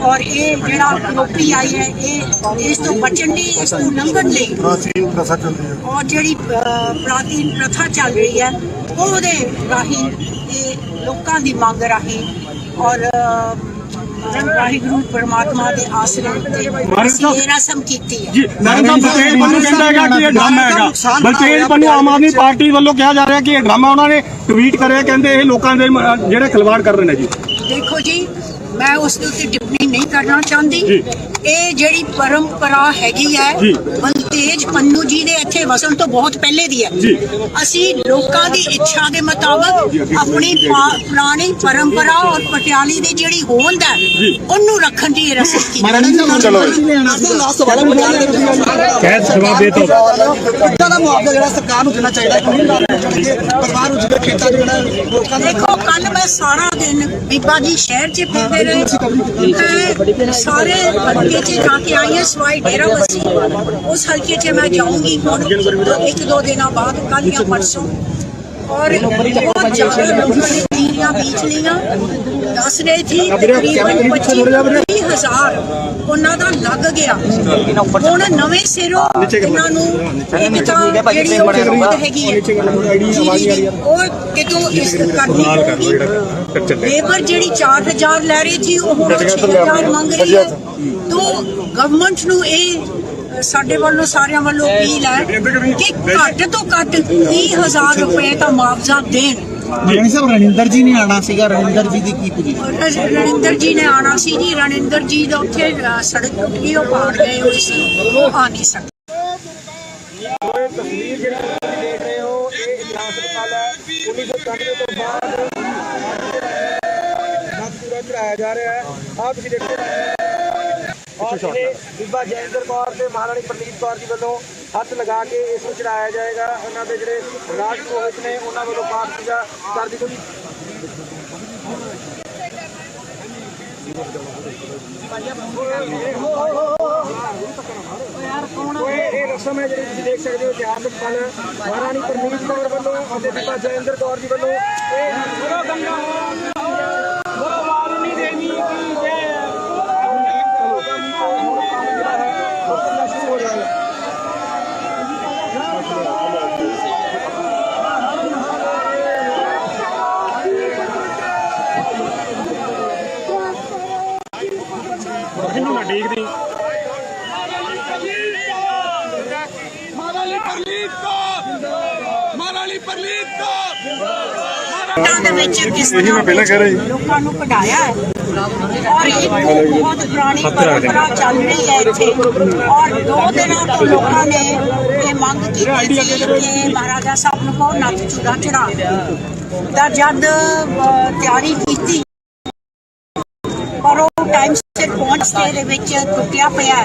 ਔਰ ਇਹ ਜਿਹੜਾ ਕਰੋਪੀ ਆਈ ਹੈ ਇਹ ਇਸ ਤੋਂ ਬਚਣ ਲਈ, ਇਸ ਤੋਂ ਲੰਘਣ ਲਈ ਔਰ ਜਿਹੜੀ ਪ੍ਰਾਚੀਨ ਪ੍ਰਥਾ ਚੱਲ ਰਹੀ ਹੈ ਉਹਦੇ ਰਾਹੀਂ ਇਹ ਲੋਕਾਂ ਦੀ ਮੰਗ ਰਾਹੀਂ ਔਰ ਵਾਹਿਗੁਰੂ ਪਰਮਾਤਮਾ ਦੇ ਆਸਰੇ ਤੇ ਇਹ ਰਸਮ ਕੀਤੀ ਹੈ। ਬਲਤੇਜ ਪੰਨੂ ਕਹਿੰਦਾ ਹੈਗਾ ਕਿ ਇਹ ਡਰਾਮਾ ਹੈਗਾ। ਬਲਤੇਜ ਪੰਨੂ ਆਮ ਆਦਮੀ ਪਾਰਟੀ ਵੱਲੋਂ ਕਿਹਾ ਜਾ ਰਿਹਾ ਕਿ ਇਹ ਡਰਾਮਾ ਉਹਨਾਂ ਨੇ ਟਵੀਟ ਕਰਿਆ, ਕਹਿੰਦੇ ਇਹ ਲੋਕਾਂ ਦੇ ਜਿਹੜੇ ਖਿਲਵਾੜ ਕਰ ਰਹੇ ਨੇ ਜੀ। ਦੇਖੋ ਜੀ ਮੈਂ ਉਸ ਦੇ ਉੱਤੇ ਟਿੱਪਣੀ ਨਹੀਂ ਕਰਨਾ ਚਾਹੁੰਦੀ। ਇਹ ਜਿਹੜੀ ਪਰੰਪਰਾ ਹੈਗੀ ਹੈ ਬਲਤੇਜ ਪੰਨੂ ਜੀ ਦੇ ਇੱਥੇ ਵਸਣ ਤੋਂ ਬਹੁਤ ਪਹਿਲੇ ਦੀ ਹੈ। ਅਸੀਂ ਲੋਕਾਂ ਦੀ ਇੱਛਾ ਦੇ ਮੁਤਾਬਕ ਆਪਣੀ ਪੁਰਾਣੀ ਪਰੰਪਰਾ ਔਰ ਪਟਿਆਲੀ ਦੀ ਜਿਹੜੀ ਹੋਂਦ ਹੈ ਉਹਨੂੰ ਰੱਖਣ ਦੀ ਰਸਮ ਕੀਤੀ। ਦਾ ਮੁਆਵਜ਼ਾ ਜਿਹੜਾ ਸਰਕਾਰ ਨੂੰ ਦੇਣਾ ਚਾਹੀਦਾ ਪਰਿਵਾਰ ਨੂੰ ਜਿਹੜੇ ਖੇਤਾਂ 'ਚ ਜਿਹੜਾ ਲੋਕਾਂ ਦੇ। ਦੇਖੋ ਕੱਲ ਮੈਂ ਸਾਰਾ ਦਿਨ ਬੀਬਾ ਜੀ ਸ਼ਹਿਰ 'ਚ ਫਿਰਦੇ ਰਹੇ ਤੇ ਸਾਰੇ ਹਲਕੇ 'ਚ ਜਾ ਕੇ ਆਈ ਹਾਂ ਸਵਾਈ ਡੇਰਾਬੱਸੀ। ਉਸ ਹਲਕੇ 'ਚ ਮੈਂ ਜਾਊਂਗੀ ਹੁਣ 1-2 ਦਿਨਾਂ ਬਾਅਦ ਕੱਲ੍ਹ ਜਾਂ ਪਰਸੋਂ। और बहुत ज्यादा लोगों ने तीरियां बीच लिया। दस रहे थी तकरीबन 25,000 ਉਹਨਾਂ ਦਾ ਲੱਗ ਗਿਆ। ਹੁਣ ਨਵੇਂ ਸਿਰੋਂ ਇਹਨਾਂ ਨੂੰ ਇੱਕ ਤਾਂ ਜਿਹੜੀ ਉਹ ਜ਼ਰੂਰਤ ਹੈਗੀ ਹੈ ਉਹ ਕਿਤੋਂ ਇਸ ਕਰਨੀ ਪਊਗੀ। ਲੇਬਰ ਜਿਹੜੀ 4000 ਲੈ ਰਹੀ ਸੀ ਉਹ ਹੁਣ 6000 ਮੰਗ ਰਹੀ ਹੈ। ਤੋਂ ਗਵਰਨਮੈਂਟ ਨੂੰ ਇਹ ਸਾਡੇ ਵੱਲੋਂ ਸਾਰਿਆਂ ਵੱਲੋਂ ਅਪੀਲ ਹੈ ਕਿ ਘੱਟ ਤੋਂ ਘੱਟ 30,000 ਰੁਪਏ ਦਾ ਮੁਆਵਜ਼ਾ ਦੇਣ। ਰਣੀ ਸਾਹਿਬ ਰਣਿੰਦਰ ਜੀ ਨੇ ਆਣਾ ਸੀਗਾ, ਰਣਿੰਦਰ ਜੀ ਦੀ ਕੀ ਪੋਜੀਸ਼ਨ? ਰਣਿੰਦਰ ਜੀ ਨੇ ਆਣਾ ਸੀ ਜੀ, ਰਣਿੰਦਰ ਜੀ ਦਾ ਉੱਥੇ ਸੜਕ ਟੁੱਟ ਗਈ, ਉਹ ਪਾੜ ਗਏ ਹੋਏ ਸੀ, ਉਹ ਆ ਨਹੀਂ ਸਕੇ। ਤਸਵੀਰ ਜਿਹੜੀ ਤੁਸੀਂ ਦੇਖ ਰਹੇ ਹੋ ਇਹ ਇਤਿਹਾਸ ਹਸਪਤਾਲ ਹੈ। 1991 ਤੋਂ ਬਾਅਦ ਪੂਰਾ ਚੜਾਇਆ ਜਾ ਰਿਹਾ ਹੈ। ਆਹ ਤੁਸੀਂ ਦੇਖੋ ਔਰ ਇਹ ਬੀਬਾ ਜੈਂਦਰ ਕੌਰ ਤੇ ਮਹਾਰਾਣੀ ਪ੍ਰਨੀਤ ਕੌਰ ਜੀ ਵੱਲੋਂ ਹੱਥ ਲਗਾ ਕੇ ਇਸ ਨੂੰ ਚੜਾਇਆ ਜਾਏਗਾ। ਉਹਨਾਂ ਦੇ ਜਿਹੜੇ ਰਾਜ ਪੁਰੋਹਿਤ ਨੇ ਉਹਨਾਂ ਵੱਲੋਂ ਪਾਠ ਪੂਜਾ ਕਰ ਦਿੱਤੀ ਗਈ। ਇਹ ਰਸਮ ਹੈ ਜਿਹੜੀ ਤੁਸੀਂ ਦੇਖ ਸਕਦੇ ਹੋ ਇਤਿਹਾਸਕ ਪਲ ਮਹਾਰਾਣੀ ਪ੍ਰਨੀਤ ਕੌਰ ਵੱਲੋਂ ਅਤੇ ਬੀਬਾ ਜੈਂਦਰ ਕੌਰ ਜੀ ਵੱਲੋਂ ਦੇ ਵਿੱਚ ਕਿਸ ਤਰ੍ਹਾਂ ਲੋਕਾਂ ਨੂੰ ਕਢਾਇਆ ਹੈ ਔਰ ਇਹ ਬਹੁਤ ਪੁਰਾਣੀ ਪਰੰਪਰਾ ਚੱਲ ਰਹੀ ਹੈ ਇੱਥੇ। ਔਰ 2 ਦਿਨਾਂ ਤੋਂ ਲੋਕਾਂ ਨੇ ਇਹ ਮੰਗ ਕੀਤੀ ਸੀ ਕਿ ਮਹਾਰਾਜਾ ਸਾਹਿਬ ਨੂੰ ਕਹੋ ਨੱਥ ਚੂੜਾ ਚੜਾ ਤਾਂ ਜਦ ਤਿਆਰੀ ਕੀਤੀ ਪਰ ਉਹ ਟਾਈਮ ਸਿਰ ਪਹੁੰਚਦੇ ਦੇ ਵਿੱਚ ਟੁੱਟਿਆ ਪਿਆ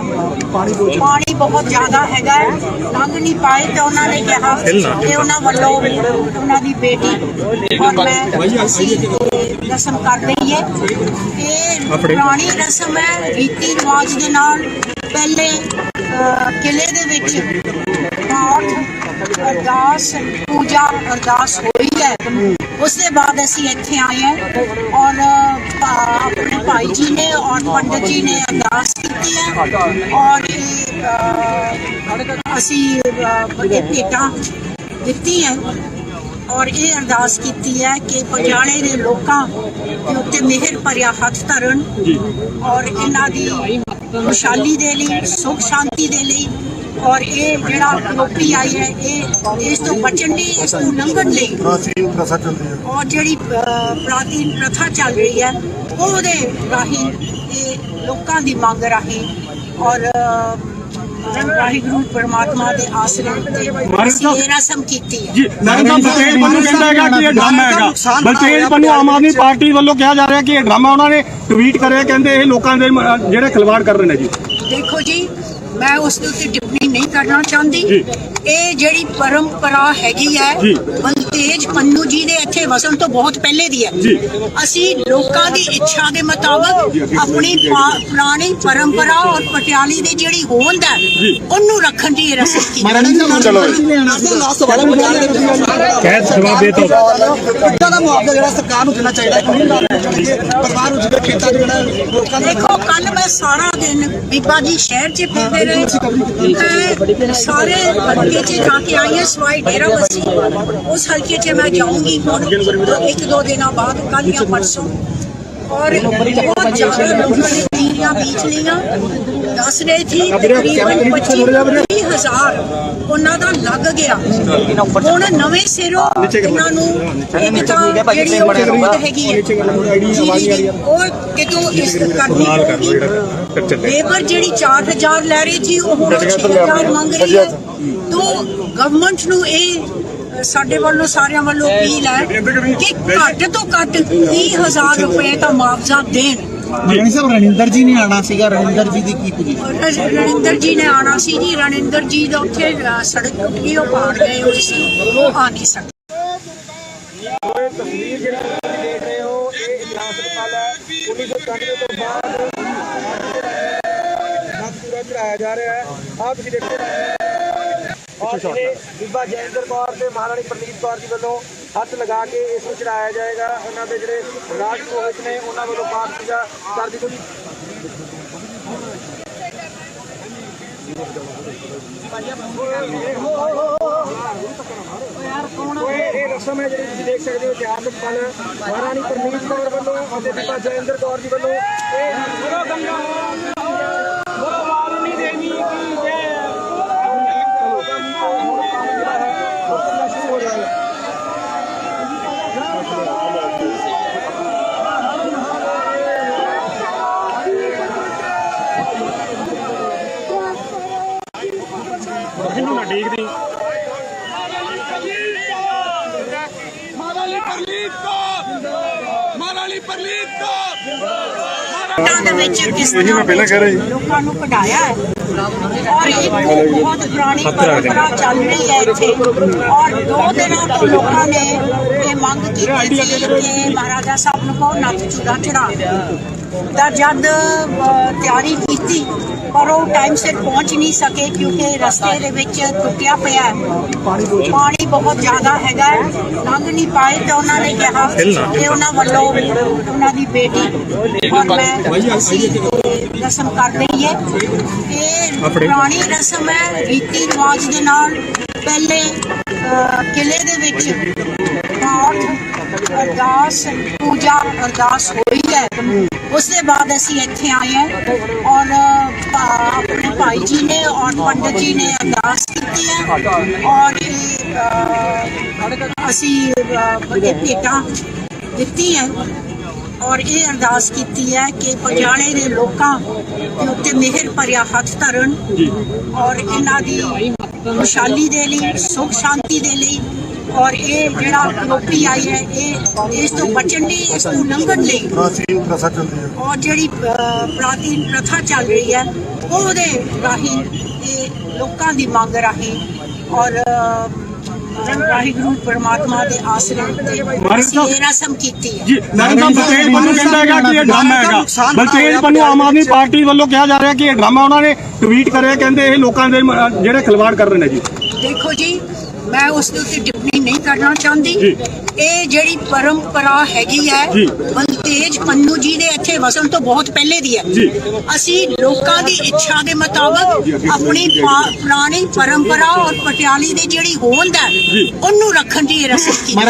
ਪਾਣੀ ਬਹੁਤ ਜ਼ਿਆਦਾ ਹੈਗਾ, ਲੰਘ ਨਹੀਂ ਪਾਏ ਤਾਂ ਉਹਨਾਂ ਨੇ ਕਿਹਾ ਕਿ ਉਹਨਾਂ ਵੱਲੋਂ ਉਹਨਾਂ ਦੀ ਬੇਟੀ ਔਰ ਮੈਂ ਅਸੀਂ ਰਸਮ ਕਰ ਰਹੀ ਹੈ। ਇਹ ਪੁਰਾਣੀ ਰਸਮ ਹੈ, ਰੀਤੀ ਰਿਵਾਜ ਦੇ ਨਾਲ। ਪਹਿਲੇ ਕਿਲੇ ਦੇ ਵਿੱਚ ਪਾਠ ਅਰਦਾਸ ਪੂਜਾ ਅਰਦਾਸ ਹੋਈ ਹੈ, ਉਸ ਦੇ ਬਾਅਦ ਅਸੀਂ ਇੱਥੇ ਆਏ ਹਾਂ ਔਰ ਆਪਣੇ ਭਾਈ ਜੀ ਨੇ ਔਰ ਪੰਡਤ ਜੀ ਨੇ ਅਰਦਾਸ ਕੀਤੀ ਹੈ ਔਰ ਅਸੀਂ ਭੇਟਾਂ ਦਿੱਤੀ ਹੈ ਔਰ ਇਹ ਅਰਦਾਸ ਕੀਤੀ ਹੈ ਕਿ ਪਟਿਆਲੇ ਦੇ ਲੋਕਾਂ ਦੇ ਉੱਤੇ ਮਿਹਰ ਭਰਿਆ ਹੱਥ ਧਰਨ ਔਰ ਇਹਨਾਂ ਦੀ ਖੁਸ਼ਹਾਲੀ ਦੇ ਲਈ, ਸੁਖ ਸ਼ਾਂਤੀ ਦੇ ਲਈ ਔਰ ਇਹ ਜਿਹੜਾ ਲੋਪੀ ਆਈ ਹੈ ਇਹ ਇਸ ਤੋਂ ਬਚਣ ਲਈ, ਇਸ ਨੂੰ ਲੰਘਣ ਲਈ ਔਰ ਜਿਹੜੀ ਪ੍ਰਾਚੀਨ ਪ੍ਰਥਾ ਚੱਲ ਰਹੀ ਹੈ ਉਹਦੇ ਰਾਹੀਂ ਇਹ ਲੋਕਾਂ ਦੀ ਮੰਗ ਰਾਹੀਂ ਔਰ ਵਾਹਿਗੁਰੂ ਪਰਮਾਤਮਾ ਦੇ ਆਸਰੇ ਉੱਤੇ ਅਸੀਂ ਇਹ ਰਸਮ ਕੀਤੀ ਹੈ ਜੀ। ਬਲਤੇਜ ਪੰਨੂ ਕਹਿੰਦਾ ਹੈਗਾ ਕਿ ਇਹ ਡਰਾਮਾ ਹੈਗਾ। ਬਲਤੇਜ ਪੰਨੂ ਆਮ ਆਦਮੀ ਪਾਰਟੀ ਵੱਲੋਂ ਕਿਹਾ ਜਾ ਰਿਹਾ ਕਿ ਇਹ ਡਰਾਮਾ ਉਹਨਾਂ ਨੇ ਟਵੀਟ ਕਰਿਆ, ਕਹਿੰਦੇ ਇਹ ਲੋਕਾਂ ਦੇ ਜਿਹੜੇ ਖਿਲਵਾੜ ਕਰ ਰਹੇ ਨੇ ਜੀ। ਦੇਖੋ ਜੀ, ਮੈਂ ਉਸ ਦੇ ਉੱਤੇ ਟਿੱਪਣੀ ਨਹੀਂ ਕਰਨਾ ਚਾਹੁੰਦੀ। ਇਹ ਜਿਹੜੀ ਪਰੰਪਰਾ ਹੈਗੀ ਹੈ ਬਲਤੇਜ ਪੰਨੂ ਜੀ ਦੇ ਇੱਥੇ ਵਸਣ ਤੋਂ ਬਹੁਤ ਪਹਿਲੇ ਦੀ ਹੈ। ਅਸੀਂ ਲੋਕਾਂ ਦੀ ਇੱਛਾ ਦੇ ਮੁਤਾਬਕ ਆਪਣੀ ਪੁਰਾਣੀ ਪਰੰਪਰਾ ਔਰ ਪਟਿਆਲੇ ਦੀ ਜਿਹੜੀ ਹੋਂਦ ਹੈ ਉਹਨੂੰ ਰੱਖਣ ਦੀ ਰਸਮ ਕੀਤੀ। ਦਾ ਮੁਆਵਜ਼ਾ ਜਿਹੜਾ ਸਰਕਾਰ ਨੂੰ ਦੇਣਾ ਚਾਹੀਦਾ ਪਰਿਵਾਰ ਨੂੰ, ਜਿਹੜੇ ਖੇਤਾਂ ਜਿਹੜਾ ਲੋਕਾਂ ਦਾ। ਦੇਖੋ, ਕੱਲ ਮੈਂ ਸਾਰਾ ਦਿਨ ਬੀਬਾ ਜੀ ਸ਼ਹਿਰ 'ਚ ਫਿਰਦੇ ਰਹੇ, ਸਾਰੇ ਹਲਕੇ 'ਚ ਜਾ ਕੇ ਆਈ ਹਾਂ ਸਵਾਈ ਡੇਰਾ ਬੱਸੀ। ਉਸ ਹਲਕੇ 'ਚ ਮੈਂ ਜਾਊਂਗੀ ਹੁਣ 1-2 ਦਿਨਾਂ ਬਾਅਦ, ਕੱਲ ਜਾਂ ਪਰਸੋਂ। ਔਰ ਬਹੁਤ ਜ਼ਿਆਦਾ ਲੋਕਾਂ ਨੇ ਜੀਰੀਆਂ ਬੀਜ ਲਈਆਂ। ਦੱਸ ਰਹੇ ਸੀ ਤਕਰੀਬਨ 25,000 ਉਹਨਾਂ ਦਾ ਲੱਗ ਗਿਆ। ਹੁਣ ਨਵੇਂ ਸਿਰੋਂ ਇਹਨਾਂ ਨੂੰ ਇੱਕ ਤਾਂ ਜਿਹੜੀ ਉਹ ਜ਼ਰੂਰਤ ਹੈਗੀ ਹੈ ਉਹ ਕਿਤੋਂ ਇਸ ਕਰਨੀ ਪਊਗੀ। ਲੇਬਰ ਜਿਹੜੀ 4000 ਲੈ ਰਹੀ ਸੀ ਉਹ ਹੁਣ 6000 ਮੰਗ ਰਹੀ ਹੈ। ਤੋਂ ਗਵਰਨਮੈਂਟ ਨੂੰ ਇਹ ਸਾਡੇ ਵੱਲੋਂ ਸਾਰਿਆਂ ਵੱਲੋਂ ਅਪੀਲ ਹੈ ਕਿ ਘੱਟ ਤੋਂ ਘੱਟ 30,000 ਰੁਪਏ ਦਾ ਮੁਆਵਜ਼ਾ ਦੇਣ। ਰਣੀ ਸਾਹਿਬ ਰਣਿੰਦਰ ਜੀ ਨੇ ਆਣਾ ਸੀਗਾ, ਰਣਿੰਦਰ ਜੀ ਦੀ ਕੀ ਪੋਜੀਸ਼ਨ? ਰਣਿੰਦਰ ਜੀ ਨੇ ਆਣਾ ਸੀ ਜੀ, ਰਣਿੰਦਰ ਜੀ ਦਾ ਉੱਥੇ ਸੜਕ ਟੁੱਟ ਗਈ, ਉਹ ਪਾੜ ਗਏ ਹੋਏ ਸੀ, ਉਹ ਆ ਨਹੀਂ ਸਕੇ। ਤਸਵੀਰ ਜਿਹੜੀ ਤੁਸੀਂ ਦੇਖ ਰਹੇ ਹੋ ਇਹ ਇਤਿਹਾਸ ਹਸਪਤਾਲ ਹੈ। 1991 ਤੋਂ ਬਾਅਦ ਪੂਰਾ ਚੜਾਇਆ ਜਾ ਰਿਹਾ ਹੈ। ਆਹ ਤੁਸੀਂ ਦੇਖੋ ਔਰ ਇਹ ਬੀਬਾ ਜੈਂਦਰ ਕੌਰ ਤੇ ਮਹਾਰਾਣੀ ਪ੍ਰਨੀਤ ਕੌਰ ਜੀ ਵੱਲੋਂ ਹੱਥ ਲਗਾ ਕੇ ਇਸ ਨੂੰ ਚੜਾਇਆ ਜਾਏਗਾ। ਉਹਨਾਂ ਦੇ ਜਿਹੜੇ ਰਾਜ ਪੁਰੋਹਿਤ ਨੇ ਉਹਨਾਂ ਵੱਲੋਂ ਪਾਠ ਪੂਜਾ ਕਰ ਦਿੱਤੀ ਗਈ। ਇਹ ਰਸਮ ਹੈ ਜਿਹੜੀ ਤੁਸੀਂ ਦੇਖ ਸਕਦੇ ਹੋ ਇਤਿਹਾਸਕ ਪਲ ਮਹਾਰਾਣੀ ਪ੍ਰਨੀਤ ਕੌਰ ਵੱਲੋਂ ਅਤੇ ਬੀਬਾ ਜੈਇੰਦਰ ਕੌਰ ਜੀ ਵੱਲੋਂ ਇਹ ਗੁਰੂ ਗੰਗਾ ਗੁਰੂ ਵਾਰਨੀ ਦੇਵੀ ਕੀ ਜੈ ਸ਼ੁਰੂ ਹੋ ਰਿਹਾ ਹੈ। ਇਹਨੂੰ ਨਾ ਦੇਖਦੀ ਦੇ ਵਿੱਚ ਕਿਸ ਤਰ੍ਹਾਂ ਲੋਕਾਂ ਨੂੰ ਕਢਾਇਆ ਹੈ ਔਰ ਇਹ ਬਹੁਤ ਪੁਰਾਣੀ ਪਰੰਪਰਾ ਚੱਲ ਰਹੀ ਹੈ ਇੱਥੇ ਔਰ 2 ਦਿਨਾਂ ਤੋਂ ਲੋਕਾਂ ਨੇ ਇਹ ਮੰਗ ਕੀਤੀ ਸੀ ਕਿ ਮਹਾਰਾਜਾ ਸਾਹਿਬ ਨੂੰ ਕਹੋ ਨੱਥ ਚੂੜਾ ਚੜਾ ਤਾਂ ਜਦ ਤਿਆਰੀ ਕੀਤੀ ਪਰ ਉਹ ਟਾਈਮ ਸਿਰ ਪਹੁੰਚ ਨਹੀਂ ਸਕੇ ਕਿਉਂਕਿ ਰਸਤੇ ਦੇ ਵਿੱਚ ਟੁੱਟਿਆ ਪਿਆ ਪਾਣੀ ਬਹੁਤ ਜ਼ਿਆਦਾ ਹੈਗਾ ਲੰਘ ਨਹੀਂ ਪਾਏ ਤਾਂ ਉਹਨਾਂ ਨੇ ਕਿਹਾ ਕਿ ਉਹਨਾਂ ਵੱਲੋਂ ਉਹਨਾਂ ਦੀ ਬੇਟੀ ਔਰ ਮੈਂ ਅਸੀਂ ਰਸਮ ਕਰ ਰਹੀ ਹੈ ਇਹ ਪੁਰਾਣੀ ਰਸਮ ਹੈ ਰੀਤੀ ਰਿਵਾਜ ਦੇ ਨਾਲ ਪਹਿਲੇ ਕਿਲੇ ਦੇ ਵਿੱਚ ਪਾਠ ਅਰਦਾਸ ਪੂਜਾ ਅਰਦਾਸ ਹੋਈ ਹੈ ਉਸ ਦੇ ਬਾਅਦ ਅਸੀਂ ਇੱਥੇ ਆਏ ਹਾਂ ਔਰ ਆਪਣੇ ਭਾਈ ਜੀ ਨੇ ਔਰ ਪੰਡਤ ਜੀ ਨੇ ਅਰਦਾਸ ਕੀਤੀ ਹੈ ਔਰ ਅਸੀਂ ਭੇਟਾਂ ਦਿੱਤੀ ਹੈ ਔਰ ਇਹ ਅਰਦਾਸ ਕੀਤੀ ਹੈ ਕਿ ਪਟਿਆਲੇ ਦੇ ਲੋਕਾਂ ਦੇ ਉੱਤੇ ਮਿਹਰ ਭਰਿਆ ਹੱਥ ਧਰਨ ਔਰ ਇਹਨਾਂ ਦੀ ਖੁਸ਼ਹਾਲੀ ਦੇ ਲਈ ਸੁਖ ਸ਼ਾਂਤੀ ਦੇ ਲਈ ਔਰ ਇਹ ਜਿਹੜਾ ਲੋਪੀ ਆਈ ਹੈ ਇਹ ਇਸ ਤੋਂ ਬਚਣ ਲਈ ਇਸ ਨੂੰ ਲੰਘਣ ਲਈ ਔਰ ਜਿਹੜੀ ਪ੍ਰਾਚੀਨ ਪ੍ਰਥਾ ਚੱਲ ਰਹੀ ਹੈ ਉਹਦੇ ਰਾਹੀਂ ਇਹ ਲੋਕਾਂ ਦੀ ਮੰਗ ਰਾਹੀਂ ਔਰ ਵਾਹਿਗੁਰੂ ਪਰਮਾਤਮਾ ਦੇ ਆਸਰੇ ਤੇ ਇਹ ਰਸਮ ਕੀਤੀ ਹੈ ਜੀ ਨਰਿੰਦਰ ਬਲਤੇਜ ਪੰਨੂ ਕਹਿੰਦਾ ਹੈਗਾ ਕਿ ਇਹ ਡਰਾਮਾ ਹੈਗਾ ਬਲਤੇਜ ਪੰਨੂ ਆਮ ਆਦਮੀ ਪਾਰਟੀ ਵੱਲੋਂ ਕਿਹਾ ਜਾ ਰਿਹਾ ਕਿ ਇਹ ਡਰਾਮਾ ਉਹਨਾਂ ਨੇ ਟਵੀਟ ਕਰਿਆ ਕਹਿੰਦੇ ਇਹ ਲੋਕਾਂ ਦੇ ਜਿਹੜੇ ਖਿਲਵਾੜ ਕਰ ਰਹੇ ਨੇ ਜੀ ਦੇਖੋ ਜੀ ਮੈਂ ਉਸ ਦੇ ਉੱਤੇ ਟਿੱਪਣੀ ਨਹੀਂ ਕਰਨਾ ਚਾਹੁੰਦੀ ਇਹ ਜਿਹੜੀ ਪਰੰਪਰਾ ਹੈਗੀ ਹੈ ਬਲਤੇਜ ਪੰਨੂ ਜੀ ਦੇ ਇੱਥੇ ਵਸਣ ਤੋਂ ਬਹੁਤ ਪਹਿਲੇ ਦੀ ਹੈ ਅਸੀਂ ਲੋਕਾਂ ਦੀ ਇੱਛਾ ਦੇ ਮੁਤਾਬਕ ਆਪਣੀ ਪੁਰਾਣੀ ਪਰੰਪਰਾ ਔਰ ਪਟਿਆਲੇ ਦੀ ਜਿਹੜੀ ਹੋਂਦ ਹੈ ਉਹਨੂੰ ਰੱਖਣ ਦੀ ਰਸਮ ਕੀਤੀ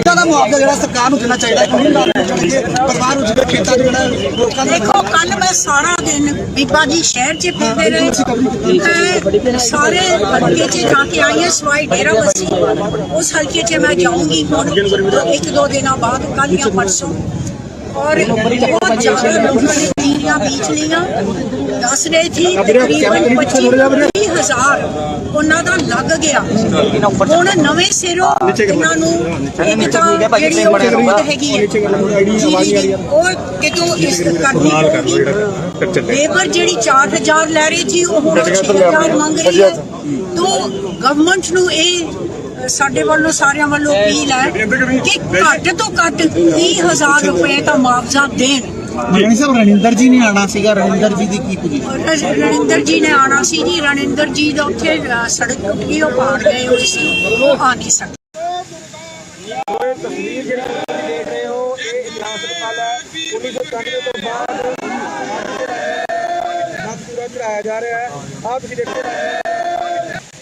ਦਾ ਮੁਆਵਜ਼ਾ ਜਿਹੜਾ ਸਰਕਾਰ ਨੂੰ ਦੇਣਾ ਚਾਹੀਦਾ ਪਰਿਵਾਰ ਨੂੰ ਜਿਹੜੇ ਖੇਤਾਂ ਦੇ ਲੋਕਾਂ ਦੇਖੋ ਕੱਲ ਮੈਂ ਸਾਰਾ ਦਿਨ ਬੀਬਾ ਜੀ ਸ਼ਹਿਰ 'ਚ ਫਿਰਦੇ ਰਹੇ ਸਾਰੇ ਹਲਕੇ 'ਚ ਜਾ ਕੇ ਆਈ ਹਾਂ ਸਵਾਈ ਡੇਰਾ ਬਸੀ ਉਸ ਹਲਕੇ 'ਚ ਮੈਂ ਜਾਊਂਗੀ ਹੁਣ 1-2 ਦਿਨਾਂ ਬਾਅਦ ਕੱਲ੍ਹ ਜਾਂ ਪਰਸੋਂ और बहुत ज्यादा लोगों ने नीरियां बीच लिया दस रहे थी तकरीबन 25,000 ਉਹਨਾਂ ਦਾ ਲੱਗ ਗਿਆ ਹੁਣ ਨਵੇਂ ਸਿਰੋਂ ਇਹਨਾਂ ਨੂੰ ਇੱਕ ਤਾਂ ਜਿਹੜੀ ਉਹ ਜ਼ਰੂਰਤ ਹੈਗੀ ਹੈ ਉਹ ਕਿਤੋਂ ਇਸ ਕਰਨੀ ਪਊਗੀ ਲੇਬਰ ਜਿਹੜੀ 4,000 ਲੈ ਰਹੀ ਸੀ ਉਹ ਹੁਣ 6,000 ਮੰਗ ਰਹੀ ਹੈ ਤੋਂ ਗਵਰਨਮੈਂਟ ਨੂੰ ਇਹ ਸਾਡੇ ਵੱਲੋਂ ਸਾਰਿਆਂ ਵੱਲੋਂ ਅਪੀਲ ਹੈ ਕਿ ਘੱਟ ਤੋਂ ਘੱਟ 30,000 ਰੁਪਏ ਦਾ ਮੁਆਵਜ਼ਾ ਦੇਣ ਰਣਿੰਦਰ ਜੀ ਨੇ ਆਣਾ ਸੀਗਾ ਰਣਿੰਦਰ ਜੀ ਦੀ ਕੀ ਪੋਜੀਸ਼ਨ ਰਣਿੰਦਰ ਜੀ ਨੇ ਆਣਾ ਸੀ ਜੀ ਰਣਿੰਦਰ ਜੀ ਦਾ ਉੱਥੇ ਸੜਕ ਟੁੱਟੀ ਉਹ ਪਾੜ ਗਏ ਹੋਏ ਸੀ ਉਹ ਆ ਨਹੀਂ ਸਕੇ ਤਸਵੀਰ ਜਿਹੜੀ ਤੁਸੀਂ ਦੇਖ ਰਹੇ ਹੋ ਇਹ ਇਤਿਹਾਸਕ ਪਲ ਹੈ 1991 ਤੋਂ ਬਾਅਦ ਪੂਰਾ ਚੜਾਇਆ ਜਾ ਰਿਹਾ ਹੈ ਆਹ ਤੁਸੀਂ ਦੇਖੋ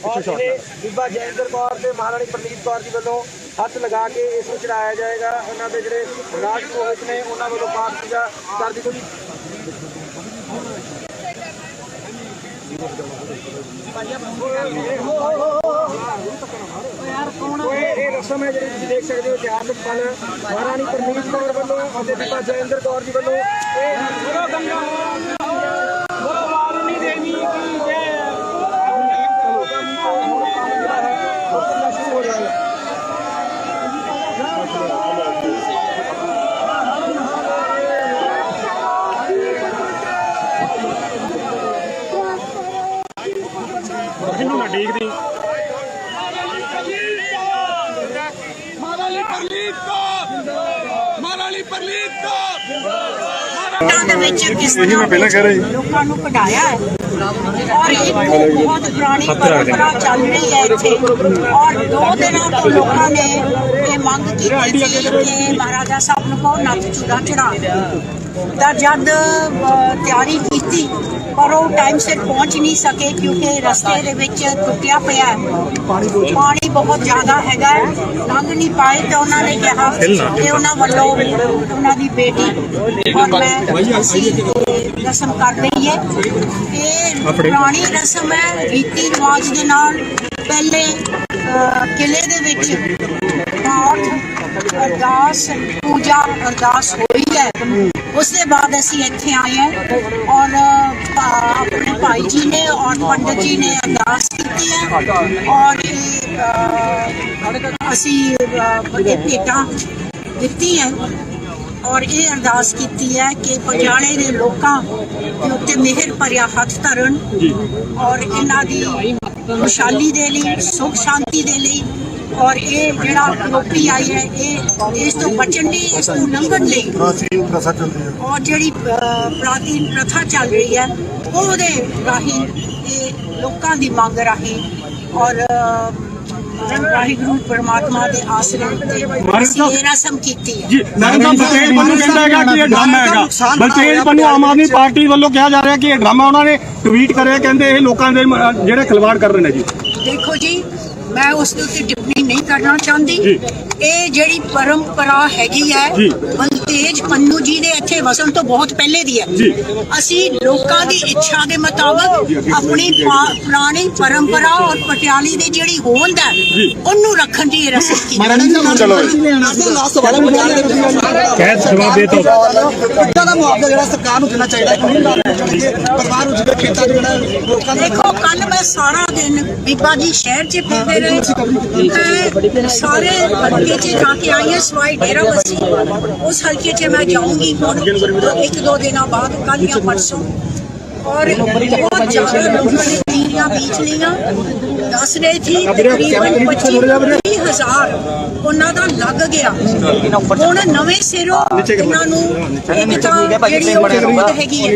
ਔਰ ਇਹ ਬੀਬਾ ਜੈਇੰਦਰ ਕੌਰ ਤੇ ਮਹਾਰਾਣੀ ਪ੍ਰਨੀਤ ਕੌਰ ਜੀ ਵੱਲੋਂ ਹੱਥ ਲਗਾ ਕੇ ਇਸ ਨੂੰ ਚੜਾਇਆ ਜਾਏਗਾ ਉਹਨਾਂ ਦੇ ਜਿਹੜੇ ਰਾਜ ਪੁਰੋਹਿਤ ਨੇ ਉਹਨਾਂ ਵੱਲੋਂ ਪਾਠ ਪੂਜਾ ਕਰ ਦਿੱਤੀ ਇਹ ਰਸਮ ਹੈ ਜਿਹੜੀ ਤੁਸੀਂ ਦੇਖ ਸਕਦੇ ਹੋ ਇਤਿਹਾਸਕ ਪਲ ਮਹਾਰਾਣੀ ਪ੍ਰਨੀਤ ਕੌਰ ਵੱਲੋਂ ਅਤੇ ਬੀਬਾ ਜੈਇੰਦਰ ਕੌਰ ਜੀ ਵੱਲੋਂ ਇਹ ਗੁਰੂ ਗੰਗਾ ਗੁਰੂ ਵਾਰਨੀ ਦੇਵੀ ਕੀ ਜੈ ਸ਼ੁਰੂ ਹੋ ਰਿਹਾ ਹੈ। ਇਹਨੂੰ ਨਾ ਦੇਖਦੀ ਦੇ ਵਿੱਚ ਕਿਸ ਤਰ੍ਹਾਂ ਲੋਕਾਂ ਨੂੰ ਕਢਾਇਆ ਹੈ ਔਰ ਇਹ ਬਹੁਤ ਪੁਰਾਣੀ ਪਰੰਪਰਾ ਚੱਲ ਰਹੀ ਹੈ ਇੱਥੇ ਔਰ 2 ਦਿਨਾਂ ਤੋਂ ਲੋਕਾਂ ਨੇ ਇਹ ਮੰਗ ਕੀਤੀ ਸੀ ਕਿ ਮਹਾਰਾਜਾ ਸਾਹਿਬ ਨੂੰ ਕਹੋ ਨੱਥ ਚੂੜਾ ਚੜਾ ਤਾਂ ਜਦ ਤਿਆਰੀ ਕੀਤੀ ਪਰ ਉਹ ਟਾਈਮ ਸਿਰ ਪਹੁੰਚ ਨਹੀਂ ਸਕੇ ਕਿਉਂਕਿ ਰਸਤੇ ਦੇ ਵਿੱਚ ਟੁੱਟਿਆ ਪਿਆ ਪਾਣੀ ਬਹੁਤ ਜ਼ਿਆਦਾ ਹੈਗਾ ਲੰਘ ਨਹੀਂ ਪਾਏ ਤਾਂ ਉਹਨਾਂ ਨੇ ਕਿਹਾ ਕਿ ਉਹਨਾਂ ਵੱਲੋਂ ਉਹਨਾਂ ਦੀ ਬੇਟੀ ਔਰ ਮੈਂ ਅਸੀਂ ਰਸਮ ਕਰ ਰਹੀ ਹੈ। ਇਹ ਪੁਰਾਣੀ ਰਸਮ ਹੈ ਰੀਤੀ ਰਿਵਾਜ ਦੇ ਨਾਲ ਪਹਿਲੇ ਕਿਲੇ ਦੇ ਵਿੱਚ ਪਾਠ ਅਰਦਾਸ ਪੂਜਾ ਅਰਦਾਸ ਹੋਈ ਹੈ ਉਸ ਦੇ ਬਾਅਦ ਅਸੀਂ ਇੱਥੇ ਆਏ ਹਾਂ ਔਰ ਆਪਣੇ ਭਾਈ ਜੀ ਨੇ ਔਰ ਪੰਡਤ ਜੀ ਨੇ ਅਰਦਾਸ ਕੀਤੀ ਹੈ ਔਰ ਅਸੀਂ ਭੇਟਾਂ ਦਿੱਤੀ ਹੈ ਔਰ ਇਹ ਅਰਦਾਸ ਕੀਤੀ ਹੈ ਕਿ ਪਟਿਆਲੇ ਦੇ ਲੋਕਾਂ ਦੇ ਉੱਤੇ ਮਿਹਰ ਭਰਿਆ ਹੱਥ ਧਰਨ ਔਰ ਇਹਨਾਂ ਦੀ ਖੁਸ਼ਹਾਲੀ ਦੇ ਲਈ ਸੁਖ ਸ਼ਾਂਤੀ ਦੇ ਲਈ ਔਰ ਇਹ ਜਿਹੜਾ ਕਰੋਪੀ ਆਈ ਹੈ ਇਹ ਇਸ ਤੋਂ ਬਚਣ ਲਈ ਇਸ ਤੋਂ ਲੰਘਣ ਲਈ ਔਰ ਜਿਹੜੀ ਪ੍ਰਾਚੀਨ ਪ੍ਰਥਾ ਚੱਲ ਰਹੀ ਹੈ ਉਹਦੇ ਰਾਹੀਂ ਇਹ ਲੋਕਾਂ ਦੀ ਮੰਗ ਰਾਹੀਂ ਔਰ ਵਾਹਿਗੁਰੂ ਪਰਮਾਤਮਾ ਦੇ ਆਸਰੇ ਤੇ ਇਹ ਰਸਮ ਕੀਤੀ ਹੈ। ਜੀ ਨਰਿੰਦਰ ਬਲਤੇਜ ਪੰਨੂ ਕਹਿੰਦਾ ਹੈਗਾ ਕਿ ਇਹ ਡਰਾਮਾ ਹੈਗਾ। ਬਲਤੇਜ ਪੰਨੂ ਆਮ ਆਦਮੀ ਪਾਰਟੀ ਵੱਲੋਂ ਕਿਹਾ ਜਾ ਰਿਹਾ ਕਿ ਇਹ ਡਰਾਮਾ ਉਹਨਾਂ ਨੇ ਟਵੀਟ ਕਰਿਆ ਕਹਿੰਦੇ ਇਹ ਲੋਕਾਂ ਦੇ ਜਿਹੜੇ ਖਿਲਵਾੜ ਕਰ ਰਹੇ ਨੇ ਜੀ। ਦੇਖੋ ਜੀ ਮੈਂ ਉਸ ਦੇ ਉੱਤੇ ਟਿੱਪਣੀ ਨਹੀਂ ਕਰਨਾ ਚਾਹੁੰਦੀ ਇਹ ਜਿਹੜੀ ਪਰੰਪਰਾ ਹੈਗੀ ਹੈ ਬਲਤੇਜ ਪੰਨੂ ਜੀ ਦੇ ਇੱਥੇ ਵਸਣ ਤੋਂ ਬਹੁਤ ਪਹਿਲੇ ਦੀ ਹੈ। ਅਸੀਂ ਲੋਕਾਂ ਦੀ ਇੱਛਾ ਦੇ ਮੁਤਾਬਕ ਆਪਣੀ ਪੁਰਾਣੀ ਪਰੰਪਰਾ ਔਰ ਪਟਿਆਲੇ ਦੀ ਜਿਹੜੀ ਹੋਂਦ ਹੈ ਉਹਨੂੰ ਰੱਖਣ ਦੀ ਰਸਮ ਕੀਤੀ। ਕਹਿ ਜਵਾਬ ਦੇ ਤੋ ਦਾ ਮੁਆਵਜ਼ਾ ਜਿਹੜਾ ਸਰਕਾਰ ਨੂੰ ਦੇਣਾ ਚਾਹੀਦਾ ਪਰਿਵਾਰ ਨੂੰ ਜਿਹੜੇ ਖੇਤਾਂ ਦੇ ਜਿਹੜਾ ਲੋਕਾਂ ਦੇ ਦੇਖੋ ਕੱਲ ਮੈਂ ਸਾਰਾ ਦਿਨ ਬੀਬਾ ਜੀ ਸ਼ਹਿਰ 'ਚ ਫਿਰਦੇ ਰਹੇ ਸਾਰੇ ਹਲਕੇ 'ਚ ਜਾ ਕੇ ਆਈ ਹਾਂ ਸਵਾਈ ਡੇਰਾ ਬੱਸੀ ਉਸ ਹਲਕੇ 'ਚ ਮੈਂ ਜਾਊਂਗੀ ਹੁਣ 1-2 ਦਿਨਾਂ ਬਾਅਦ ਕੱਲ ਜਾਂ ਪਰਸੋਂ और बहुत ज्यादा लोगों ने तीरियां बीच लिया दस रहे थी तकरीबन 25,000 ਉਹਨਾਂ ਦਾ ਲੱਗ ਗਿਆ ਹੁਣ ਨਵੇਂ ਸਿਰੋਂ ਇਹਨਾਂ ਨੂੰ ਇੱਕ ਤਾਂ ਜਿਹੜੀ ਉਹ ਜ਼ਰੂਰਤ ਹੈਗੀ ਹੈ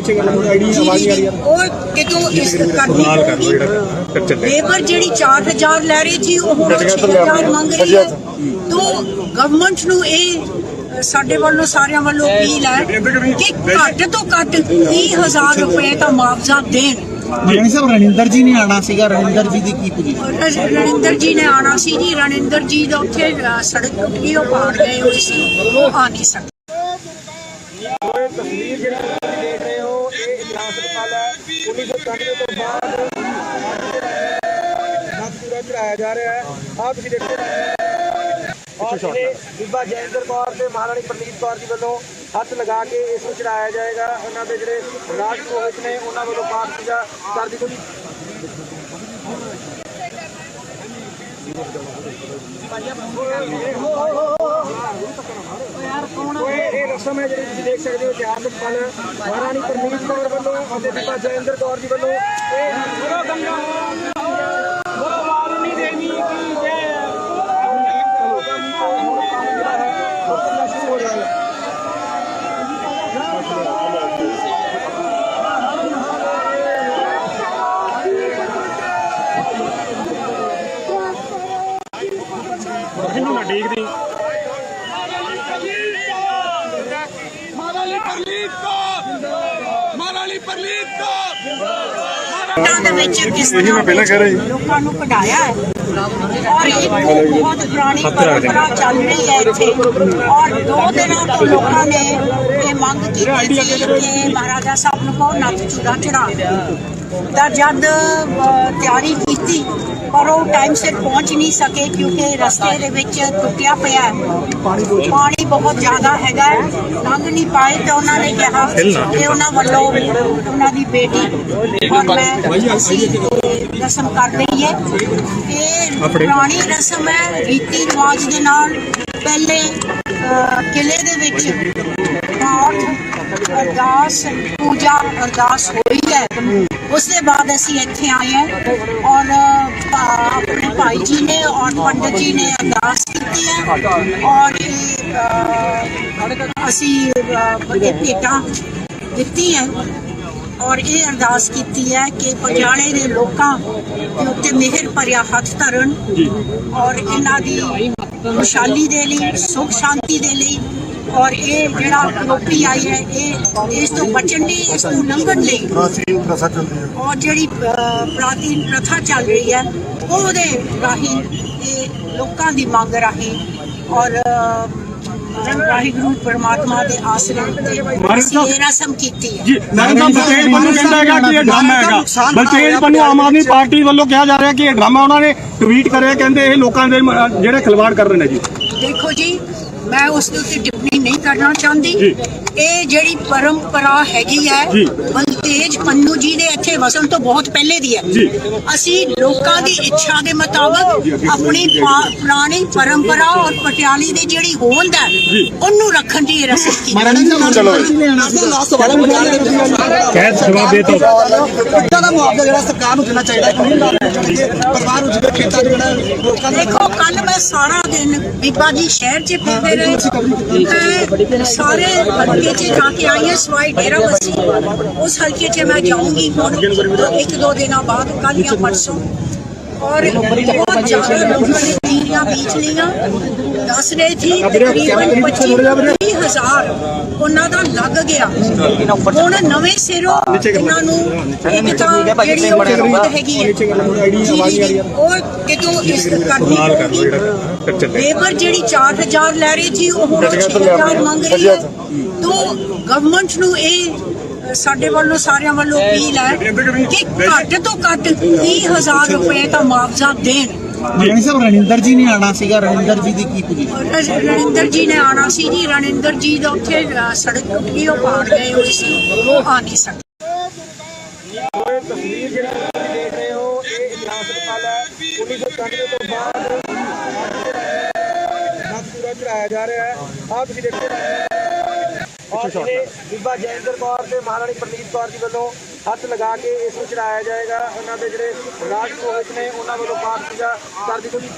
ਉਹ ਕਿਤੋਂ ਇਸ ਕਰਨੀ ਹੋਗੀ ਲੇਬਰ ਜਿਹੜੀ 4,000 ਲੈ ਰਹੀ ਸੀ ਉਹ ਹੁਣ 6,000 ਮੰਗ ਰਹੀ ਹੈ तो ਗਵਰਨਮੈਂਟ ਨੂੰ ਇਹ ਸਾਡੇ ਵੱਲੋਂ ਸਾਰਿਆਂ ਵੱਲੋਂ ਅਪੀਲ ਹੈ ਕਿ ਘੱਟ ਤੋਂ ਘੱਟ 30,000 ਰੁਪਏ ਦਾ ਮੁਆਵਜ਼ਾ ਦੇਣ। ਰਣਿੰਦਰ ਜੀ ਨੇ ਆਣਾ ਸੀਗਾ ਰਣਿੰਦਰ ਜੀ ਦੀ ਕੀ ਪੋਜੀਸ਼ਨ ਰਣਿੰਦਰ ਜੀ ਨੇ ਆਣਾ ਸੀ ਜੀ ਰਣਿੰਦਰ ਜੀ ਦਾ ਉੱਥੇ ਸੜਕ ਟੁੱਟੀ ਉਹ ਪਾੜ ਗਏ ਹੋਏ ਸੀ ਉਹ ਆ ਨਹੀਂ ਸਕੇ। ਤਸਵੀਰ ਜਿਹੜੀ ਤੁਸੀਂ ਦੇਖ ਰਹੇ ਹੋ ਇਹ ਇਤਿਹਾਸਕ ਪਲ ਹੈ 1991 ਤੋਂ ਬਾਅਦ ਨੱਥ ਚੂੜਾ ਚੜਾਇਆ ਜਾ ਰਿਹਾ ਹੈ। ਆਹ ਤੁਸੀਂ ਦੇਖੋ ਔਰ ਬੀਬਾ ਜੈਂਦਰ ਕੌਰ ਤੇ ਮਹਾਰਾਣੀ ਪ੍ਰਨੀਤ ਕੌਰ ਜੀ ਵੱਲੋਂ ਹੱਥ ਲਗਾ ਕੇ ਇਸ ਨੂੰ ਚੜਾਇਆ ਜਾਏਗਾ। ਉਹਨਾਂ ਦੇ ਜਿਹੜੇ ਰਾਜ ਪੁਰੋਹਿਤ ਨੇ ਉਹਨਾਂ ਵੱਲੋਂ ਪਾਠ ਪੂਜਾ ਕਰ ਦਿੱਤੀ ਗਈ। ਇਹ ਰਸਮ ਹੈ ਜਿਹੜੀ ਤੁਸੀਂ ਦੇਖ ਸਕਦੇ ਹੋ ਇਤਿਹਾਸਕ ਪਲ ਮਹਾਰਾਣੀ ਪ੍ਰਨੀਤ ਕੌਰ ਵੱਲੋਂ ਅਤੇ ਬੀਬਾ ਜੈਂਦਰ ਕੌਰ ਜੀ ਵੱਲੋਂ ਦੇ ਵਿੱਚ ਕਿਸ ਤਰ੍ਹਾਂ ਲੋਕਾਂ ਨੂੰ ਕਢਾਇਆ ਹੈ ਔਰ ਇੱਕ ਬਹੁਤ ਪੁਰਾਣੀ ਪਰੰਪਰਾ ਚੱਲ ਰਹੀ ਹੈ ਇੱਥੇ ਔਰ 2 ਦਿਨਾਂ ਤੋਂ ਲੋਕਾਂ ਨੇ ਇਹ ਮੰਗ ਕੀਤੀ ਸੀ ਕਿ ਮਹਾਰਾਜਾ ਸਾਹਿਬ ਨੂੰ ਕਹੋ ਨੱਥ ਚੂੜਾ ਚੜਾ ਤਾਂ ਜਦ ਤਿਆਰੀ ਕੀਤੀ ਪਰ ਉਹ ਟਾਈਮ ਸਿਰ ਪਹੁੰਚ ਨਹੀਂ ਸਕੇ ਕਿਉਂਕਿ ਰਸਤੇ ਦੇ ਵਿੱਚ ਟੁੱਟਿਆ ਪਿਆ ਪਾਣੀ ਬਹੁਤ ਜ਼ਿਆਦਾ ਹੈਗਾ ਲੰਘ ਨਹੀਂ ਪਾਏ ਤਾਂ ਉਹਨਾਂ ਨੇ ਕਿਹਾ ਕਿ ਉਹਨਾਂ ਵੱਲੋਂ ਉਹਨਾਂ ਦੀ ਬੇਟੀ ਔਰ ਮੈਂ ਅਸੀਂ ਰਸਮ ਕਰ ਰਹੀ ਹੈ। ਇਹ ਪੁਰਾਣੀ ਰਸਮ ਹੈ ਰੀਤੀ ਰਿਵਾਜ ਦੇ ਨਾਲ ਪਹਿਲੇ ਕਿਲੇ ਦੇ ਵਿੱਚ ਪਾਠ ਅਰਦਾਸ ਪੂਜਾ ਅਰਦਾਸ ਹੋਈ ਹੈ ਉਸ ਦੇ ਬਾਅਦ ਅਸੀਂ ਇੱਥੇ ਆਏ ਹਾਂ ਔਰ ਆਪਣੇ ਭਾਈ ਜੀ ਨੇ ਔਰ ਪੰਡਤ ਜੀ ਨੇ ਅਰਦਾਸ ਕੀਤੀ ਹੈ ਔਰ ਅਸੀਂ ਭੇਟਾਂ ਦਿੱਤੀ ਹੈ ਔਰ ਇਹ ਅਰਦਾਸ ਕੀਤੀ ਹੈ ਕਿ ਪਟਿਆਲੇ ਦੇ ਲੋਕਾਂ ਦੇ ਉੱਤੇ ਮਿਹਰ ਭਰਿਆ ਹੱਥ ਧਰਨ ਔਰ ਇਹਨਾਂ ਦੀ ਖੁਸ਼ਹਾਲੀ ਦੇ ਲਈ, ਸੁਖ ਸ਼ਾਂਤੀ ਦੇ ਲਈ, ਔਰ ਇਹ ਜਿਹੜਾ ਕਰੋਪੀ ਆਈ ਹੈ ਇਹ ਇਸ ਤੋਂ ਬਚਣ ਲਈ, ਇਸ ਤੋਂ ਲੰਘਣ ਲਈ ਔਰ ਜਿਹੜੀ ਪ੍ਰਾਚੀਨ ਪ੍ਰਥਾ ਚੱਲ ਰਹੀ ਹੈ ਉਹਦੇ ਰਾਹੀਂ ਇਹ ਲੋਕਾਂ ਦੀ ਮੰਗ ਰਾਹੀਂ ਔਰ ਵਾਹਿਗੁਰੂ ਪਰਮਾਤਮਾ ਦੇ ਆਸਰੇ ਉੱਤੇ ਅਸੀਂ ਇਹ ਰਸਮ ਕੀਤੀ ਹੈ। ਜੀ ਨਰਿੰਦਰ ਬਲਤੇਜ ਪੰਨੂ ਕਹਿੰਦਾ ਹੈਗਾ ਕਿ ਇਹ ਡਰਾਮਾ ਹੈਗਾ। ਬਲਤੇਜ ਪੰਨੂ ਆਮ ਆਦਮੀ ਪਾਰਟੀ ਵੱਲੋਂ ਕਿਹਾ ਜਾ ਰਿਹਾ ਕਿ ਇਹ ਡਰਾਮਾ ਉਹਨਾਂ ਨੇ ਟਵੀਟ ਕਰਿਆ, ਕਹਿੰਦੇ ਇਹ ਲੋਕਾਂ ਦੇ ਜਿਹੜੇ ਖਿਲਵਾੜ ਕਰ ਰਹੇ ਨੇ ਜੀ। ਦੇਖੋ ਜੀ, ਮੈਂ ਉਸ ਦੇ ਉੱਤੇ ਟਿੱਪਣੀ ਨਹੀਂ ਕਰਨਾ ਚਾਹੁੰਦੀ। ਇਹ ਜਿਹੜੀ ਪਰੰਪਰਾ ਹੈਗੀ ਹੈ ਬਲਤੇਜ ਪੰਨੂ ਜੀ ਦੇ ਇੱਥੇ ਵਸਣ ਤੋਂ ਬਹੁਤ ਪਹਿਲੇ ਦੀ ਹੈ। ਅਸੀਂ ਲੋਕਾਂ ਦੀ ਇੱਛਾ ਦੇ ਮੁਤਾਬਕ ਆਪਣੀ ਪੁਰਾਣੀ ਪਰੰਪਰਾ ਔਰ ਪਟਿਆਲੇ ਦੀ ਜਿਹੜੀ ਹੋਂਦ ਹੈ ਉਹਨੂੰ ਰੱਖਣ ਦੀ ਇਹ ਰਸਮ ਕੀਤੀ। ਦਾ ਮੁਆਵਜ਼ਾ ਜਿਹੜਾ ਸਰਕਾਰ ਨੂੰ ਦੇਣਾ ਚਾਹੀਦਾ ਪਰਿਵਾਰ ਨੂੰ ਜਿਹੜੇ ਖੇਤਾਂ ਦੇ ਜਿਹੜਾ ਲੋਕਾਂ ਦੇ। ਦੇਖੋ, ਕੱਲ ਮੈਂ ਸਾਰਾ ਦਿਨ ਬੀਬਾ ਜੀ ਸ਼ਹਿਰ 'ਚ ਫਿਰਦੇ ਰਹੇ, ਮੈਂ ਸਾਰੇ ਹਲਕੇ 'ਚ ਜਾ ਕੇ ਆਈ ਹਾਂ ਸਵਾਈ ਡੇਰਾ ਬੱਸੀ। ਉਸ ਹਲਕੇ 'ਚ ਮੈਂ ਜਾਊਂਗੀ ਹੁਣ 1-2 ਦਿਨਾਂ ਬਾਅਦ, ਕੱਲ੍ਹ ਜਾਂ ਪਰਸੋਂ। ਔਰ ਬਹੁਤ ਜ਼ਿਆਦਾ ਲੋਕਾਂ ਨੇ ਤੀਰੀਆਂ ਬੀਜ ਲਈਆਂ। ਦੱਸ ਰਹੇ ਸੀ ਤਕਰੀਬਨ 25,000 ਉਹਨਾਂ ਦਾ ਲੱਗ ਗਿਆ। ਹੁਣ ਨਵੇਂ ਸਿਰੋਂ ਇਹਨਾਂ ਨੂੰ ਇੱਕ ਤਾਂ ਜਿਹੜੀ ਉਹ ਜ਼ਰੂਰਤ ਹੈਗੀ ਹੈ ਉਹ ਕਿਤੋਂ ਇਸ ਕਰਨੀ ਹੋਊਗੀ। ਲੇਬਰ ਜਿਹੜੀ 4,000 ਲੈ ਰਹੀ ਸੀ ਉਹ ਹੁਣ 6,000 ਮੰਗ ਰਹੀ ਹੈ। ਤਾਂ ਗਵਰਨਮੈਂਟ ਨੂੰ ਇਹ ਸਾਡੇ ਵੱਲੋਂ ਸਾਰਿਆਂ ਵੱਲੋਂ ਅਪੀਲ ਹੈ ਕਿ ਘੱਟ ਤੋਂ ਘੱਟ 30,000 ਰੁਪਏ ਦਾ ਮੁਆਵਜ਼ਾ ਦੇਣ। ਮਹਾਰਾਣੀ ਸਾਹਿਬ ਰਣਿੰਦਰ ਜੀ ਨੇ ਆਣਾ ਸੀਗਾ, ਰਣਿੰਦਰ ਜੀ ਦੀ ਕੀ ਪੋਜੀਸ਼ਨ? ਰਣਿੰਦਰ ਜੀ ਨੇ ਆਣਾ ਸੀ ਜੀ। ਰਣਿੰਦਰ ਜੀ ਦਾ ਉੱਥੇ ਸੜਕ ਟੁੱਟੀ, ਉਹ ਪਾੜ ਗਏ ਹੋਏ ਸੀ, ਉਹ ਆ ਨਹੀਂ ਸਕੇ। ਤਸਵੀਰ ਜਿਹੜੀ ਤੁਸੀਂ ਦੇਖ ਰਹੇ ਹੋ ਇਹ ਇਤਿਹਾਸਕ ਪਲ ਹੈ। 1991 ਤੋਂ ਬਾਅਦ ਪੂਰਾ ਚੜਾਇਆ ਜਾ ਰਿਹਾ ਹੈ। ਆਹ ਤੁਸੀਂ ਦੇਖੋ ਔਰ ਬੀਬਾ ਜੈਂਦਰ ਕੌਰ ਤੇ ਮਹਾਰਾਣੀ ਪ੍ਰਨੀਤ ਕੌਰ ਜੀ ਵੱਲੋਂ ਹੱਥ ਲਗਾ ਕੇ ਇਸ ਨੂੰ ਚੜਾਇਆ ਜਾਏਗਾ। ਉਹਨਾਂ ਦੇ ਜਿਹੜੇ ਰਾਜ ਪੁਰੋਹਿਤ ਨੇ ਉਹਨਾਂ ਵੱਲੋਂ ਪਾਠ ਪੂਜਾ ਕਰ ਦਿੱਤੀ ਗਈ।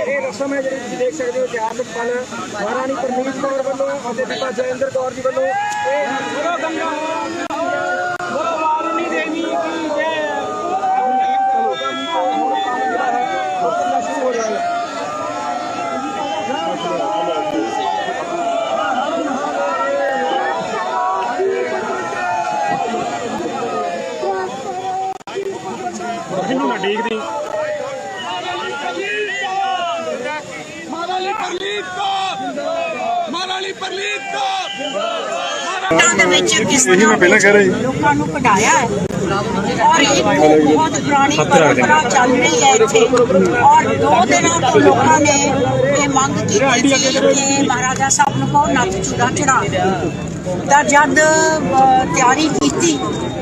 ਇਹ ਰਸਮ ਹੈ ਜਿਹੜੀ ਤੁਸੀਂ ਦੇਖ ਸਕਦੇ ਹੋ, ਇਤਿਹਾਸਕ ਪਲ ਮਹਾਰਾਣੀ ਪ੍ਰਨੀਤ ਕੌਰ ਵੱਲੋਂ ਅਤੇ ਬੀਬਾ ਜੈਂਦਰ ਕੌਰ ਜੀ ਵੱਲੋਂ ਦੇ ਵਿੱਚ ਕਿਸ ਤਰ੍ਹਾਂ ਲੋਕਾਂ ਨੂੰ ਕਢਾਇਆ ਹੈ ਔਰ ਇਹ ਬਹੁਤ ਪੁਰਾਣੀ ਪਰੰਪਰਾ ਚੱਲ ਰਹੀ ਹੈ ਇੱਥੇ। ਔਰ 2 ਦਿਨਾਂ ਤੋਂ ਲੋਕਾਂ ਨੇ ਇਹ ਮੰਗ ਕੀਤੀ ਸੀ ਕਿ ਮਹਾਰਾਜਾ ਸਾਹਿਬ ਨੂੰ ਕਹੋ ਨੱਥ ਚੂੜਾ ਚੜਾ। ਤਾਂ ਜਦ ਤਿਆਰੀ ਕੀਤੀ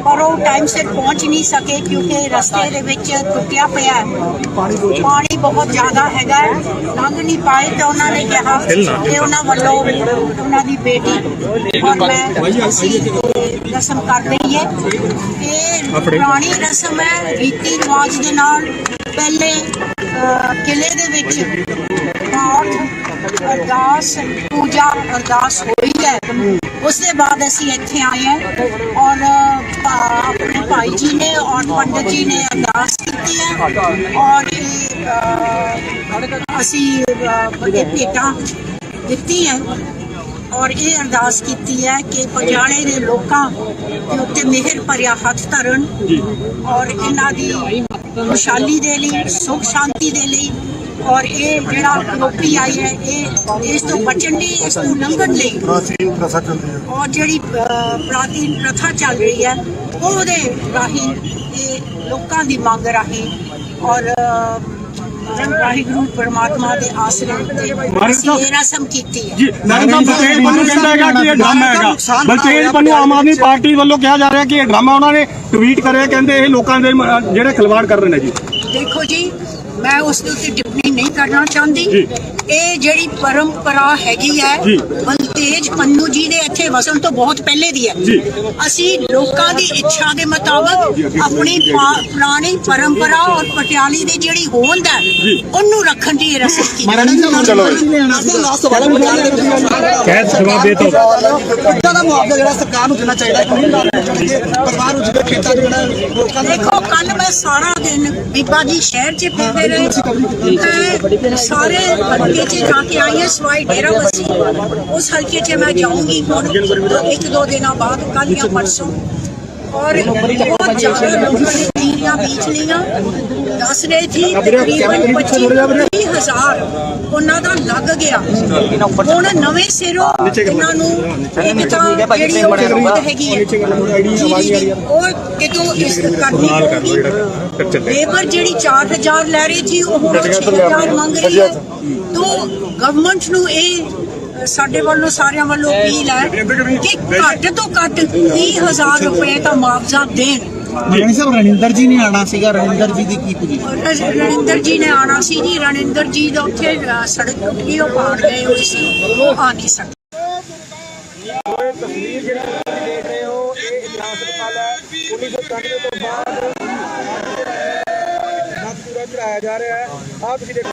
ਪਰ ਉਹ ਟਾਈਮ ਸਿਰ ਪਹੁੰਚ ਨਹੀਂ ਸਕੇ ਕਿਉਂਕਿ ਰਸਤੇ ਦੇ ਵਿੱਚ ਟੁੱਟਿਆ ਪਿਆ ਪਾਣੀ ਬਹੁਤ ਜ਼ਿਆਦਾ ਹੈਗਾ, ਲੰਘ ਨਹੀਂ ਪਾਏ। ਤਾਂ ਉਹਨਾਂ ਨੇ ਕਿਹਾ ਕਿ ਉਹਨਾਂ ਵੱਲੋਂ ਉਹਨਾਂ ਦੀ ਬੇਟੀ ਔਰ ਮੈਂ ਅਸੀਂ ਰਸਮ ਕਰ ਰਹੀ ਹੈ। ਇਹ ਪੁਰਾਣੀ ਰਸਮ ਹੈ, ਰੀਤੀ ਰਿਵਾਜ ਦੇ ਨਾਲ। ਪਹਿਲੇ ਕਿਲੇ ਦੇ ਵਿੱਚ ਪਾਠ ਅਰਦਾਸ ਪੂਜਾ ਅਰਦਾਸ ਹੋਈ ਹੈ। ਉਸ ਦੇ ਬਾਅਦ ਅਸੀਂ ਇੱਥੇ ਆਏ ਹਾਂ ਔਰ ਆਪਣੇ ਭਾਈ ਜੀ ਨੇ ਔਰ ਪੰਡਤ ਜੀ ਨੇ ਅਰਦਾਸ ਕੀਤੀ ਹੈ ਔਰ ਅਸੀਂ ਭੇਟਾਂ ਦਿੱਤੀ ਹੈ ਔਰ ਇਹ ਅਰਦਾਸ ਕੀਤੀ ਹੈ ਕਿ ਪਟਿਆਲੇ ਦੇ ਲੋਕਾਂ ਦੇ ਉੱਤੇ ਮਿਹਰ ਭਰਿਆ ਹੱਥ ਧਰਨ ਔਰ ਇਹਨਾਂ ਦੀ ਖੁਸ਼ਹਾਲੀ ਦੇ ਲਈ, ਸੁਖ ਸ਼ਾਂਤੀ ਦੇ ਲਈ ਔਰ ਇਹ ਜਿਹੜਾ ਕਰੋਪੀ ਆਈ ਹੈ ਇਹ ਇਸ ਤੋਂ ਬਚਣ ਲਈ, ਇਸ ਤੋਂ ਲੰਘਣ ਲਈ ਔਰ ਜਿਹੜੀ ਪ੍ਰਾਚੀਨ ਪ੍ਰਥਾ ਚੱਲ ਰਹੀ ਹੈ ਉਹਦੇ ਰਾਹੀਂ ਇਹ ਲੋਕਾਂ ਦੀ ਮੰਗ ਰਾਹੀਂ ਔਰ ਵਾਹਿਗੁਰੂ ਪਰਮਾਤਮਾ ਦੇ ਆਸਰੇ ਉੱਤੇ ਅਸੀਂ ਇਹ ਰਸਮ ਕੀਤੀ ਹੈ। ਜੀ ਨਰਿੰਦਰ ਬਲਤੇਜ ਪੰਨੂ ਕਹਿੰਦਾ ਹੈਗਾ ਕਿ ਇਹ ਡਰਾਮਾ ਹੈਗਾ। ਬਲਤੇਜ ਪੰਨੂ ਆਮ ਆਦਮੀ ਪਾਰਟੀ ਵੱਲੋਂ ਕਿਹਾ ਜਾ ਰਿਹਾ ਕਿ ਇਹ ਡਰਾਮਾ ਉਹਨਾਂ ਨੇ ਟਵੀਟ ਕਰਿਆ, ਕਹਿੰਦੇ ਇਹ ਲੋਕਾਂ ਦੇ ਜਿਹੜੇ ਖਿਲਵਾੜ ਕਰ ਰਹੇ ਨੇ ਜੀ। ਦੇਖੋ ਜੀ, ਮੈਂ ਉਸ ਦੇ ਉੱਤੇ ਟਿੱਪਣੀ ਨਹੀਂ ਕਰਨਾ ਚਾਹੁੰਦੀ। ਇਹ ਜਿਹੜੀ ਪਰੰਪਰਾ ਹੈਗੀ ਹੈ ਬਲਤੇਜ ਪੰਨੂ ਜੀ ਦੇ ਇੱਥੇ ਵਸਣ ਤੋਂ ਬਹੁਤ ਪਹਿਲੇ ਦੀ ਹੈ। ਅਸੀਂ ਲੋਕਾਂ ਦੀ ਇੱਛਾ ਦੇ ਮੁਤਾਬਕ ਆਪਣੀ ਪੁਰਾਣੀ ਪਰੰਪਰਾ ਔਰ ਪਟਿਆਲੀ ਦੀ ਜਿਹੜੀ ਹੋਂਦ ਹੈ ਉਹਨੂੰ ਰੱਖਣ ਦੀ ਇਹ ਰਸਮ ਕੀਤੀ। ਲਾਸਟ ਸਵਾਲ ਜਵਾਬ ਦੇ ਦਿਓ। ਕਿੱਦਾਂ ਦਾ ਮੁਆਵਜ਼ਾ ਜਿਹੜਾ ਸਰਕਾਰ ਨੂੰ ਦੇਣਾ ਚਾਹੀਦਾ ਪਰਿਵਾਰ ਨੂੰ ਜਿਹੜੇ ਖੇਤਾਂ ਦੇ ਜਿਹੜਾ ਲੋਕਾਂ ਦੇ ਦੇਖੋ ਕੱਲ ਮੈਂ ਸਾਰਾ ਦਿਨ ਬੀਬਾ ਜੀ ਸ਼ਹਿਰ 'ਚ ਫਿਰਦੇ ਰਹੇ, ਸਾਰੇ ਹਲਕੇ 'ਚ ਜਾ ਕੇ ਆਈ ਹਾਂ ਸਵਾਈ ਡੇਰਾ ਬੱਸੀ। ਉਸ ਹਲਕੇ 'ਚ ਮੈਂ ਜਾਊਂਗੀ ਹੁਣ 1-2 ਦਿਨਾਂ ਬਾਅਦ, ਕੱਲ ਜਾਂ ਪਰਸੋਂ। ਔਰ ਬਹੁਤ ਜ਼ਿਆਦਾ ਲੋਕਾਂ ਨੇ ਤੀਰੀਆਂ ਬੀਜ ਲਈਆਂ। ਦੱਸ ਰਹੇ ਸੀ ਤਕਰੀਬਨ 25,000 ਉਹਨਾਂ ਦਾ ਲੱਗ ਗਿਆ। ਹੁਣ ਨਵੇਂ ਸਿਰੋਂ ਇਹਨਾਂ ਨੂੰ ਇੱਕ ਤਾਂ ਜਿਹੜੀ ਉਹ ਜ਼ਰੂਰਤ ਹੈਗੀ ਹੈ ਉਹ ਕਿਤੋਂ ਇਸ ਕਰਨੀ ਹੋਊਗੀ। ਲੇਬਰ ਜਿਹੜੀ 4,000 ਲੈ ਰਹੀ ਸੀ ਉਹ ਹੁਣ 6,000 ਮੰਗ ਰਹੀ ਹੈ। ਤੋਂ ਗਵਰਨਮੈਂਟ ਨੂੰ ਇਹ ਸਾਡੇ ਵੱਲੋਂ ਸਾਰਿਆਂ ਵੱਲੋਂ ਅਪੀਲ ਹੈ ਕਿ ਘੱਟ ਤੋਂ ਘੱਟ 30,000 ਰੁਪਏ ਦਾ ਮੁਆਵਜ਼ਾ ਦੇਣ। ਰਾਣੀ ਸਾਹਿਬ ਰਣਿੰਦਰ ਜੀ ਨੇ ਆਣਾ ਸੀਗਾ, ਰਣਿੰਦਰ ਜੀ ਦੀ ਕੀ ਪੋਜੀਸ਼ਨ? ਰਣਿੰਦਰ ਜੀ ਨੇ ਆਣਾ ਸੀ ਜੀ। ਰਣਿੰਦਰ ਜੀ ਦਾ ਉੱਥੇ ਸੜਕ ਟੁੱਟੀ, ਉਹ ਪਾੜ ਗਏ ਹੋਏ ਸੀ, ਉਹ ਆ ਨਹੀਂ ਸਕੇ। ਤਸਵੀਰ ਜਿਹੜੀ ਤੁਸੀਂ ਦੇਖ ਰਹੇ ਹੋ ਇਹ ਇਤਿਹਾਸ ਹਸਪਤਾਲ ਹੈ। 1991 ਤੋਂ ਬਾਅਦ ਪੂਰਾ ਚੜਾਇਆ ਜਾ ਰਿਹਾ ਹੈ। ਆਹ ਤੁਸੀਂ ਦੇਖੋ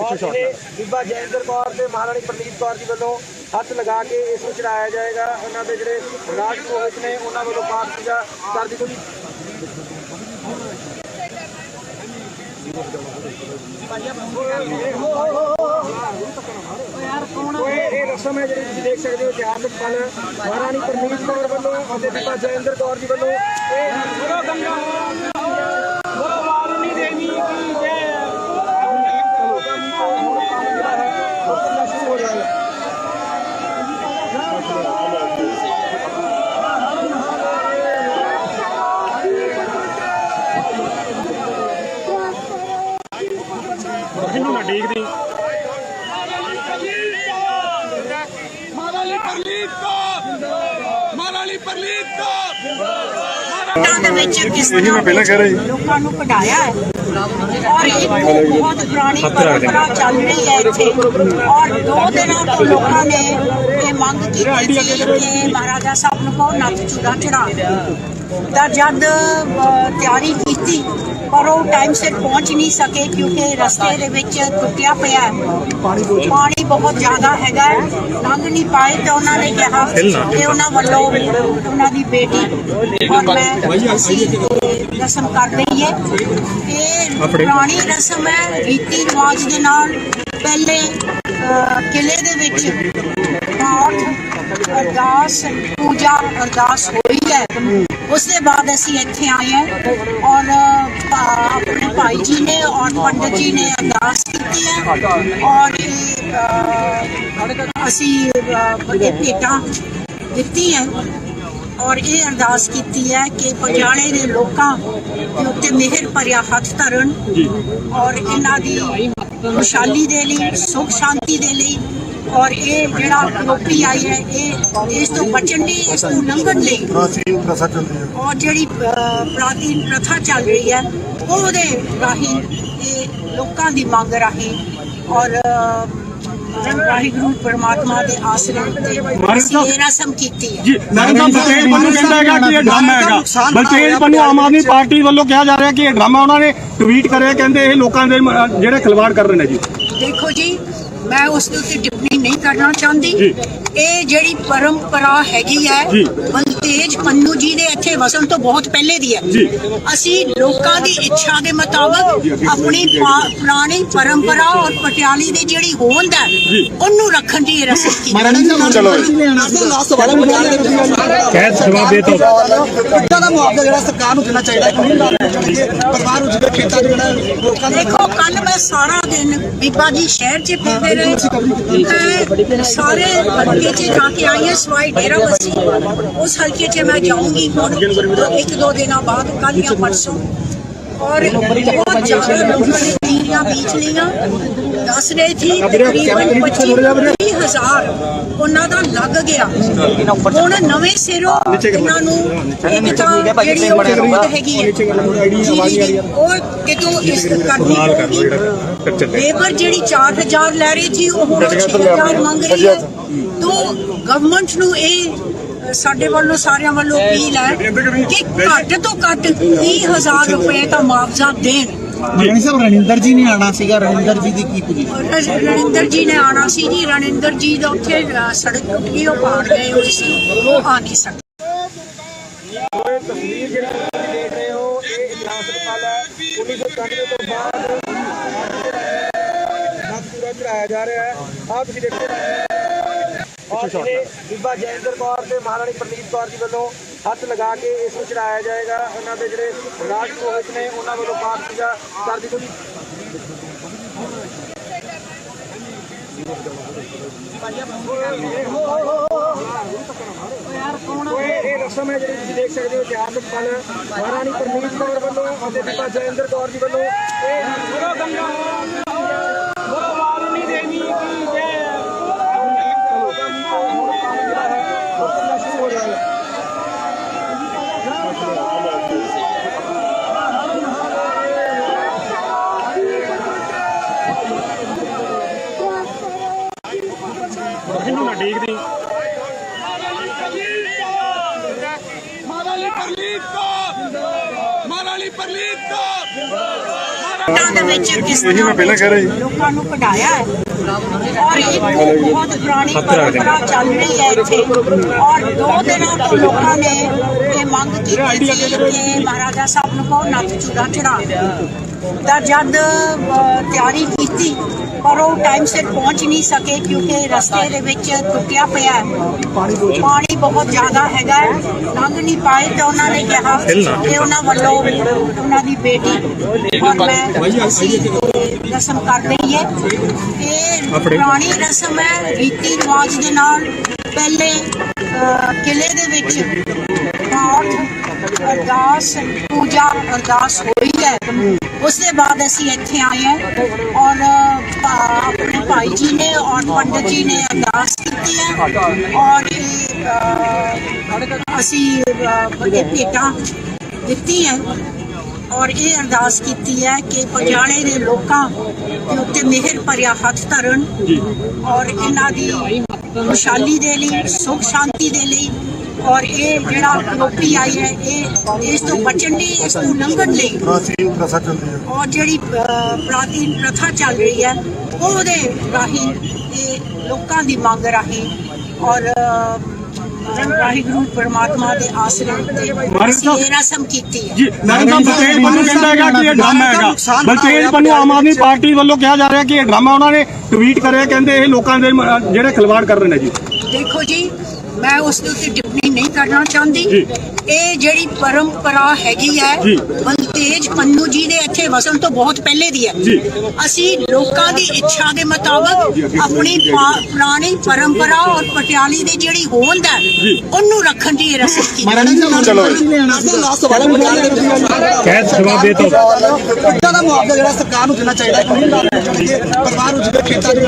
ਔਰ ਇਹ ਬੀਬਾ ਜੈਂਦਰ ਕੌਰ ਤੇ ਮਹਾਰਾਣੀ ਪ੍ਰਨੀਤ ਕੌਰ ਜੀ ਵੱਲੋਂ ਹੱਥ ਲਗਾ ਕੇ ਇਸ ਨੂੰ ਚੜਾਇਆ ਜਾਏਗਾ। ਉਹਨਾਂ ਦੇ ਜਿਹੜੇ ਰਾਜ ਪੁਰੋਹਿਤ ਨੇ ਉਹਨਾਂ ਵੱਲੋਂ ਪਾਠ ਪੂਜਾ ਕਰ ਦਿੱਤੀ ਗਈ। ਇਹ ਰਸਮ ਹੈ ਜਿਹੜੀ ਤੁਸੀਂ ਦੇਖ ਸਕਦੇ ਹੋ ਇਤਿਹਾਸਕ ਪਲ ਮਹਾਰਾਣੀ ਪ੍ਰਨੀਤ ਕੌਰ ਵੱਲੋਂ ਅਤੇ ਬੀਬਾ ਜੈਂਦਰ ਕੌਰ ਜੀ ਵੱਲੋਂ ਦੇ ਵਿੱਚ ਕਿਸ ਤਰ੍ਹਾਂ ਲੋਕਾਂ ਨੂੰ ਕਢਾਇਆ ਹੈ ਔਰ ਇੱਕ ਬਹੁਤ ਪੁਰਾਣੀ ਪਰੰਪਰਾ ਚੱਲ ਰਹੀ ਹੈ ਇੱਥੇ। ਔਰ 2 ਦਿਨਾਂ ਤੋਂ ਲੋਕਾਂ ਨੇ ਇਹ ਮੰਗ ਕੀਤੀ ਸੀ ਕਿ ਮਹਾਰਾਜਾ ਸਾਹਿਬ ਨੂੰ ਕਹੋ ਨੱਥ ਚੂੜਾ ਚੜਾ। ਤਾਂ ਜਦ ਤਿਆਰੀ ਕੀਤੀ ਪਰ ਉਹ ਟਾਈਮ ਸਿਰ ਪਹੁੰਚ ਨਹੀਂ ਸਕੇ ਕਿਉਂਕਿ ਰਸਤੇ ਦੇ ਵਿੱਚ ਟੁੱਟਿਆ ਪਿਆ ਪਾਣੀ ਬਹੁਤ ਜ਼ਿਆਦਾ ਹੈਗਾ, ਲੰਘ ਨਹੀਂ ਪਾਏ। ਤਾਂ ਉਹਨਾਂ ਨੇ ਕਿਹਾ ਕਿ ਉਹਨਾਂ ਵੱਲੋਂ ਉਹਨਾਂ ਦੀ ਬੇਟੀ ਔਰ ਮੈਂ ਅਸੀਂ ਰਸਮ ਕਰ ਰਹੀ ਹੈ। ਇਹ ਪੁਰਾਣੀ ਰਸਮ ਹੈ, ਰੀਤੀ ਰਿਵਾਜ ਦੇ ਨਾਲ। ਪਹਿਲੇ ਕਿਲੇ ਦੇ ਵਿੱਚ ਪਾਠ ਅਰਦਾਸ ਪੂਜਾ ਅਰਦਾਸ ਹੋਈ ਹੈ। ਉਸ ਦੇ ਬਾਅਦ ਅਸੀਂ ਇੱਥੇ ਆਏ ਹਾਂ ਔਰ ਆਪਣੇ ਭਾਈ ਜੀ ਨੇ ਔਰ ਪੰਡਤ ਜੀ ਨੇ ਅਰਦਾਸ ਕੀਤੀ ਹੈ ਔਰ ਅਸੀਂ ਭੇਟਾਂ ਦਿੱਤੀ ਹੈ ਔਰ ਇਹ ਅਰਦਾਸ ਕੀਤੀ ਹੈ ਕਿ ਪਟਿਆਲੇ ਦੇ ਲੋਕਾਂ ਦੇ ਉੱਤੇ ਮਿਹਰ ਭਰਿਆ ਹੱਥ ਧਰਨ ਔਰ ਇਹਨਾਂ ਦੀ ਖੁਸ਼ਹਾਲੀ ਦੇ ਲਈ, ਸੁਖ ਸ਼ਾਂਤੀ ਦੇ ਲਈ ਔਰ ਇਹ ਜਿਹੜਾ ਲੋਪੀ ਆਈ ਹੈ ਇਹ ਇਸ ਤੋਂ ਬਚਣ ਲਈ, ਇਸ ਨੂੰ ਲੰਘਣ ਲਈ ਔਰ ਜਿਹੜੀ ਪ੍ਰਾਚੀਨ ਪ੍ਰਥਾ ਚੱਲ ਰਹੀ ਹੈ ਉਹਦੇ ਰਾਹੀਂ ਇਹ ਲੋਕਾਂ ਦੀ ਮੰਗ ਰਾਹੀਂ ਔਰ ਵਾਹਿਗੁਰੂ ਪਰਮਾਤਮਾ ਦੇ ਆਸਰੇ ਉੱਤੇ ਅਸੀਂ ਇਹ ਰਸਮ ਕੀਤੀ ਹੈ। ਜੀ ਬਲਤੇਜ ਪੰਨੂ ਕਹਿੰਦਾ ਹੈਗਾ ਕਿ ਇਹ ਡਰਾਮਾ ਹੈਗਾ। ਬਲਤੇਜ ਪੰਨੂ ਆਮ ਆਦਮੀ ਪਾਰਟੀ ਵੱਲੋਂ ਕਿਹਾ ਜਾ ਰਿਹਾ ਕਿ ਇਹ ਡਰਾਮਾ ਉਹਨਾਂ ਨੇ ਟਵੀਟ ਕਰਿਆ, ਕਹਿੰਦੇ ਇਹ ਲੋਕਾਂ ਦੇ ਜਿਹੜੇ ਖਿਲਵਾੜ ਕਰ ਰਹੇ ਨੇ ਜੀ। ਦੇਖੋ ਜੀ ਮੈਂ ਉਸ ਦੇ ਉੱਤੇ ਟਿੱਪਣੀ ਨਹੀਂ ਕਰਨਾ ਚਾਹੁੰਦੀ। ਇਹ ਜਿਹੜੀ ਪਰੰਪਰਾ ਹੈਗੀ ਹੈ ਬਲਤੇਜ ਪੰਨੂ ਜੀ ਦੇ ਇੱਥੇ ਵਸਣ ਤੋਂ ਬਹੁਤ ਪਹਿਲੇ ਦੀ ਹੈ। ਅਸੀਂ ਲੋਕਾਂ ਦੀ ਇੱਛਾ ਦੇ ਮੁਤਾਬਕ ਆਪਣੀ ਪੁਰਾਣੀ ਪਰੰਪਰਾ ਔਰ ਪਟਿਆਲੀ ਦੀ ਜਿਹੜੀ ਹੋਂਦ ਹੈ ਉਹਨੂੰ ਰੱਖਣ ਦੀ ਇਹ ਰਸਮ ਕੀਤੀ। ਲਾਸਟ ਸਵਾਲ ਜਵਾਬ ਦੇ ਦਿਓ। ਕਿੱਦਾਂ ਦਾ ਮੁਆਵਜ਼ਾ ਜਿਹੜਾ ਸਰਕਾਰ ਨੂੰ ਦੇਣਾ ਚਾਹੀਦਾ ਪਰਿਵਾਰ ਨੂੰ ਜਿਹੜੇ ਖੇਤਾਂ ਦੇ ਜਿਹੜਾ ਲੋਕਾਂ ਦੇ? ਦੇਖੋ ਕੱਲ ਮੈਂ ਸਾਰਾ ਦਿਨ ਬੀਬਾ ਜੀ ਸ਼ਹਿਰ 'ਚ ਫਿਰਦੇ ਰਹੇ, ਸਾਰੇ ਹਲਕੇ 'ਚ ਜਾ ਕੇ ਆਈ ਹਾਂ ਸਵਾਈ ਡੇਰਾ ਬੱਸੀ। ਉਸ ਹਲਕੇ 'ਚ ਮੈਂ ਜਾਊਂਗੀ ਹੁਣ 1-2 ਦਿਨਾਂ ਬਾਅਦ, ਕੱਲ ਜਾਂ ਪਰਸੋਂ। और बहुत ज्यादा लोगों ने नीरियां बीच लिया दस रहे थी तकरीबन 25,000 ਉਹਨਾਂ ਦਾ ਲੱਗ ਗਿਆ ਹੁਣ ਨਵੇਂ ਸਿਰੋਂ ਇਹਨਾਂ ਨੂੰ ਇੱਕ ਤਾਂ ਜਿਹੜੀ ਉਹ ਜ਼ਰੂਰਤ ਹੈਗੀ ਹੈ ਉਹ ਕਿਤੋਂ ਇਸ ਕਰਨੀ ਪਊਗੀ ਲੇਬਰ ਜਿਹੜੀ 4,000 ਲੈ ਰਹੀ ਸੀ ਉਹ ਹੁਣ 6,000 ਮੰਗ ਰਹੀ ਹੈ तो गवर्नमेंट ਨੂੰ ਇਹ ਸਾਡੇ ਵੱਲੋਂ ਸਾਰਿਆਂ ਵੱਲੋਂ ਅਪੀਲ ਹੈ ਕਿ ਘੱਟ ਤੋਂ ਘੱਟ 30,000 ਰੁਪਏ ਦਾ ਮੁਆਵਜ਼ਾ ਦੇਣ। ਰਾਣੀ ਸਾਹਿਬ ਰਣਿੰਦਰ ਜੀ ਨੇ ਆਣਾ ਸੀਗਾ, ਰਣਿੰਦਰ ਜੀ ਦੀ ਕੀ ਪੋਜੀਸ਼ਨ? ਰਣਿੰਦਰ ਜੀ ਨੇ ਆਣਾ ਸੀ ਜੀ, ਰਣਿੰਦਰ ਜੀ ਦਾ ਉੱਥੇ ਸੜਕ ਟੁੱਟ ਗਈ, ਉਹ ਪਾੜ ਗਏ ਹੋਏ ਸੀ, ਉਹ ਆ ਨਹੀਂ ਸਕੇ। ਤਸਵੀਰ ਜਿਹੜੀ ਤੁਸੀਂ ਦੇਖ ਰਹੇ ਹੋ ਇਹ ਇਤਿਹਾਸ ਹਸਪਤਾਲ ਹੈ 1991 ਤੋਂ ਬਾਅਦ ਪੂਰਾ ਚੜਾਇਆ ਜਾ ਰਿਹਾ ਹੈ। ਆਹ ਤੁਸੀਂ ਦੇਖੋ ਔਰ ਇਹ ਬੀਬਾ ਜੈਂਦਰ ਕੌਰ ਤੇ ਮਹਾਰਾਣੀ ਪ੍ਰਨੀਤ ਕੌਰ ਜੀ ਵੱਲੋਂ ਹੱਥ ਲਗਾ ਕੇ ਇਸ ਨੂੰ ਚੜਾਇਆ ਜਾਏਗਾ। ਉਹਨਾਂ ਦੇ ਜਿਹੜੇ ਰਾਜ ਪੁਰੋਹਿਤ ਨੇ ਉਹਨਾਂ ਵੱਲੋਂ ਪਾਠ ਪੂਜਾ ਕਰ ਦਿੱਤੀ ਗਈ। ਇਹ ਰਸਮ ਹੈ ਜਿਹੜੀ ਤੁਸੀਂ ਦੇਖ ਸਕਦੇ ਹੋ ਇਤਿਹਾਸਕ ਪਲ ਮਹਾਰਾਣੀ ਪ੍ਰਨੀਤ ਕੌਰ ਵੱਲੋਂ ਅਤੇ ਬੀਬਾ ਜੈਂਦਰ ਕੌਰ ਜੀ ਵੱਲੋਂ ਦੇ ਵਿੱਚ ਕਿਸ ਤਰ੍ਹਾਂ ਲੋਕਾਂ ਨੂੰ ਕਢਾਇਆ ਹੈ ਔਰ ਇਹ ਬਹੁਤ ਪੁਰਾਣੀ ਪਰੰਪਰਾ ਚੱਲ ਰਹੀ ਹੈ ਇੱਥੇ ਔਰ 2 ਦਿਨਾਂ ਤੋਂ ਲੋਕਾਂ ਨੇ ਇਹ ਮੰਗ ਕੀਤੀ ਸੀ ਕਿ ਮਹਾਰਾਜਾ ਸਾਹਿਬ ਨੂੰ ਕਹੋ ਨੱਥ ਚੂੜਾ ਚੜਾ ਤਾਂ ਜਦ ਤਿਆਰੀ ਕੀਤੀ ਪਰ ਉਹ ਟਾਈਮ ਸਿਰ ਪਹੁੰਚ ਨਹੀਂ ਸਕੇ ਕਿਉਂਕਿ ਰਸਤੇ ਦੇ ਵਿੱਚ ਟੁੱਟਿਆ ਪਿਆ ਪਾਣੀ ਬਹੁਤ ਜ਼ਿਆਦਾ ਹੈਗਾ ਲੰਘ ਨਹੀਂ ਪਾਏ ਤਾਂ ਉਹਨਾਂ ਨੇ ਕਿਹਾ ਕਿ ਉਹਨਾਂ ਵੱਲੋਂ ਉਹਨਾਂ ਦੀ ਬੇਟੀ ਔਰ ਮੈਂ ਅਸੀਂ ਰਸਮ ਕਰ ਰਹੀ ਹੈ। ਇਹ ਪੁਰਾਣੀ ਰਸਮ ਹੈ ਰੀਤੀ ਰਿਵਾਜ ਦੇ ਨਾਲ ਪਹਿਲੇ ਕਿਲੇ ਦੇ ਵਿੱਚ ਪਾਠ ਅਰਦਾਸ ਪੂਜਾ ਅਰਦਾਸ ਹੋਈ ਹੈ ਉਸ ਦੇ ਬਾਅਦ ਅਸੀਂ ਇੱਥੇ ਆਏ ਹਾਂ ਔਰ ਆਪਣੇ ਭਾਈ ਜੀ ਨੇ ਔਰ ਪੰਡਤ ਜੀ ਨੇ ਅਰਦਾਸ ਕੀਤੀ ਹੈ ਔਰ ਅਸੀਂ ਭੇਟਾਂ ਦਿੱਤੀ ਹੈ ਔਰ ਇਹ ਅਰਦਾਸ ਕੀਤੀ ਹੈ ਕਿ ਪਟਿਆਲੇ ਦੇ ਲੋਕਾਂ ਦੇ ਉੱਤੇ ਮਿਹਰ ਭਰਿਆ ਹੱਥ ਧਰਨ ਔਰ ਇਹਨਾਂ ਦੀ ਖੁਸ਼ਹਾਲੀ ਦੇ ਲਈ ਸੁਖ ਸ਼ਾਂਤੀ ਦੇ ਲਈ ਔਰ ਇਹ ਜਿਹੜਾ ਕਰੋਪੀ ਆਈ ਹੈ ਇਹ ਇਸ ਤੋਂ ਬਚਣ ਲਈ ਇਸ ਨੂੰ ਲੰਘਣ ਲਈ ਔਰ ਜਿਹੜੀ ਪ੍ਰਾਚੀਨ ਪ੍ਰਥਾ ਚੱਲ ਰਹੀ ਹੈ ਉਹਦੇ ਰਾਹੀਂ ਇਹ ਲੋਕਾਂ ਦੀ ਮੰਗ ਰਾਹੀਂ ਔਰ ਵਾਹਿਗੁਰੂ ਪਰਮਾਤਮਾ ਦੇ ਆਸਰੇ ਉੱਤੇ ਇਹ ਰਸਮ ਕੀਤੀ ਹੈ ਜੀ। ਨਰਿੰਦਰ ਬਲਤੇਜ ਪੰਨੂ ਕਹਿੰਦਾ ਹੈਗਾ ਕਿ ਇਹ ਡਰਾਮਾ ਹੈਗਾ। ਬਲਤੇਜ ਪੰਨੂ ਆਮ ਆਦਮੀ ਪਾਰਟੀ ਵੱਲੋਂ ਕਿਹਾ ਜਾ ਰਿਹਾ ਕਿ ਇਹ ਡਰਾਮਾ ਉਹਨਾਂ ਨੇ ਟਵੀਟ ਕਰਿਆ ਕਹਿੰਦੇ ਇਹ ਲੋਕਾਂ ਦੇ ਜਿਹੜੇ ਖਿਲਵਾੜ ਕਰ ਰਹੇ ਨੇ ਜੀ। ਦੇਖੋ ਜੀ ਮੈਂ ਉਸ ਦੇ ਉੱਤੇ ਟਿੱਪਣੀ ਨਹੀਂ ਕਰਨਾ ਚਾਹੁੰਦੀ ਇਹ ਜਿਹੜੀ ਪਰੰਪਰਾ ਹੈਗੀ ਹੈ ਬਲਤੇਜ ਪੰਨੂ ਜੀ ਦੇ ਇੱਥੇ ਵਸਣ ਤੋਂ ਬਹੁਤ ਪਹਿਲੇ ਦੀ ਹੈ। ਅਸੀਂ ਲੋਕਾਂ ਦੀ ਇੱਛਾ ਦੇ ਮੁਤਾਬਕ ਆਪਣੀ ਪੁਰਾਣੀ ਪਰੰਪਰਾ ਔਰ ਪਟਿਆਲੇ ਦੀ ਜਿਹੜੀ ਹੋਂਦ ਹੈ ਉਹਨੂੰ ਰੱਖਣ ਦੀ ਰਸਮ ਕੀਤੀ। ਦਾ ਮੁਆਵਜ਼ਾ ਜਿਹੜਾ ਸਰਕਾਰ ਨੂੰ ਦੇਣਾ ਚਾਹੀਦਾ ਪਰਿਵਾਰ ਨੂੰ ਜਿਹੜੇ ਖੇਤਾਂ ਦੇ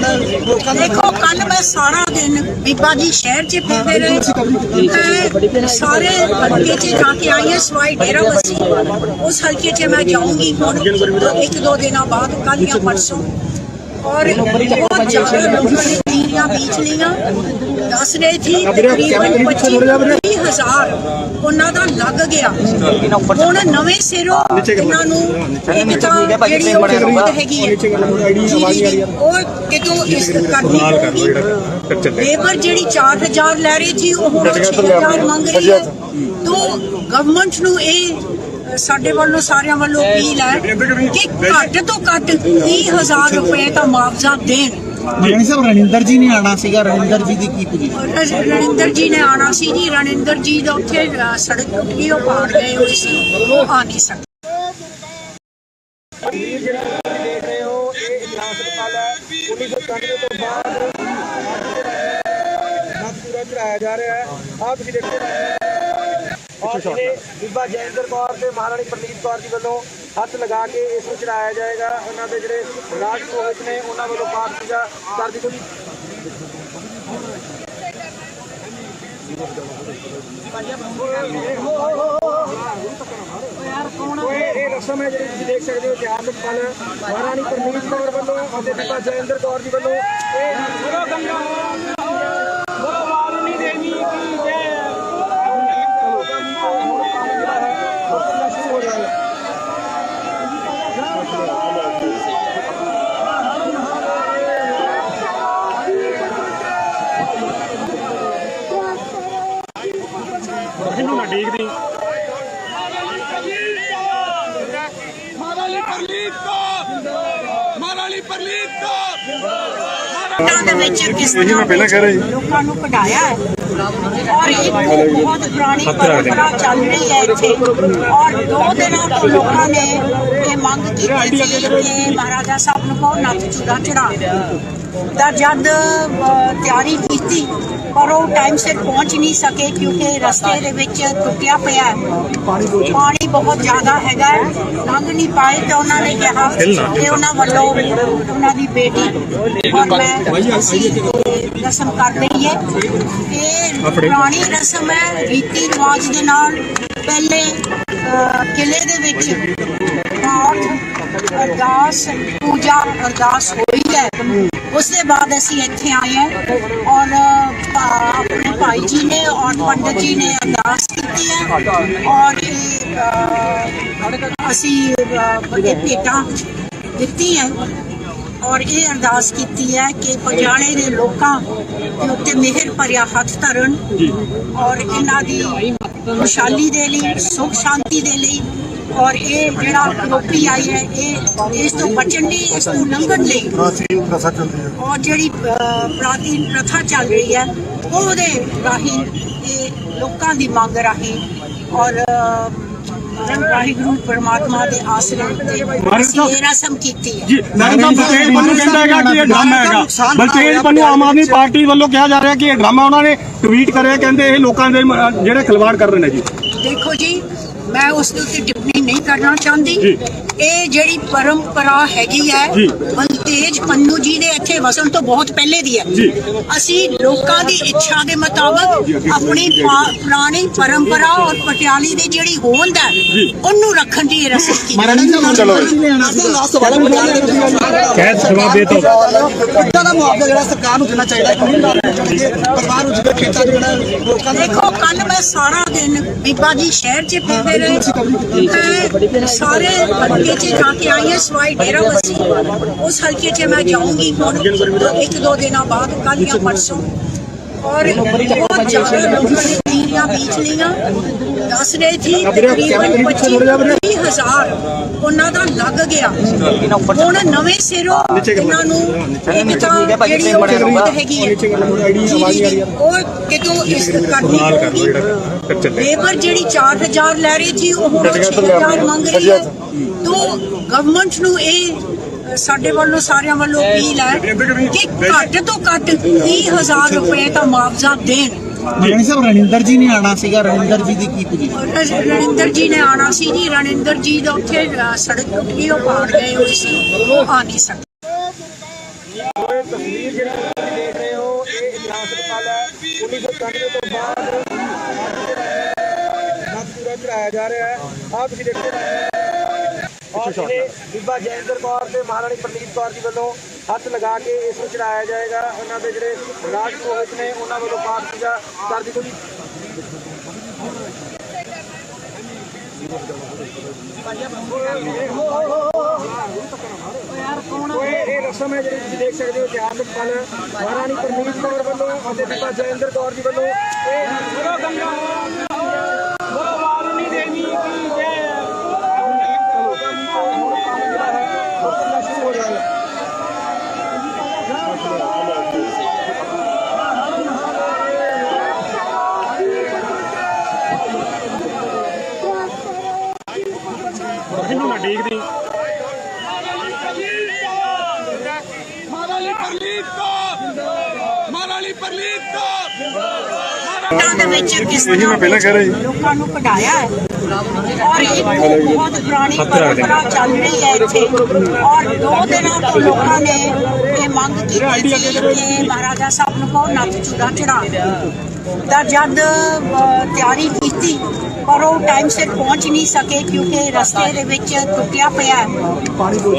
ਲੋਕਾਂ ਦੇ। ਦੇਖੋ ਕੱਲ ਮੈਂ ਸਾਰਾ ਦਿਨ ਬੀਬਾ ਜੀ ਸ਼ਹਿਰ 'ਚ ਫਿਰਦੇ ਰਹੇ ਸਾਰੇ ਹਲਕੇ 'ਚ ਜਾ ਕੇ ਆਈ ਹਾਂ ਸਵਾਈ ਡੇਰਾ ਬੱਸੀ ਉਸ ਹਲਕੇ 'ਚ मैं जाऊंगी और 1-2 दिन बाद कल या परसों और बहुत ज्यादा लोगों ने नीरियां बीच लिया दस रहे थी तकरीबन 25,000 ਉਹਨਾਂ ਦਾ ਲੱਗ ਗਿਆ ਹੁਣ ਨਵੇਂ ਸਿਰੋਂ ਇਹਨਾਂ ਨੂੰ ਇੱਕ ਤਾਂ ਜਿਹੜੀ ਉਹ ਜ਼ਰੂਰਤ ਹੈਗੀ ਹੈ ਉਹ ਕਿਤੋਂ ਇਸ ਕਰਨੀ ਪਊਗੀ ਲੇਬਰ ਜਿਹੜੀ 4,000 ਲੈ ਰਹੀ ਸੀ ਉਹ ਹੁਣ 6,000 ਮੰਗ ਰਹੀ ਹੈ तो ਗਵਰਨਮੈਂਟ ਨੂੰ ਇਹ ਸਾਡੇ ਵੱਲੋਂ ਸਾਰਿਆਂ ਵੱਲੋਂ ਅਪੀਲ ਹੈ ਕਿ ਘੱਟ ਤੋਂ ਘੱਟ 30,000 ਰੁਪਏ ਦਾ ਮੁਆਵਜ਼ਾ ਦੇਣ। ਰਾਣੀ ਸਾਹਿਬ ਰਣਿੰਦਰ ਜੀ ਨੇ ਆਣਾ ਸੀਗਾ, ਰਣਿੰਦਰ ਜੀ ਦੀ ਕੀ ਪੋਜੀਸ਼ਨ? ਰਣਿੰਦਰ ਜੀ ਨੇ ਆਣਾ ਸੀ ਜੀ, ਰਣਿੰਦਰ ਜੀ ਦਾ ਉੱਥੇ ਸੜਕ ਟੁੱਟ ਗਈ, ਉਹ ਪਾੜ ਗਏ ਹੋਏ ਸੀ, ਉਹ ਆ ਨਹੀਂ ਸਕੇ। ਤਸਵੀਰ ਜਿਹੜੀ ਤੁਸੀਂ ਦੇਖ ਰਹੇ ਹੋ ਇਹ ਇਤਿਹਾਸ ਹਸਪਤਾਲ ਹੈ 1991 ਤੋਂ ਬਾਅਦ ਪੂਰਾ ਚੜਾਇਆ ਜਾ ਰਿਹਾ ਹੈ। ਆਹ ਤੁਸੀਂ ਦੇਖੋ ਔਰ ਜਿਹੜੇ ਬੀਬਾ ਜੈਂਦਰ ਕੌਰ ਤੇ ਮਹਾਰਾਣੀ ਪ੍ਰਨੀਤ ਕੌਰ ਜੀ ਵੱਲੋਂ ਹੱਥ ਲਗਾ ਕੇ ਇਸ ਨੂੰ ਚੜਾਇਆ ਜਾਏਗਾ। ਉਹਨਾਂ ਦੇ ਜਿਹੜੇ ਰਾਜ ਪੁਰੋਹਿਤ ਨੇ ਉਹਨਾਂ ਵੱਲੋਂ ਪਾਠ ਪੂਜਾ ਕਰ ਦਿੱਤੀ ਗਈ। ਇਹ ਰਸਮ ਹੈ ਜਿਹੜੀ ਤੁਸੀਂ ਦੇਖ ਸਕਦੇ ਹੋ ਇਤਿਹਾਸਕ ਪਲ ਮਹਾਰਾਣੀ ਪ੍ਰਨੀਤ ਕੌਰ ਵੱਲੋਂ ਅਤੇ ਬੀਬਾ ਜੈਂਦਰ ਕੌਰ ਜੀ ਵੱਲੋਂ ਇਹਨੂੰ ਨਾ ਦੇਖਦੀ ਦੇ ਵਿੱਚ ਕਿਸ ਤਰ੍ਹਾਂ ਲੋਕਾਂ ਨੂੰ ਕਢਾਇਆ ਹੈ ਔਰ ਇਹ ਬਹੁਤ ਪੁਰਾਣੀ ਪਰੰਪਰਾ ਚੱਲ ਰਹੀ ਹੈ ਇੱਥੇ। ਔਰ 2 ਦਿਨਾਂ ਤੋਂ ਲੋਕਾਂ ਨੇ ਇਹ ਮੰਗ ਕੀਤੀ ਸੀ ਕਿ ਮਹਾਰਾਜਾ ਸਾਹਿਬ ਨੂੰ ਕਹੋ ਨੱਥ ਚੂੜਾ ਚੜਾ ਤਾਂ ਜਦ ਤਿਆਰੀ ਕੀਤੀ ਪਰ ਉਹ ਟਾਈਮ ਸਿਰ ਪਹੁੰਚ ਨਹੀਂ ਸਕੇ ਕਿਉਂਕਿ ਰਸਤੇ ਦੇ ਵਿੱਚ ਟੁੱਟਿਆ ਪਿਆ ਪਾਣੀ ਬਹੁਤ ਜ਼ਿਆਦਾ ਹੈਗਾ ਲੰਘ ਨਹੀਂ ਪਾਏ ਤਾਂ ਉਹਨਾਂ ਨੇ ਕਿਹਾ ਕਿ ਉਹਨਾਂ ਵੱਲੋਂ ਉਹਨਾਂ ਦੀ ਬੇਟੀ ਔਰ ਮੈਂ ਅਸੀਂ ਰਸਮ ਕਰ ਰਹੀ ਹੈ। ਇਹ ਪੁਰਾਣੀ ਰਸਮ ਹੈ ਰੀਤੀ ਰਿਵਾਜ ਦੇ ਨਾਲ। ਪਹਿਲੇ ਕਿਲੇ ਦੇ ਵਿੱਚ ਪਾਠ ਅਰਦਾਸ ਪੂਜਾ ਅਰਦਾਸ ਹੋਈ ਹੈ ਉਸ ਦੇ ਬਾਅਦ ਅਸੀਂ ਇੱਥੇ ਆਏ ਹਾਂ ਔਰ ਆਪਣੇ ਭਾਈ ਜੀ ਨੇ ਔਰ ਪੰਡਤ ਜੀ ਨੇ ਅਰਦਾਸ ਕੀਤੀ ਹੈ ਔਰ ਅਸੀਂ ਭੇਟਾਂ ਦਿੱਤੀ ਹੈ ਔਰ ਇਹ ਅਰਦਾਸ ਕੀਤੀ ਹੈ ਕਿ ਪਜਾਣੇ ਦੇ ਲੋਕਾਂ ਦੇ ਉੱਤੇ ਮਿਹਰ ਭਰਿਆ ਹੱਥ ਧਰਨ ਔਰ ਇਹਨਾਂ ਦੀ ਖੁਸ਼ਹਾਲੀ ਦੇ ਲਈ ਸੁਖ ਸ਼ਾਂਤੀ ਦੇ ਲਈ ਔਰ ਇਹ ਜਿਹੜਾ ਕਰੋਪੀ ਆਈ ਹੈ ਇਹ ਇਸ ਤੋਂ ਬਚਣ ਲਈ ਇਸ ਨੂੰ ਲੰਘਣ ਲਈ ਔਰ ਜਿਹੜੀ ਪ੍ਰਾਚੀਨ ਪ੍ਰਥਾ ਚੱਲ ਰਹੀ ਹੈ ਉਹਦੇ ਰਾਹੀਂ ਇਹ ਲੋਕਾਂ ਦੀ ਮੰਗ ਰਾਹੀਂ ਔਰ ਵਾਹਿਗੁਰੂ ਪਰਮਾਤਮਾ ਦੇ ਆਸਰੇ ਤੇ ਇਹ ਰਸਮ ਕੀਤੀ ਹੈ ਜੀ। ਬਲਤੇਜ ਪੰਨੂ ਕਹਿੰਦਾ ਹੈਗਾ ਕਿ ਇਹ ਡਰਾਮਾ ਹੈਗਾ। ਬਲਤੇਜ ਪੰਨੂ ਆਮ ਆਦਮੀ ਪਾਰਟੀ ਵੱਲੋਂ ਕਿਹਾ ਜਾ ਰਿਹਾ ਕਿ ਇਹ ਡਰਾਮਾ ਉਹਨਾਂ ਨੇ ਟਵੀਟ ਕਰਿਆ ਕਹਿੰਦੇ ਇਹ ਲੋਕਾਂ ਦੇ ਜਿਹੜੇ ਖਿਲਵਾੜ ਕਰ ਰਹੇ ਨੇ ਜੀ। ਦੇਖੋ ਜੀ ਮੈਂ ਉਸ ਦੇ ਉੱਤੇ ਟਿੱਪਣੀ ਨਹੀਂ ਕਰਨਾ ਚਾਹੁੰਦੀ। ਇਹ ਜਿਹੜੀ ਪਰੰਪਰਾ ਹੈਗੀ ਹੈ ਬਲਤੇਜ ਪੰਨੂ ਜੀ ਦੇ ਇੱਥੇ ਵਸਣ ਤੋਂ ਬਹੁਤ ਪਹਿਲੇ ਦੀ ਹੈ। ਅਸੀਂ ਲੋਕਾਂ ਦੀ ਇੱਛਾ ਦੇ ਮੁਤਾਬਕ ਆਪਣੀ ਪੁਰਾਣੀ ਪਰੰਪਰਾ ਔਰ ਪਟਿਆਲੀ ਦੀ ਜਿਹੜੀ ਹੋਂਦ ਹੈ ਉਹਨੂੰ ਰੱਖਣ ਦੀ ਰਸਮ ਕੀਤੀ। ਦਾ ਮੁਆਵਜ਼ਾ ਜਿਹੜਾ ਸਰਕਾਰ ਨੂੰ ਦੇਣਾ ਚਾਹੀਦਾ ਪਰਿਵਾਰ ਨੂੰ ਜਿਹੜੇ ਖੇਤਾਂ ਦੇ ਲੋਕਾਂ ਦੇਖੋ ਕੱਲ ਮੈਂ ਸਾਰਾ ਦਿਨ ਬੀਬਾ ਜੀ ਸ਼ਹਿਰ 'ਚ ਫਿਰਦੇ ਰਹੇ ਸਾਰੇ ਹਲਕੇ 'ਚ ਜਾ ਕੇ ਆਈ ਹਾਂ ਸਵਾਈ ਡੇਰਾ ਬੱਸੀ ਉਸ ਹਲਕੇ 'ਚ ਮੈਂ ਜਾਊਂਗੀ ਹੁਣ 1-2 ਦਿਨਾਂ ਬਾਅਦ ਕੱਲ ਜਾਂ ਪਰਸੋਂ ਔਰ ਬਹੁਤ ਜ਼ਿਆਦਾ ਲੋਕਾਂ ਨੇ ਨੀਰੀਆਂ ਬੀਜ ਲਈਆਂ ਦੱਸ ਰਹੇ ਸੀ ਤਕਰੀਬਨ 25,000 ਉਹਨਾਂ ਦਾ ਲੱਗ ਗਿਆ। ਹੁਣ ਨਵੇਂ ਸਿਰੋਂ ਇਹਨਾਂ ਨੂੰ ਇੱਕ ਤਾਂ ਜਿਹੜੀ ਉਹ ਜ਼ਰੂਰਤ ਹੈਗੀ ਹੈ ਉਹ ਕਿਤੋਂ ਇਸ ਕਰਨੀ ਪਊਗੀ। ਲੇਬਰ ਜਿਹੜੀ 4,000 ਲੈ ਰਹੀ ਸੀ ਉਹ ਹੁਣ 6,000 ਮੰਗ ਰਹੀ ਹੈ। ਤੋਂ ਗਵਰਨਮੈਂਟ ਨੂੰ ਇਹ ਸਾਡੇ ਵੱਲੋਂ ਸਾਰਿਆਂ ਵੱਲੋਂ ਅਪੀਲ ਹੈ ਕਿ ਘੱਟ ਤੋਂ ਘੱਟ 30,000 ਰੁਪਏ ਦਾ ਮੁਆਵਜ਼ਾ ਦੇਣ। ਰਣਿੰਦਰ ਜੀ ਨੇ ਆਣਾ ਸੀਗਾ ਰਣਿੰਦਰ ਜੀ ਦੀ ਕੀ ਪੁੱਜੀ ਰਣਿੰਦਰ ਜੀ ਨੇ ਆਣਾ ਸੀ ਜੀ ਰਣਿੰਦਰ ਜੀ ਦਾ ਉੱਥੇ ਸੜਕ ਟੁੱਟ ਗਈ ਉਹ ਪਾੜ ਗਏ ਹੋਏ ਸੀ ਉਹ ਆ ਨਹੀਂ ਸਕਦੇ। ਤਸਵੀਰ ਜਿਹੜੀ ਤੁਸੀਂ ਦੇਖ ਰਹੇ ਹੋ ਇਹ ਇਤਿਹਾਸਕ ਪਲ ਹੈ 1991 ਤੋਂ ਬਾਅਦ ਪੂਰਾ ਚੜਾਇਆ ਜਾ ਰਿਹਾ ਹੈ। ਆਹ ਤੁਸੀਂ ਦੇਖੋ ਔਰ ਜਿਹੜੇ ਬੀਬਾ ਜੈਂਦਰ ਕੌਰ ਤੇ ਮਹਾਰਾਣੀ ਪ੍ਰਨੀਤ ਕੌਰ ਜੀ ਵੱਲੋਂ ਹੱਥ ਲਗਾ ਕੇ ਇਸ ਨੂੰ ਚੜਾਇਆ ਜਾਏਗਾ। ਉਹਨਾਂ ਦੇ ਜਿਹੜੇ ਰਾਜ ਪੁਰੋਹਿਤ ਨੇ ਉਹਨਾਂ ਵੱਲੋਂ ਪਾਠ ਪੂਜਾ ਕਰ ਦਿੱਤੀ ਗਈ। ਇਹ ਰਸਮ ਹੈ ਜਿਹੜੀ ਤੁਸੀਂ ਦੇਖ ਸਕਦੇ ਹੋ ਇਤਿਹਾਸਕ ਪਲ ਮਹਾਰਾਣੀ ਪ੍ਰਨੀਤ ਕੌਰ ਵੱਲੋਂ ਅਤੇ ਬੀਬਾ ਜੈਂਦਰ ਕੌਰ ਜੀ ਵੱਲੋਂ ਇਹਨੂੰ ਨਾ ਦੇਖਦੀ ਮਹਾਰਾਣੀ ਪ੍ਰਨੀਤ ਕੌਰ ਵੋਟਾਂ ਦੇ ਵਿੱਚ ਕਿਸ ਤਰ੍ਹਾਂ ਲੋਕਾਂ ਨੂੰ ਕਢਾਇਆ ਹੈ ਔਰ ਇੱਕ ਬਹੁਤ ਪੁਰਾਣੀ ਪਰੰਪਰਾ ਚੱਲ ਰਹੀ ਹੈ ਇੱਥੇ ਔਰ 2 ਦਿਨਾਂ ਤੋਂ ਲੋਕਾਂ ਨੇ ਇਹ ਮੰਗ ਕੀਤੀ ਸੀ ਕਿ ਮਹਾਰਾਜਾ ਸਾਹਿਬ ਨੂੰ ਕਹੋ ਨੱਥ ਚੂੜਾ ਚੜਾ ਤਾਂ ਜਦ ਤਿਆਰੀ ਕੀਤੀ ਪਰ ਉਹ ਟਾਈਮ ਸਿਰ ਪਹੁੰਚ ਨਹੀਂ ਸਕੇ ਕਿਉਂਕਿ ਰਸਤੇ ਦੇ ਵਿੱਚ ਟੁੱਟਿਆ ਪਿਆ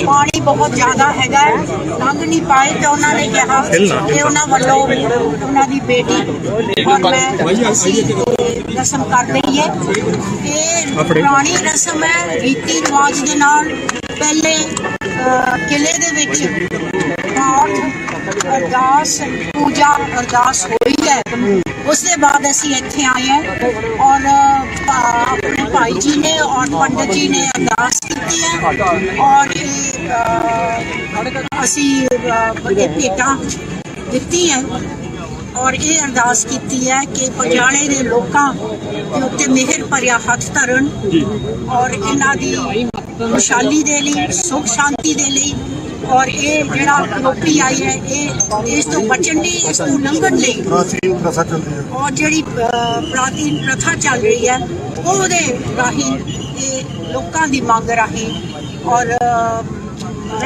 ਪਾਣੀ ਬਹੁਤ ਜ਼ਿਆਦਾ ਹੈਗਾ ਲੰਘ ਨਹੀਂ ਪਾਏ ਤੇ ਉਹਨਾਂ ਨੇ ਕਿਹਾ ਕਿ ਉਹਨਾਂ ਵੱਲੋਂ ਉਹਨਾਂ ਦੀ ਬੇਟੀ ਔਰ ਮੈਂ ਅਸੀਂ ਰਸਮ ਕਰ ਰਹੀ ਹੈ ਇਹ ਪੁਰਾਣੀ ਰਸਮ ਹੈ ਰੀਤੀ ਰਿਵਾਜ ਦੇ ਨਾਲ ਪਹਿਲੇ ਕਿਲੇ ਦੇ ਵਿੱਚ ਪਾਠ ਅਰਦਾਸ ਪੂਜਾ ਅਰਦਾਸ ਹੋਈ ਹੈ ਉਸ ਦੇ ਬਾਅਦ ਅਸੀਂ ਇੱਥੇ ਆਏ ਹਾਂ ਔਰ ਆਪਣੇ ਭਾਈ ਜੀ ਨੇ ਔਰ ਪੰਡਤ ਜੀ ਨੇ ਅਰਦਾਸ ਕੀਤੀ ਹੈ ਔਰ ਅਸੀਂ ਭੇਟਾਂ ਦਿੱਤੀ ਹੈ ਔਰ ਇਹ ਅਰਦਾਸ ਕੀਤੀ ਹੈ ਕਿ ਪਟਿਆਲੇ ਦੇ ਲੋਕਾਂ ਦੇ ਉੱਤੇ ਮਿਹਰ ਭਰਿਆ ਹੱਥ ਧਰਨ ਔਰ ਇਹਨਾਂ ਦੀ ਖੁਸ਼ਹਾਲੀ ਦੇ ਲਈ ਸੁਖ ਸ਼ਾਂਤੀ ਦੇ ਲਈ ਔਰ ਇਹ ਜਿਹੜਾ ਕਰੋਪੀ ਆਈ ਹੈ ਇਹ ਇਸ ਤੋਂ ਬਚਣ ਲਈ ਇਸ ਤੋਂ ਲੰਘਣ ਲਈ ਔਰ ਜਿਹੜੀ ਪ੍ਰਾਚੀਨ ਪ੍ਰਥਾ ਚੱਲ ਰਹੀ ਹੈ ਉਹਦੇ ਰਾਹੀਂ ਇਹ ਲੋਕਾਂ ਦੀ ਮੰਗ ਰਾਹੀਂ ਔਰ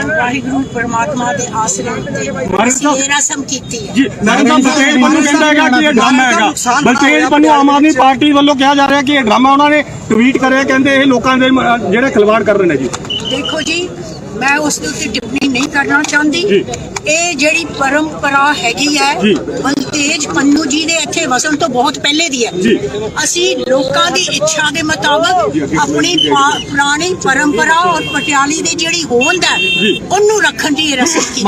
ਵਾਹਿਗੁਰੂ ਪਰਮਾਤਮਾ ਦੇ ਆਸਰੇ ਤੇ ਇਹ ਰਸਮ ਕੀਤੀ ਹੈ ਜੀ ਨਰਿੰਦਰ ਬਲਤੇਜ ਪੰਨੂ ਕਹਿੰਦਾ ਹੈਗਾ ਕਿ ਇਹ ਡਰਾਮਾ ਹੈਗਾ ਬਲਤੇਜ ਪੰਨੂ ਆਮ ਆਦਮੀ ਪਾਰਟੀ ਵੱਲੋਂ ਕਿਹਾ ਜਾ ਰਿਹਾ ਕਿ ਇਹ ਡਰਾਮਾ ਉਹਨਾਂ ਨੇ ਟਵੀਟ ਕਰਿਆ ਕਹਿੰਦੇ ਇਹ ਲੋਕਾਂ ਦੇ ਜਿਹੜੇ ਖਿਲਵਾੜ ਕਰ ਰਹੇ ਨੇ ਜੀ ਦੇਖੋ ਜੀ ਮੈਂ ਉਸ ਦੇ ਉੱਤੇ ਟਿੱਪਣੀ ਨਹੀਂ ਕਰਨਾ ਚਾਹੁੰਦੀ ਇਹ ਜਿਹੜੀ ਪਰੰਪਰਾ ਹੈਗੀ ਹੈ ਬਲਤੇਜ ਪੰਨੂ ਜੀ ਦੇ ਇੱਥੇ ਵਸਣ ਤੋਂ ਬਹੁਤ ਪਹਿਲੇ ਦੀ ਹੈ ਅਸੀਂ ਲੋਕਾਂ ਦੀ ਇੱਛਾ ਦੇ ਮੁਤਾਬਕ ਆਪਣੀ ਪੁਰਾਣੀ ਪਰੰਪਰਾ ਔਰ ਪਟਿਆਲੇ ਦੀ ਜਿਹੜੀ ਹੋਂਦ ਹੈ ਉਹਨੂੰ ਰੱਖਣ ਦੀ ਰਸਮ ਕੀਤੀ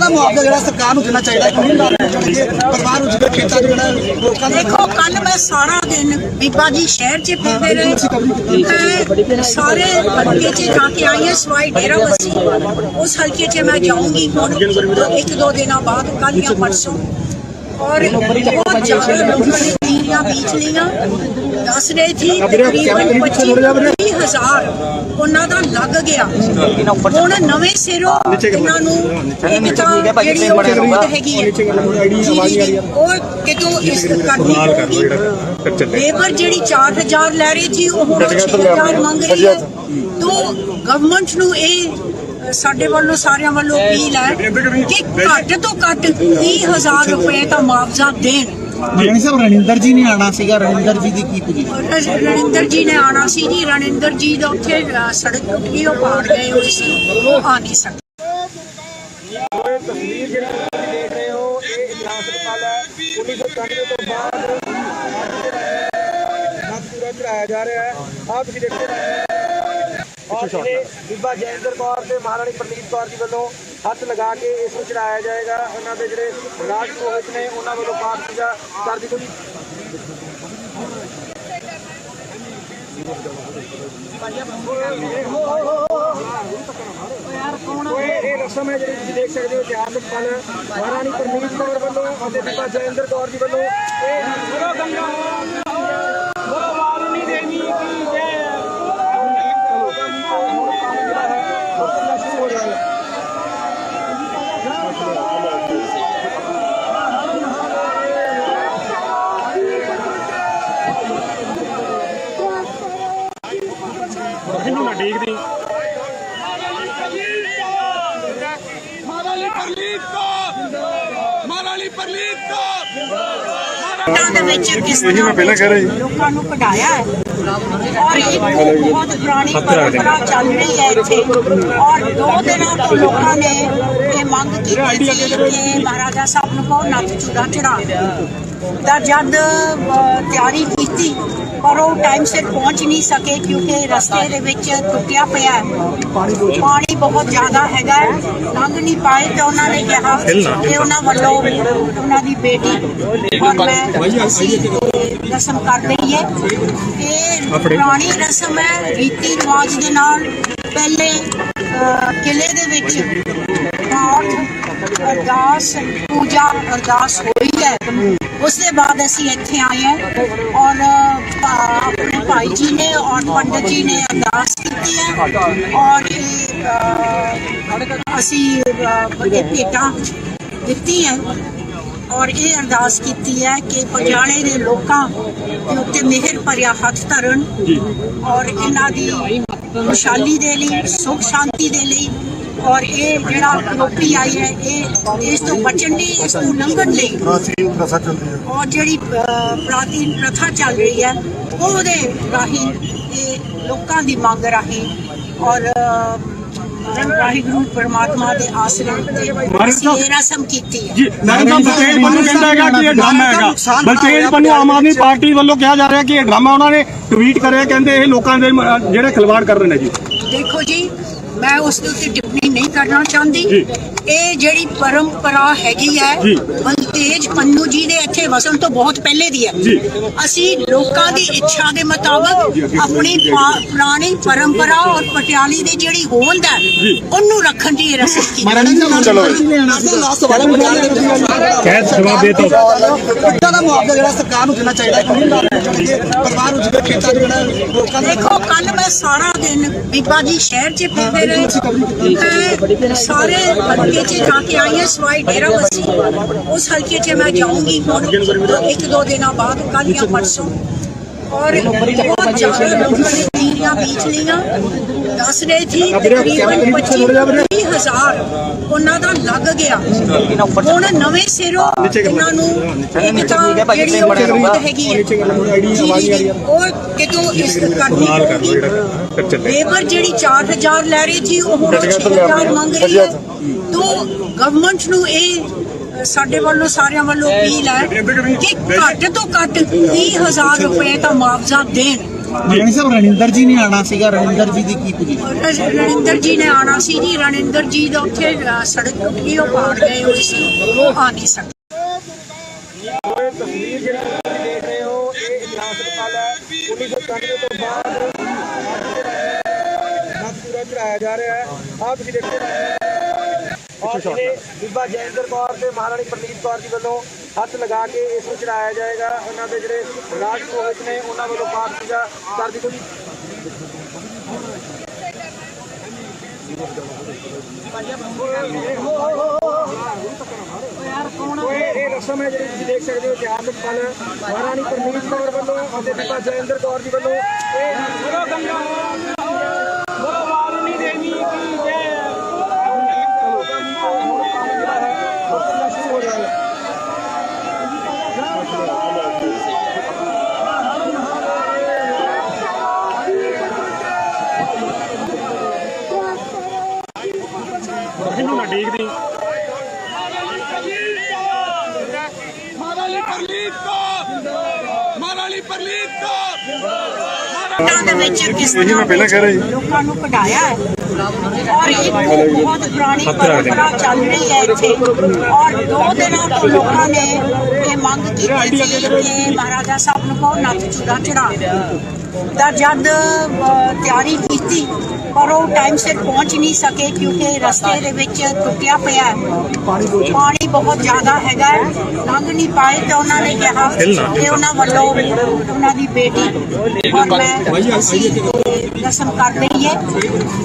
ਦਾ ਮੁਆਵਜ਼ਾ ਜਿਹੜਾ ਸਰਕਾਰ ਨੂੰ ਦੇਣਾ ਚਾਹੀਦਾ ਪਰਿਵਾਰ ਨੂੰ ਜਿਹੜੇ ਖੇਤਾਂ 'ਚ ਜਿਹੜਾ ਲੋਕਾਂ ਨੂੰ ਦੇਖੋ ਕੱਲ ਮੈਂ ਸਾਰਾ ਦਿਨ ਬੀਬਾ ਜੀ ਸ਼ਹਿਰ 'ਚ ਫਿਰਦੇ ਰਹੇ ਸਾਰੇ ਹਲਕੇ 'ਚ ਜਾ ਕੇ ਆਈ ਹਾਂ ਸਵਾਈ ਡੇਰਾਬੱਸੀ ਉਸ ਹਲਕੇ 'ਚ ਮੈਂ ਜਾਊਂਗੀ ਹੁਣ 1-2 ਦਿਨਾਂ ਬਾਅਦ ਕੱਲ੍ਹ ਜਾਂ ਪਰਸੋਂ ਔਰ ਬਹੁਤ ਜ਼ਿਆਦਾ ਲੋਕਾਂ ਨੇ ਤੀਰੀਆਂ ਬੀਜ ਲਈਆਂ ਦੱਸ ਰਹੇ ਸੀ ਤਕਰੀਬਨ 25,000 ਉਹਨਾਂ ਦਾ ਲੱਗ ਗਿਆ ਹੁਣ ਨਵੇਂ ਸਿਰੋਂ ਇਹਨਾਂ ਨੂੰ ਇੱਕ ਤਾਂ ਜਿਹੜੀ ਉਹ ਜ਼ਰੂਰਤ ਹੈਗੀ ਹੈ ਉਹ ਕਿਤੋਂ ਇਸ ਕਰਨੀ ਪਊਗੀ ਲੇਬਰ ਜਿਹੜੀ 4,000 ਲੈ ਰਹੀ ਸੀ ਉਹ ਹੁਣ 6,000 ਮੰਗ ਰਹੀ ਹੈ ਤਾਂ ਗਵਰਨਮੈਂਟ ਨੂੰ ਇਹ ਸਾਡੇ ਵੱਲੋਂ ਸਾਰਿਆਂ ਵੱਲੋਂ ਅਪੀਲ ਹੈ ਕਿ ਘੱਟ ਤੋਂ ਘੱਟ 30,000 ਰੁਪਏ ਦਾ ਮੁਆਵਜ਼ਾ ਦੇਣ ਰਣਿੰਦਰ ਜੀ ਨੇ ਆਣਾ ਸੀਗਾ ਰਣਿੰਦਰ ਜੀ ਦੀ ਕੀ ਪੋਜੀਸ਼ਨ ਰਣਿੰਦਰ ਜੀ ਨੇ ਆਣਾ ਸੀ ਜੀ ਰਣਿੰਦਰ ਜੀ ਦਾ ਉੱਥੇ ਸੜਕ ਟੁੱਟੀ ਉਹ ਪਾੜ ਗਏ ਹੋਏ ਸੀ ਉਹ ਆ ਨਹੀਂ ਸਕਦੇ ਤਸਵੀਰ ਜਿਹੜੀ ਤੁਸੀਂ ਦੇਖ ਰਹੇ ਹੋ ਇਹ ਇਤਿਹਾਸ ਹਸਪਤਾਲ ਹੈ 1991 ਤੋਂ ਬਾਅਦ ਨੱਥ ਚੂੜਾ ਚੜਾਇਆ ਜਾ ਰਿਹਾ ਹੈ ਆਹ ਤੁਸੀਂ ਦੇਖੋ ਔਰ ਜਿਹੜੇ ਬੀਬਾ ਜੈਂਦਰ ਕੌਰ ਤੇ ਮਹਾਰਾਣੀ ਪ੍ਰਨੀਤ ਕੌਰ ਜੀ ਵੱਲੋਂ ਹੱਥ ਲਗਾ ਕੇ ਇਸ ਨੂੰ ਚੜਾਇਆ ਜਾਏਗਾ ਉਹਨਾਂ ਦੇ ਜਿਹੜੇ ਰਾਜ ਪੁਰੋਹਿਤ ਨੇ ਉਹਨਾਂ ਵੱਲੋਂ ਪਾਠ ਪੂਜਾ ਕਰ ਦਿੱਤੀ ਇਹ ਰਸਮ ਹੈ ਜਿਹੜੀ ਤੁਸੀਂ ਦੇਖ ਸਕਦੇ ਹੋ ਇਤਿਹਾਸਕ ਪਲ ਮਹਾਰਾਣੀ ਪ੍ਰਨੀਤ ਕੌਰ ਵੱਲੋਂ ਅਤੇ ਬੀਬਾ ਜੈਂਦਰ ਕੌਰ ਜੀ ਵੱਲੋਂ ਦੇ ਵਿੱਚ ਕਿਸ ਤਰ੍ਹਾਂ ਲੋਕਾਂ ਨੂੰ ਕਢਾਇਆ ਹੈ ਔਰ ਇੱਕ ਬਹੁਤ ਪੁਰਾਣੀ ਪਰੰਪਰਾ ਚੱਲ ਰਹੀ ਹੈ ਇੱਥੇ ਔਰ 2 ਦਿਨਾਂ ਤੋਂ ਲੋਕਾਂ ਨੇ ਇਹ ਮੰਗ ਕੀਤੀ ਸੀ ਕਿ ਮਹਾਰਾਜਾ ਸਾਹਿਬ ਨੂੰ ਕਹੋ ਨੱਥ ਚੂੜਾ ਚੜਾ ਤਾਂ ਜਦ ਤਿਆਰੀ ਕੀਤੀ ਪਰ ਉਹ ਟਾਈਮ ਸਿਰ ਪਹੁੰਚ ਨਹੀਂ ਸਕੇ ਕਿਉਂਕਿ ਰਸਤੇ ਦੇ ਵਿੱਚ ਟੁੱਟਿਆ ਪਿਆ ਪਾਣੀ ਬਹੁਤ ਜ਼ਿਆਦਾ ਹੈਗਾ ਲੰਘ ਨਹੀਂ ਪਾਏ ਤੇ ਉਹਨਾਂ ਨੇ ਕਿਹਾ ਕਿ ਉਹਨਾਂ ਵੱਲੋਂ ਉਹਨਾਂ ਦੀ ਬੇਟੀ ਔਰ ਮੈਂ ਅਸੀਂ ਰਸਮ ਕਰ ਰਹੀ ਹੈ ਇਹ ਪੁਰਾਣੀ ਰਸਮ ਹੈ ਰੀਤੀ ਰਿਵਾਜ ਦੇ ਨਾਲ ਪਹਿਲੇ ਕਿਲੇ ਦੇ ਵਿੱਚ ਪਾਠ ਅਰਦਾਸ ਪੂਜਾ ਅਰਦਾਸ ਹੋਈ ਹੈ ਉਸ ਦੇ ਬਾਅਦ ਅਸੀਂ ਇੱਥੇ ਆਏ ਹਾਂ ਔਰ ਆਪਣੇ ਭਾਈ ਜੀ ਨੇ ਔਰ ਪੰਡਤ ਜੀ ਨੇ ਅਰਦਾਸ ਕੀਤੀ ਹੈ ਔਰ ਅਸੀਂ ਭੇਟਾਂ ਦਿੱਤੀ ਹੈ ਔਰ ਇਹ ਅਰਦਾਸ ਕੀਤੀ ਹੈ ਕਿ ਪਟਿਆਲੇ ਦੇ ਲੋਕਾਂ ਦੇ ਉੱਤੇ ਮਿਹਰ ਭਰਿਆ ਹੱਥ ਧਰਨ ਔਰ ਇਹਨਾਂ ਦੀ ਖੁਸ਼ਹਾਲੀ ਦੇ ਲਈ, ਸੁਖ ਸ਼ਾਂਤੀ ਦੇ ਲਈ ਔਰ ਇਹ ਜਿਹੜਾ ਕਰੋਪੀ ਆਈ ਹੈ ਇਹ ਇਸ ਤੋਂ ਬਚਣ ਲਈ, ਇਸ ਤੋਂ ਲੰਘਣ ਲਈ ਪ੍ਰਾਚੀਨ ਪ੍ਰਥਾ ਚੱਲਦੀ ਹੈ ਔਰ ਜਿਹੜੀ ਪ੍ਰਾਚੀਨ ਪ੍ਰਥਾ ਚੱਲ ਰਹੀ ਹੈ ਉਹਦੇ ਰਾਹੀਂ ਇਹ ਲੋਕਾਂ ਦੀ ਮੰਗ ਰਾਹੀਂ ਔਰ ਵਾਹਿਗੁਰੂ ਪਰਮਾਤਮਾ ਦੇ ਆਸਰੇ ਉੱਤੇ ਇਹ ਰਸਮ ਕੀਤੀ ਹੈ। ਜੀ ਨਾਰਾਇਣ ਸਾਹਿਬ ਬਲਤੇਜ ਪੰਨੂ ਕਹਿੰਦਾ ਹੈਗਾ ਕਿ ਇਹ ਡਰਾਮਾ ਹੈਗਾ। ਬਲਤੇਜ ਪੰਨੂ ਆਮ ਆਦਮੀ ਪਾਰਟੀ ਵੱਲੋਂ ਕਿਹਾ ਜਾ ਰਿਹਾ ਕਿ ਇਹ ਡਰਾਮਾ ਉਹਨਾਂ ਨੇ ਟਵੀਟ ਕਰਿਆ, ਕਹਿੰਦੇ ਇਹ ਲੋਕਾਂ ਦੇ ਜਿਹੜੇ ਖਿਲਵਾੜ ਕਰ ਰਹੇ ਨੇ ਜੀ। ਦੇਖੋ ਜੀ, ਮੈਂ ਉਸ ਦੇ ਉੱਤੇ ਟਿੱਪਣੀ ਨਹੀਂ ਕਰਨਾ ਚਾਹੁੰਦੀ। ਇਹ ਜਿਹੜੀ ਪਰੰਪਰਾ ਹੈਗੀ ਹੈ ਬਲਤੇਜ ਪੰਨੂ ਜੀ ਦੇ ਇੱਥੇ ਵਸਣ ਤੋਂ ਬਹੁਤ ਪਹਿਲੇ ਦੀ ਹੈ। ਅਸੀਂ ਲੋਕਾਂ ਦੀ ਇੱਛਾ ਦੇ ਮੁਤਾਬਕ ਆਪਣੀ ਪੁਰਾਣੀ ਪਰੰਪਰਾ ਔਰ ਪਟਿਆਲੇ ਦੀ ਜਿਹੜੀ ਹੋਂਦ ਹੈ ਉਹਨੂੰ ਰੱਖਣ ਦੀ ਇਹ ਰਸਮ ਕੀਤੀ। ਕਹਿ ਜਵਾਬ ਦੇ ਦਿਓ। ਕਿੱਦਾਂ ਦਾ ਮੁਆਵਜ਼ਾ ਜਿਹੜਾ ਸਰਕਾਰ ਨੂੰ ਦੇਣਾ ਚਾਹੀਦਾ ਪਰਿਵਾਰ ਨੂੰ ਜਿਹੜੇ ਖੇਤਾਂ ਦੇ ਜਿਹੜਾ ਲੋਕਾਂ ਦੇ ਦੇਖੋ, ਕੱਲ ਮੈਂ ਸਾਰਾ ਦਿਨ ਬੀਬਾ ਜੀ ਸ਼ਹਿਰ 'ਚ ਫਿਰਦੇ ਰਹੇ, ਮੈਂ ਸਾਰੇ ਹਲਕੇ 'ਚ ਜਾ ਕੇ ਆਈ ਹਾਂ ਸਵਾਈ ਡੇਰਾ ਬੱਸੀ। ਉਸ ਹਲਕੇ 'ਚ ਮੈਂ ਜਾਊਂਗੀ ਹੁਣ 1-2 ਦਿਨਾਂ ਬਾਅਦ, ਕੱਲ੍ਹ ਜਾਂ ਪਰਸੋਂ। ਔਰ ਬਹੁਤ ਜ਼ਿਆਦਾ ਲੋਕਾਂ ਨੇ ਤੀਰੀਆਂ ਬੀਜ ਲਈਆਂ। ਦੱਸ ਰਹੇ ਸੀ ਤਕਰੀਬਨ 25,000 ਉਹਨਾਂ ਦਾ ਲੱਗ ਗਿਆ। ਹੁਣ ਨਵੇਂ ਸਿਰੋਂ ਇਹਨਾਂ ਨੂੰ ਇੱਕ ਤਾਂ ਜਿਹੜੀ ਉਹ ਜ਼ਰੂਰਤ ਹੈਗੀ ਹੈ ਉਹ ਕਿਤੋਂ ਇਸ ਕਰਨੀ ਪਊਗੀ। ਲੇਬਰ ਜਿਹੜੀ 4,000 ਲੈ ਰਹੀ ਸੀ ਉਹ ਹੁਣ 6,000 ਮੰਗ ਰਹੀ ਹੈ। ਤੋਂ ਗਵਰਨਮੈਂਟ ਨੂੰ ਇਹ ਸਾਡੇ ਵੱਲੋਂ ਸਾਰਿਆਂ ਵੱਲੋਂ ਅਪੀਲ ਹੈ ਕਿ ਘੱਟ ਤੋਂ ਘੱਟ 30,000 ਰੁਪਏ ਦਾ ਮੁਆਵਜ਼ਾ ਦੇਣ। ਰਾਣੀ ਸਾਹਿਬ ਰਣਿੰਦਰ ਜੀ ਨੇ ਆਣਾ ਸੀਗਾ, ਰਣਿੰਦਰ ਜੀ ਦੀ ਕੀ ਪੋਜੀਸ਼ਨ? ਰਣਿੰਦਰ ਜੀ ਨੇ ਆਣਾ ਸੀ ਜੀ। ਰਣਿੰਦਰ ਜੀ ਦਾ ਉੱਥੇ ਸੜਕ ਟੁੱਟ ਗਈ, ਉਹ ਪਾੜ ਗਏ ਹੋਏ ਸੀ, ਉਹ ਆ ਨਹੀਂ ਸਕੇ। ਤਸਵੀਰ ਜਿਹੜੀ ਤੁਸੀਂ ਦੇਖ ਰਹੇ ਹੋ ਇਹ ਇਤਿਹਾਸ ਪਲ ਹੈ। 1991 ਤੋਂ ਬਾਅਦ ਪੂਰਾ ਚੜਾਇਆ ਜਾ ਰਿਹਾ ਹੈ। ਆਹ ਤੁਸੀਂ ਦੇਖੋ ਔਰ ਇਹ ਬੀਬਾ ਜੈਂਦਰ ਕੌਰ ਤੇ ਮਹਾਰਾਣੀ ਪ੍ਰਨੀਤ ਕੌਰ ਜੀ ਵੱਲੋਂ ਹੱਥ ਲਗਾ ਕੇ ਇਸ ਨੂੰ ਚੜਾਇਆ ਜਾਏਗਾ। ਉਹਨਾਂ ਦੇ ਜਿਹੜੇ ਰਾਜ ਪੁਰੋਹਿਤ ਨੇ ਉਹਨਾਂ ਵੱਲੋਂ ਪਾਠ ਪੂਜਾ ਕਰ ਦਿੱਤੀ ਗਈ। ਇਹ ਰਸਮ ਹੈ ਜਿਹੜੀ ਤੁਸੀਂ ਦੇਖ ਸਕਦੇ ਹੋ, ਇਤਿਹਾਸਕ ਪਲ ਮਹਾਰਾਣੀ ਪ੍ਰਨੀਤ ਕੌਰ ਵੱਲੋਂ ਅਤੇ ਬੀਬਾ ਜੈਂਦਰ ਕੌਰ ਜੀ ਵੱਲੋਂ ਇਹਨੂੰ ਨਾ ਦੇਖਦੀ ਦੇ ਵਿੱਚ ਕਿਸ ਤਰ੍ਹਾਂ ਲੋਕਾਂ ਨੂੰ ਕਢਾਇਆ ਹੈ ਔਰ ਇਹ ਬਹੁਤ ਪੁਰਾਣੀ ਪਰੰਪਰਾ ਚੱਲ ਰਹੀ ਹੈ ਇੱਥੇ। ਔਰ 2 ਦਿਨਾਂ ਤੋਂ ਲੋਕਾਂ ਨੇ ਇਹ ਮੰਗ ਕੀਤੀ ਸੀ ਕਿ ਮਹਾਰਾਜਾ ਸਾਹਿਬ ਨੂੰ ਕਹੋ ਨੱਥ ਚੂੜਾ ਚੜਾ। ਤਾਂ ਜਦ ਤਿਆਰੀ ਕੀਤੀ ਪਰ ਉਹ ਟਾਈਮ ਸਿਰ ਪਹੁੰਚ ਨਹੀਂ ਸਕੇ ਕਿਉਂਕਿ ਰਸਤੇ ਦੇ ਵਿੱਚ ਟੁੱਟਿਆ ਪਿਆ ਪਾਣੀ ਬਹੁਤ ਜ਼ਿਆਦਾ ਹੈਗਾ, ਲੰਘ ਨਹੀਂ ਪਾਏ। ਤਾਂ ਉਹਨਾਂ ਨੇ ਕਿਹਾ ਕਿ ਉਹਨਾਂ ਵੱਲੋਂ ਉਹਨਾਂ ਦੀ ਬੇਟੀ ਔਰ ਮੈਂ ਅਸੀਂ ਰਸਮ ਕਰ ਰਹੀ ਹੈ।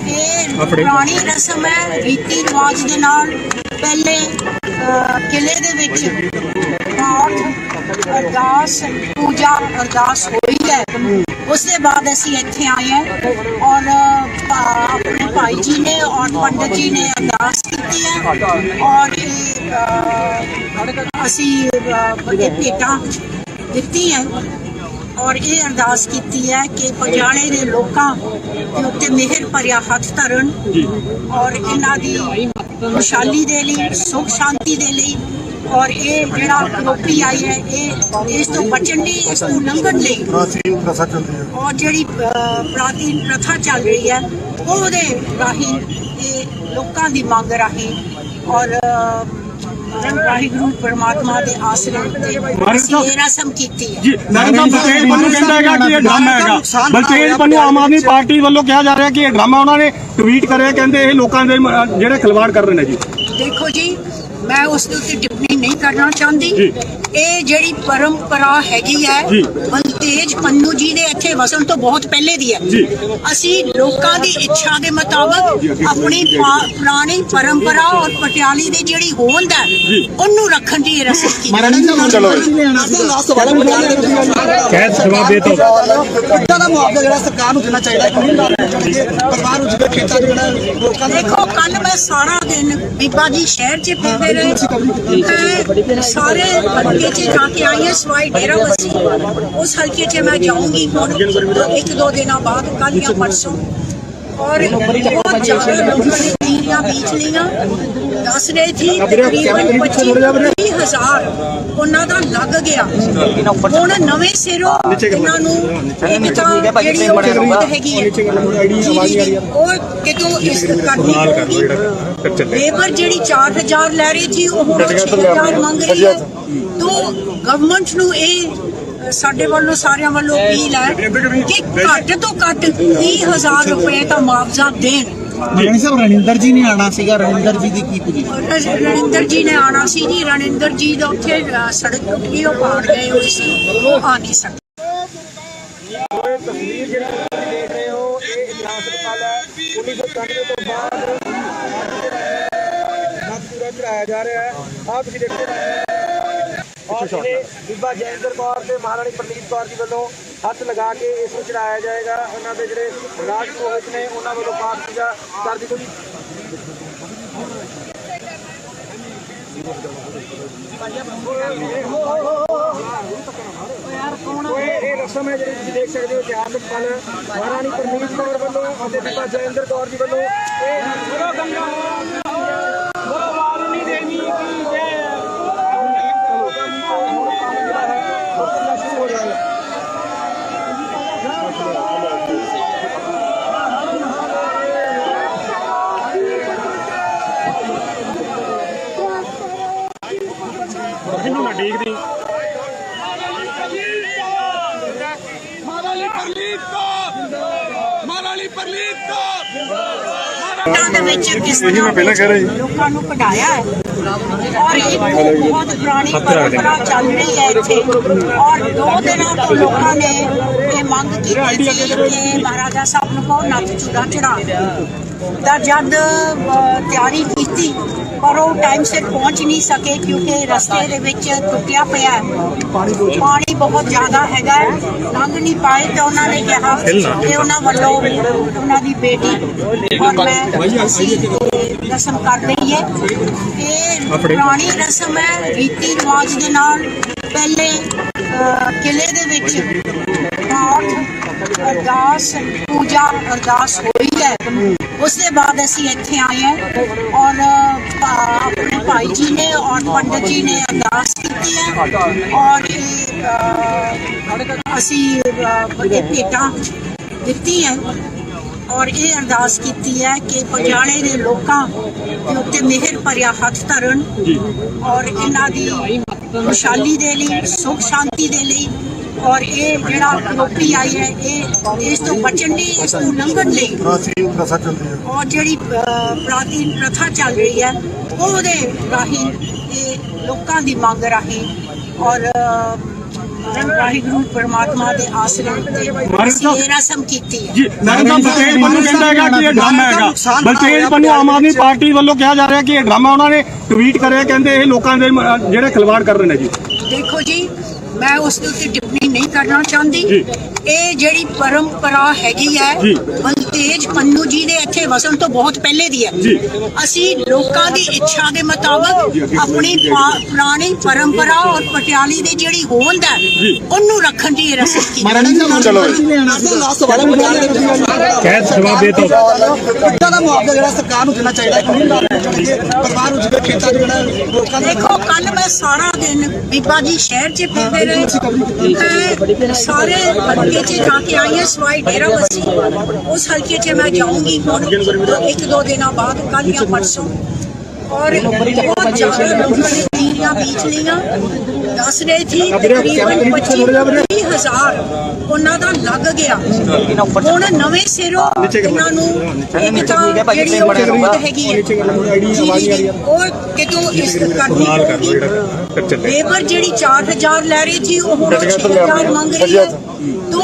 ਇਹ ਪੁਰਾਣੀ ਰਸਮ ਹੈ, ਰੀਤੀ ਰਿਵਾਜ ਦੇ ਨਾਲ। ਪਹਿਲੇ ਕਿਲੇ ਦੇ ਵਿੱਚ ਪਾਠ ਅਰਦਾਸ ਪੂਜਾ ਅਰਦਾਸ ਹੋਈ ਹੈ, ਉਸ ਦੇ ਬਾਅਦ ਅਸੀਂ ਇੱਥੇ ਆਏ ਹਾਂ ਔਰ ਆਪਣੇ ਭਾਈ ਜੀ ਨੇ ਔਰ ਪੰਡਤ ਜੀ ਨੇ ਅਰਦਾਸ ਕੀਤੀ ਹੈ ਔਰ ਅਸੀਂ ਭੇਟਾਂ ਦਿੱਤੀ ਹੈ ਔਰ ਇਹ ਅਰਦਾਸ ਕੀਤੀ ਹੈ ਕਿ ਪਟਿਆਲੇ ਦੇ ਲੋਕਾਂ ਦੇ ਉੱਤੇ ਮਿਹਰ ਭਰਿਆ ਹੱਥ ਧਰਨ ਔਰ ਇਹਨਾਂ ਦੀ ਖੁਸ਼ਹਾਲੀ ਦੇ ਲਈ, ਸੁਖ ਸ਼ਾਂਤੀ ਦੇ ਲਈ ਔਰ ਇਹ ਜਿਹੜਾ ਕਰੋਪੀ ਆਈ ਹੈ ਇਹ ਇਸ ਤੋਂ ਬਚਣ ਲਈ, ਇਸ ਤੋਂ ਲੰਘਣ ਲਈ ਪ੍ਰਾਚੀਨ ਪ੍ਰਥਾ ਚੱਲਦੀ ਹੈ ਔਰ ਜਿਹੜੀ ਪ੍ਰਾਚੀਨ ਪ੍ਰਥਾ ਚੱਲ ਰਹੀ ਹੈ ਉਹਦੇ ਰਾਹੀਂ ਇਹ ਲੋਕਾਂ ਦੀ ਮੰਗ ਰਾਹੀਂ ਔਰ ਵਾਹਿਗੁਰੂ ਪਰਮਾਤਮਾ ਦੇ ਆਸਰੇ ਉੱਤੇ ਇਹ ਰਸਮ ਕੀਤੀ ਹੈ। ਜੀ ਨਾਰਾਇਣ ਸਾਹਿਬ ਬਲਤੇਜ ਪੰਨੂ ਕਹਿੰਦਾ ਹੈਗਾ ਕਿ ਇਹ ਡਰਾਮਾ ਹੈਗਾ। ਬਲਤੇਜ ਪੰਨੂ ਆਮ ਆਦਮੀ ਪਾਰਟੀ ਵੱਲੋਂ ਕਿਹਾ ਜਾ ਰਿਹਾ ਕਿ ਇਹ ਡਰਾਮਾ ਉਹਨਾਂ ਨੇ ਟਵੀਟ ਕਰਿਆ, ਕਹਿੰਦੇ ਇਹ ਲੋਕਾਂ ਦੇ ਜਿਹੜੇ ਖਿਲਵਾੜ ਕਰ ਰਹੇ ਨੇ ਜੀ। ਦੇਖੋ ਜੀ, ਮੈਂ ਉਸ ਦੇ ਉੱਤੇ ਟਿੱਪਣੀ ਨਹੀਂ ਕਰਨਾ ਚਾਹੁੰਦੀ। ਇਹ ਜਿਹੜੀ ਪਰੰਪਰਾ ਹੈਗੀ ਹੈ ਬਲਤੇਜ ਤੇਜ ਪੰਨੂ ਜੀ ਦੇ ਇੱਥੇ ਵਸਣ ਤੋਂ ਬਹੁਤ ਪਹਿਲੇ ਦੀ ਹੈ। ਅਸੀਂ ਲੋਕਾਂ ਦੀ ਇੱਛਾ ਦੇ ਮੁਤਾਬਕ ਆਪਣੀ ਪੁਰਾਣੀ ਪਰੰਪਰਾ ਔਰ ਪਟਿਆਲੀ ਦੀ ਜਿਹੜੀ ਹੋਂਦ ਹੈ ਉਹਨੂੰ ਰੱਖਣ ਦੀ ਰਸਮ ਕੀਤੀ। ਜਵਾਬ ਦੇ ਦਿਓ ਕਿੱਦਾਂ ਦਾ ਮੁਆਵਜ਼ਾ ਜਿਹੜਾ ਸਰਕਾਰ ਨੂੰ ਦੇਣਾ ਚਾਹੀਦਾ ਪਰਿਵਾਰ ਨੂੰ ਜਿਹੜੇ ਖੇਤਾਂ ਦੇ ਜਿਹੜਾ ਲੋਕਾਂ ਦੇ। ਦੇਖੋ ਕੱਲ ਮੈਂ ਸਾਰਾ ਦਿਨ ਬੀਬਾ ਜੀ ਸ਼ਹਿਰ 'ਚ ਫਿਰਦੇ ਰਹੇ, ਸਾਰੇ ਹਲਕੇ 'ਚ ਜਾ ਕੇ ਆਈ ਹਾਂ ਸਵਾਈ ਡੇਰਾ ਬੱਸੀ। ਉਸ ਹਲਕੇ 'ਚ ਮੈਂ ਜਾਊਂਗੀ ਹੁਣ 1-2 ਦਿਨਾਂ ਬਾਅਦ, ਕੱਲ ਜਾਂ ਪਰਸੋਂ। ਔਰ ਬਹੁਤ ਜ਼ਿਆਦਾ ਲੋਕਾਂ ਨੇ ਤੀਰੀਆਂ ਬੀਜ ਲਈਆਂ। ਦੱਸ ਰਹੇ ਸੀ ਤਕਰੀਬਨ 25,000 ਉਹਨਾਂ ਦਾ ਲੱਗ ਗਿਆ। ਹੁਣ ਨਵੇਂ ਸਿਰੋਂ ਇਹਨਾਂ ਨੂੰ ਇੱਕ ਤਾਂ ਜਿਹੜੀ ਉਹ ਹੈਗੀ ਹੈ ਉਹ ਕਿਤੋਂ ਇਸ ਕਰਨੀ ਹੋਊਗੀ। ਲੇਬਰ ਜਿਹੜੀ 4,000 ਲੈ ਰਹੀ ਸੀ ਉਹ ਹੁਣ 6,000 ਮੰਗ ਰਹੀ ਹੈ। ਤੋਂ ਗਵਰਨਮੈਂਟ ਨੂੰ ਇਹ ਸਾਡੇ ਵੱਲੋਂ ਸਾਰਿਆਂ ਵੱਲੋਂ ਅਪੀਲ ਹੈ ਕਿ ਘੱਟ ਤੋਂ ਘੱਟ 30,000 ਰੁਪਏ ਦਾ ਮੁਆਵਜ਼ਾ ਦੇਣ। ਜੈਨ ਸਾਹਿਬ ਰਣਿੰਦਰ ਜੀ ਨੇ ਆਣਾ ਸੀਗਾ, ਰਣਿੰਦਰ ਜੀ ਦੀ ਕੀ ਪੋਜੀਸ਼ਨ? ਰਣਿੰਦਰ ਜੀ ਨੇ ਆਣਾ ਸੀ ਜੀ, ਰਣਿੰਦਰ ਜੀ ਦਾ ਉੱਥੇ ਸੜਕ ਟੁੱਟੀ, ਉਹ ਪਾੜ ਗਏ ਹੋਏ ਸੀ, ਉਹ ਆ ਨਹੀਂ ਸਕਦੇ। ਇਹ ਤਸਵੀਰ ਜਿਹੜੀ ਤੁਸੀਂ ਦੇਖ ਰਹੇ ਹੋ ਇਹ ਇਤਿਹਾਸ ਹਸਪਤਾਲ ਹੈ। 1991 ਤੋਂ ਬਾਅਦ ਪੂਰਾ ਚੜਾਇਆ ਜਾ ਰਿਹਾ ਹੈ। ਆਹ ਤੁਸੀਂ ਦੇਖੋ ਔਰ ਜਿਹੜੇ ਬੀਬਾ ਜੈਂਦਰ ਕੌਰ ਤੇ ਮਹਾਰਾਣੀ ਪ੍ਰਨੀਤ ਕੌਰ ਜੀ ਵੱਲੋਂ ਹੱਥ ਲਗਾ ਕੇ ਇਸ ਨੂੰ ਚੜਾਇਆ ਜਾਏਗਾ। ਉਹਨਾਂ ਦੇ ਜਿਹੜੇ ਰਾਜ ਪੁਰੋਹਿਤ ਨੇ ਉਹਨਾਂ ਵੱਲੋਂ ਪਾਠ ਪੂਜਾ ਕਰ ਦਿੱਤੀ ਗਈ। ਇਹ ਰਸਮ ਹੈ ਜਿਹੜੀ ਤੁਸੀਂ ਦੇਖ ਸਕਦੇ ਹੋ ਇਤਿਹਾਸਕ ਪਲ ਮਹਾਰਾਣੀ ਪ੍ਰਨੀਤ ਕੌਰ ਵੱਲੋਂ ਅਤੇ ਬੀਬਾ ਜੈਂਦਰ ਕੌਰ ਜੀ ਵੱਲੋਂ ਇਹਨੂੰ ਨਾ ਦੇਖਦੀ ਦੇ ਵਿੱਚ ਕਿਸ ਤਰ੍ਹਾਂ ਲੋਕਾਂ ਨੂੰ ਕਢਾਇਆ ਹੈ ਔਰ ਇੱਕ ਬਹੁਤ ਪੁਰਾਣੀ ਪਰੰਪਰਾ ਚੱਲ ਰਹੀ ਹੈ ਇੱਥੇ। ਔਰ 2 ਦਿਨਾਂ ਤੋਂ ਲੋਕਾਂ ਨੇ ਇਹ ਮੰਗ ਕੀਤੀ ਸੀ ਕਿ ਮਹਾਰਾਜਾ ਸਾਹਿਬ ਨੂੰ ਕਹੋ ਨੱਥ ਚੂੜਾ ਚੜਾ ਦਾ। ਜਦ ਤਿਆਰੀ ਕੀਤੀ ਪਰ ਉਹ ਟਾਈਮ ਸਿਰ ਪਹੁੰਚ ਨਹੀਂ ਸਕੇ ਕਿਉਂਕਿ ਰਸਤੇ ਦੇ ਵਿੱਚ ਟੁੱਟਿਆ ਪਿਆ ਪਾਣੀ ਬਹੁਤ ਜ਼ਿਆਦਾ ਹੈਗਾ, ਲੰਘ ਨਹੀਂ ਪਾਏ। ਤਾਂ ਉਹਨਾਂ ਨੇ ਕਿਹਾ ਕਿ ਉਹਨਾਂ ਵੱਲੋਂ ਉਹਨਾਂ ਦੀ ਬੇਟੀ ਔਰ ਮੈਂ ਅਸੀਂ ਰਸਮ ਕਰ ਰਹੀ ਹੈ। ਇਹ ਪੁਰਾਣੀ ਰਸਮ ਹੈ, ਰੀਤੀ ਰਿਵਾਜ ਦੇ ਨਾਲ। ਪਹਿਲੇ ਕਿਲੇ ਦੇ ਵਿੱਚ ਪਾਠ ਅਰਦਾਸ ਪੂਜਾ ਅਰਦਾਸ ਹੋਈ ਹੈ, ਉਸ ਦੇ ਬਾਅਦ ਅਸੀਂ ਇੱਥੇ ਆਏ ਹਾਂ ਔਰ ਆਪਣੇ ਭਾਈ ਜੀ ਨੇ ਔਰ ਪੰਡਤ ਜੀ ਨੇ ਅਰਦਾਸ ਕੀਤੀ ਹੈ ਔਰ ਅਸੀਂ ਭੇਟਾਂ ਦਿੱਤੀ ਹੈ ਔਰ ਇਹ ਅਰਦਾਸ ਕੀਤੀ ਹੈ ਕਿ ਪਟਿਆਲੇ ਦੇ ਲੋਕਾਂ ਦੇ ਉੱਤੇ ਮਿਹਰ ਭਰਿਆ ਹੱਥ ਧਰਨ ਔਰ ਇਹਨਾਂ ਦੀ ਖੁਸ਼ਹਾਲੀ ਦੇ ਲਈ, ਸੁਖ ਸ਼ਾਂਤੀ ਦੇ ਲਈ ਔਰ ਇਹ ਜਿਹੜਾ ਲੋਪੀ ਆਈ ਹੈ ਇਹ ਇਸ ਤੋਂ ਬਚਣ ਲਈ, ਇਸ ਤੋਂ ਲੰਘਣ ਲਈ ਔਰ ਜਿਹੜੀ ਪ੍ਰਾਚੀਨ ਪ੍ਰਥਾ ਚੱਲ ਰਹੀ ਹੈ ਉਹਦੇ ਰਾਹੀਂ ਇਹ ਲੋਕਾਂ ਦੀ ਮੰਗ ਰਾਹੀਂ ਔਰ ਵਾਹਿਗੁਰੂ ਪਰਮਾਤਮਾ ਦੇ ਆਸਰੇ ਉੱਤੇ ਇਹ ਰਸਮ ਕੀਤੀ ਹੈ ਜੀ। ਬਲਤੇਜ ਪੰਨੂ ਕਹਿੰਦਾ ਹੈਗਾ ਕਿ ਇਹ ਡਰਾਮਾ ਹੈਗਾ। ਬਲਤੇਜ ਪੰਨੂ ਆਮ ਆਦਮੀ ਪਾਰਟੀ ਵੱਲੋਂ ਕਿਹਾ ਜਾ ਰਿਹਾ ਕਿ ਇਹ ਡਰਾਮਾ ਉਹਨਾਂ ਨੇ ਟਵੀਟ ਕਰਿਆ, ਕਹਿੰਦੇ ਇਹ ਲੋਕਾਂ ਦੇ ਜਿਹੜੇ ਖਿਲਵਾੜ ਕਰ ਰਹੇ ਨੇ ਜੀ। ਦੇਖੋ ਜੀ, ਮੈਂ ਉਸ ਦੇ ਉੱਤੇ ਟਿੱਪਣੀ ਨਹੀਂ ਕਰਨਾ ਚਾਹੁੰਦੀ। ਇਹ ਜਿਹੜੀ ਪਰੰਪਰਾ ਹੈਗੀ ਹੈ ਬਲਤੇਜ ਪੰਨੂ ਜੀ ਦੇ ਇੱਥੇ ਵਸਣ ਤੋਂ ਬਹੁਤ ਪਹਿਲੇ ਦੀ ਹੈ। ਅਸੀਂ ਲੋਕਾਂ ਦੀ ਇੱਛਾ ਦੇ ਮੁਤਾਬਕ ਆਪਣੀ ਪੁਰਾਣੀ ਪਰੰਪਰਾ ਔਰ ਪਟਿਆਲੀ ਦੀ ਜਿਹੜੀ ਹੋਂਦ ਹੈ ਉਹਨੂੰ ਰੱਖਣ ਦੀ ਰਸਮ ਕੀਤੀ। ਜਵਾਬ ਦੇ ਦਿਓ ਕਿੱਦਾਂ ਦਾ ਮੁਆਵਜ਼ਾ ਜਿਹੜਾ ਸਰਕਾਰ ਨੂੰ ਦੇਣਾ ਚਾਹੀਦਾ ਪਰਿਵਾਰ ਨੂੰ ਜਿਹੜੇ ਖੇਤਾਂ ਦੇ ਜਿਹੜਾ ਲੋਕਾਂ ਦੇ। ਦੇਖੋ ਕੱਲ ਮੈਂ ਸਾਰਾ ਦਿਨ ਬੀਬਾ ਜੀ ਸ਼ਹਿਰ 'ਚ ਫਿਰਦੇ ਰਹੇ, ਸਾਰੇ ਹਲਕੇ 'ਚ ਜਾ ਕੇ ਆਈ ਹਾਂ ਸਵਾਈ ਡੇਰਾ ਬੱਸੀ। ਉਸ ਹਲਕੇ 'ਚ ਮੈਂ ਜਾਊਂਗੀ ਹੁਣ 1-2 ਦਿਨਾਂ ਬਾਅਦ, ਕੱਲ ਜਾਂ ਪਰਸੋਂ। ਔਰ ਬਹੁਤ ਜ਼ਿਆਦਾ ਲੋਕਾਂ ਨੇ ਤੀਰੀਆਂ ਬੀਜ ਲਈਆਂ। ਦੱਸ ਰਹੇ ਸੀ ਤਕਰੀਬਨ 25,000 ਉਹਨਾਂ ਦਾ ਲੱਗ ਗਿਆ। ਹੁਣ ਨਵੇਂ ਸਿਰੋਂ ਇਹਨਾਂ ਨੂੰ ਇੱਕ ਤਾਂ ਜਿਹੜੀ ਉਹ ਹੈਗੀ ਹੈ ਉਹ ਕਿ ਤੂੰ ਇਸ ਕਰਨੀ ਪਊਗੀ। ਲੇਬਰ ਜਿਹੜੀ 4000 ਲੈ ਰਹੀ ਸੀ ਉਹ ਹੁਣ 6000 ਮੰਗ ਰਹੀ ਹੈ। ਤੋ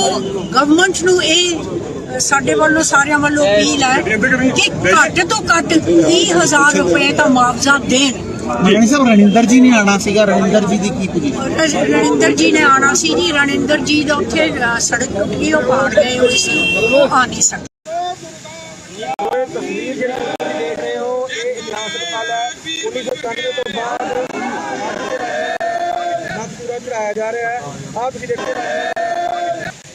ਗਵਰਨਮੈਂਟ ਨੂੰ ਇਹ ਸਾਡੇ ਵੱਲੋਂ ਸਾਰਿਆਂ ਵੱਲੋਂ ਅਪੀਲ ਹੈ ਕਿ ਘੱਟ ਤੋਂ ਘੱਟ 30,000 ਰੁਪਏ ਦਾ ਮੁਆਵਜ਼ਾ ਦੇਣ। ਰਾਣੀ ਸਾਹਿਬ ਰਣਿੰਦਰ ਜੀ ਨੇ ਆਣਾ ਸੀਗਾ, ਰਣਿੰਦਰ ਜੀ ਦੀ ਕੀ ਪੋਜੀਸ਼ਨ? ਰਣਿੰਦਰ ਜੀ ਨੇ ਆਣਾ ਸੀ ਜੀ, ਰਣਿੰਦਰ ਜੀ ਦਾ ਉੱਥੇ ਸੜਕ ਟੁੱਟ ਗਈ, ਉਹ ਪਾੜ ਗਏ ਹੋਏ ਸੀ, ਉਹ ਆ ਨਹੀਂ ਸਕਦੇ। ਤਸਵੀਰ ਜਿਹੜੀ ਤੁਸੀਂ ਦੇਖ ਰਹੇ ਹੋ ਇਹ ਇਤਿਹਾਸ ਹਸਪਤਾਲ ਹੈ। 1991 ਤੋਂ ਬਾਅਦ ਪੂਰਾ ਚੜਾਇਆ ਜਾ ਰਿਹਾ ਹੈ। ਆਹ ਤੁਸੀਂ ਦੇਖੋ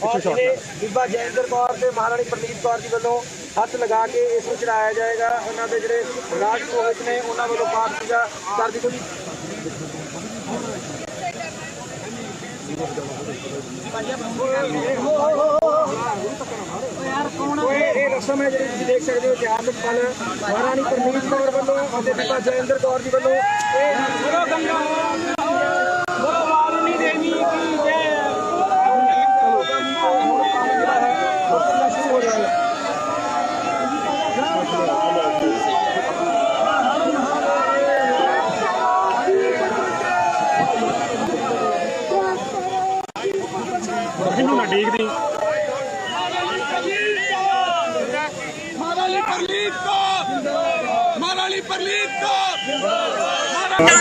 ਔਰ ਜਿਹੜੇ ਬੀਬਾ ਜੈਂਦਰ ਕੌਰ ਤੇ ਮਹਾਰਾਣੀ ਪ੍ਰਨੀਤ ਕੌਰ ਜੀ ਵੱਲੋਂ ਹੱਥ ਲਗਾ ਕੇ ਇਸ ਨੂੰ ਚੜਾਇਆ ਜਾਏਗਾ। ਉਹਨਾਂ ਦੇ ਜਿਹੜੇ ਰਾਜ ਪੁਰੋਹਿਤ ਨੇ ਉਹਨਾਂ ਵੱਲੋਂ ਪਾਠ ਪੂਜਾ ਕਰ ਦਿੱਤੀ ਗਈ। ਇਹ ਰਸਮ ਹੈ ਜਿਹੜੀ ਤੁਸੀਂ ਦੇਖ ਸਕਦੇ ਹੋ ਇਤਿਹਾਸ ਪਲ ਮਹਾਰਾਣੀ ਪ੍ਰਨੀਤ ਕੌਰ ਵੱਲੋਂ ਅਤੇ ਬੀਬਾ ਜੈਂਦਰ ਕੌਰ ਜੀ ਵੱਲੋਂ ਇਹਨੂੰ ਨਾ ਦੇਖਦੀ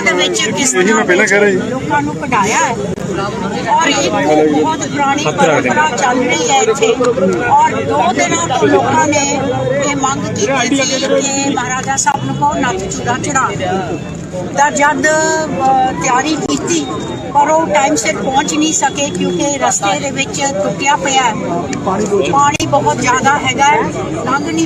ਦੇ ਵਿੱਚ ਕਿਸ ਤਰ੍ਹਾਂ ਲੋਕਾਂ ਨੂੰ ਕਢਾਇਆ ਹੈ ਔਰ ਇਹ ਬਹੁਤ ਪੁਰਾਣੀ ਪਰੰਪਰਾ ਚੱਲ ਰਹੀ ਹੈ ਇੱਥੇ। ਔਰ 2 ਦਿਨਾਂ ਤੋਂ ਲੋਕਾਂ ਨੇ ਇਹ ਮੰਗ ਕੀਤੀ ਸੀ ਕਿ ਮਹਾਰਾਜਾ ਸਾਹਿਬ ਨੂੰ ਕਹੋ ਨੱਥ ਚੂੜਾ ਚੜਾ। ਤਾਂ ਜਦ ਤਿਆਰੀ ਕੀਤੀ ਪਰ ਉਹ ਟਾਈਮ ਸਿਰ ਪਹੁੰਚ ਨਹੀਂ ਸਕੇ ਕਿਉਂਕਿ ਰਸਤੇ ਦੇ ਵਿੱਚ ਟੁੱਟਿਆ ਪਿਆ ਪਾਣੀ ਬਹੁਤ ਜ਼ਿਆਦਾ ਹੈਗਾ, ਲੰਘ ਨਹੀਂ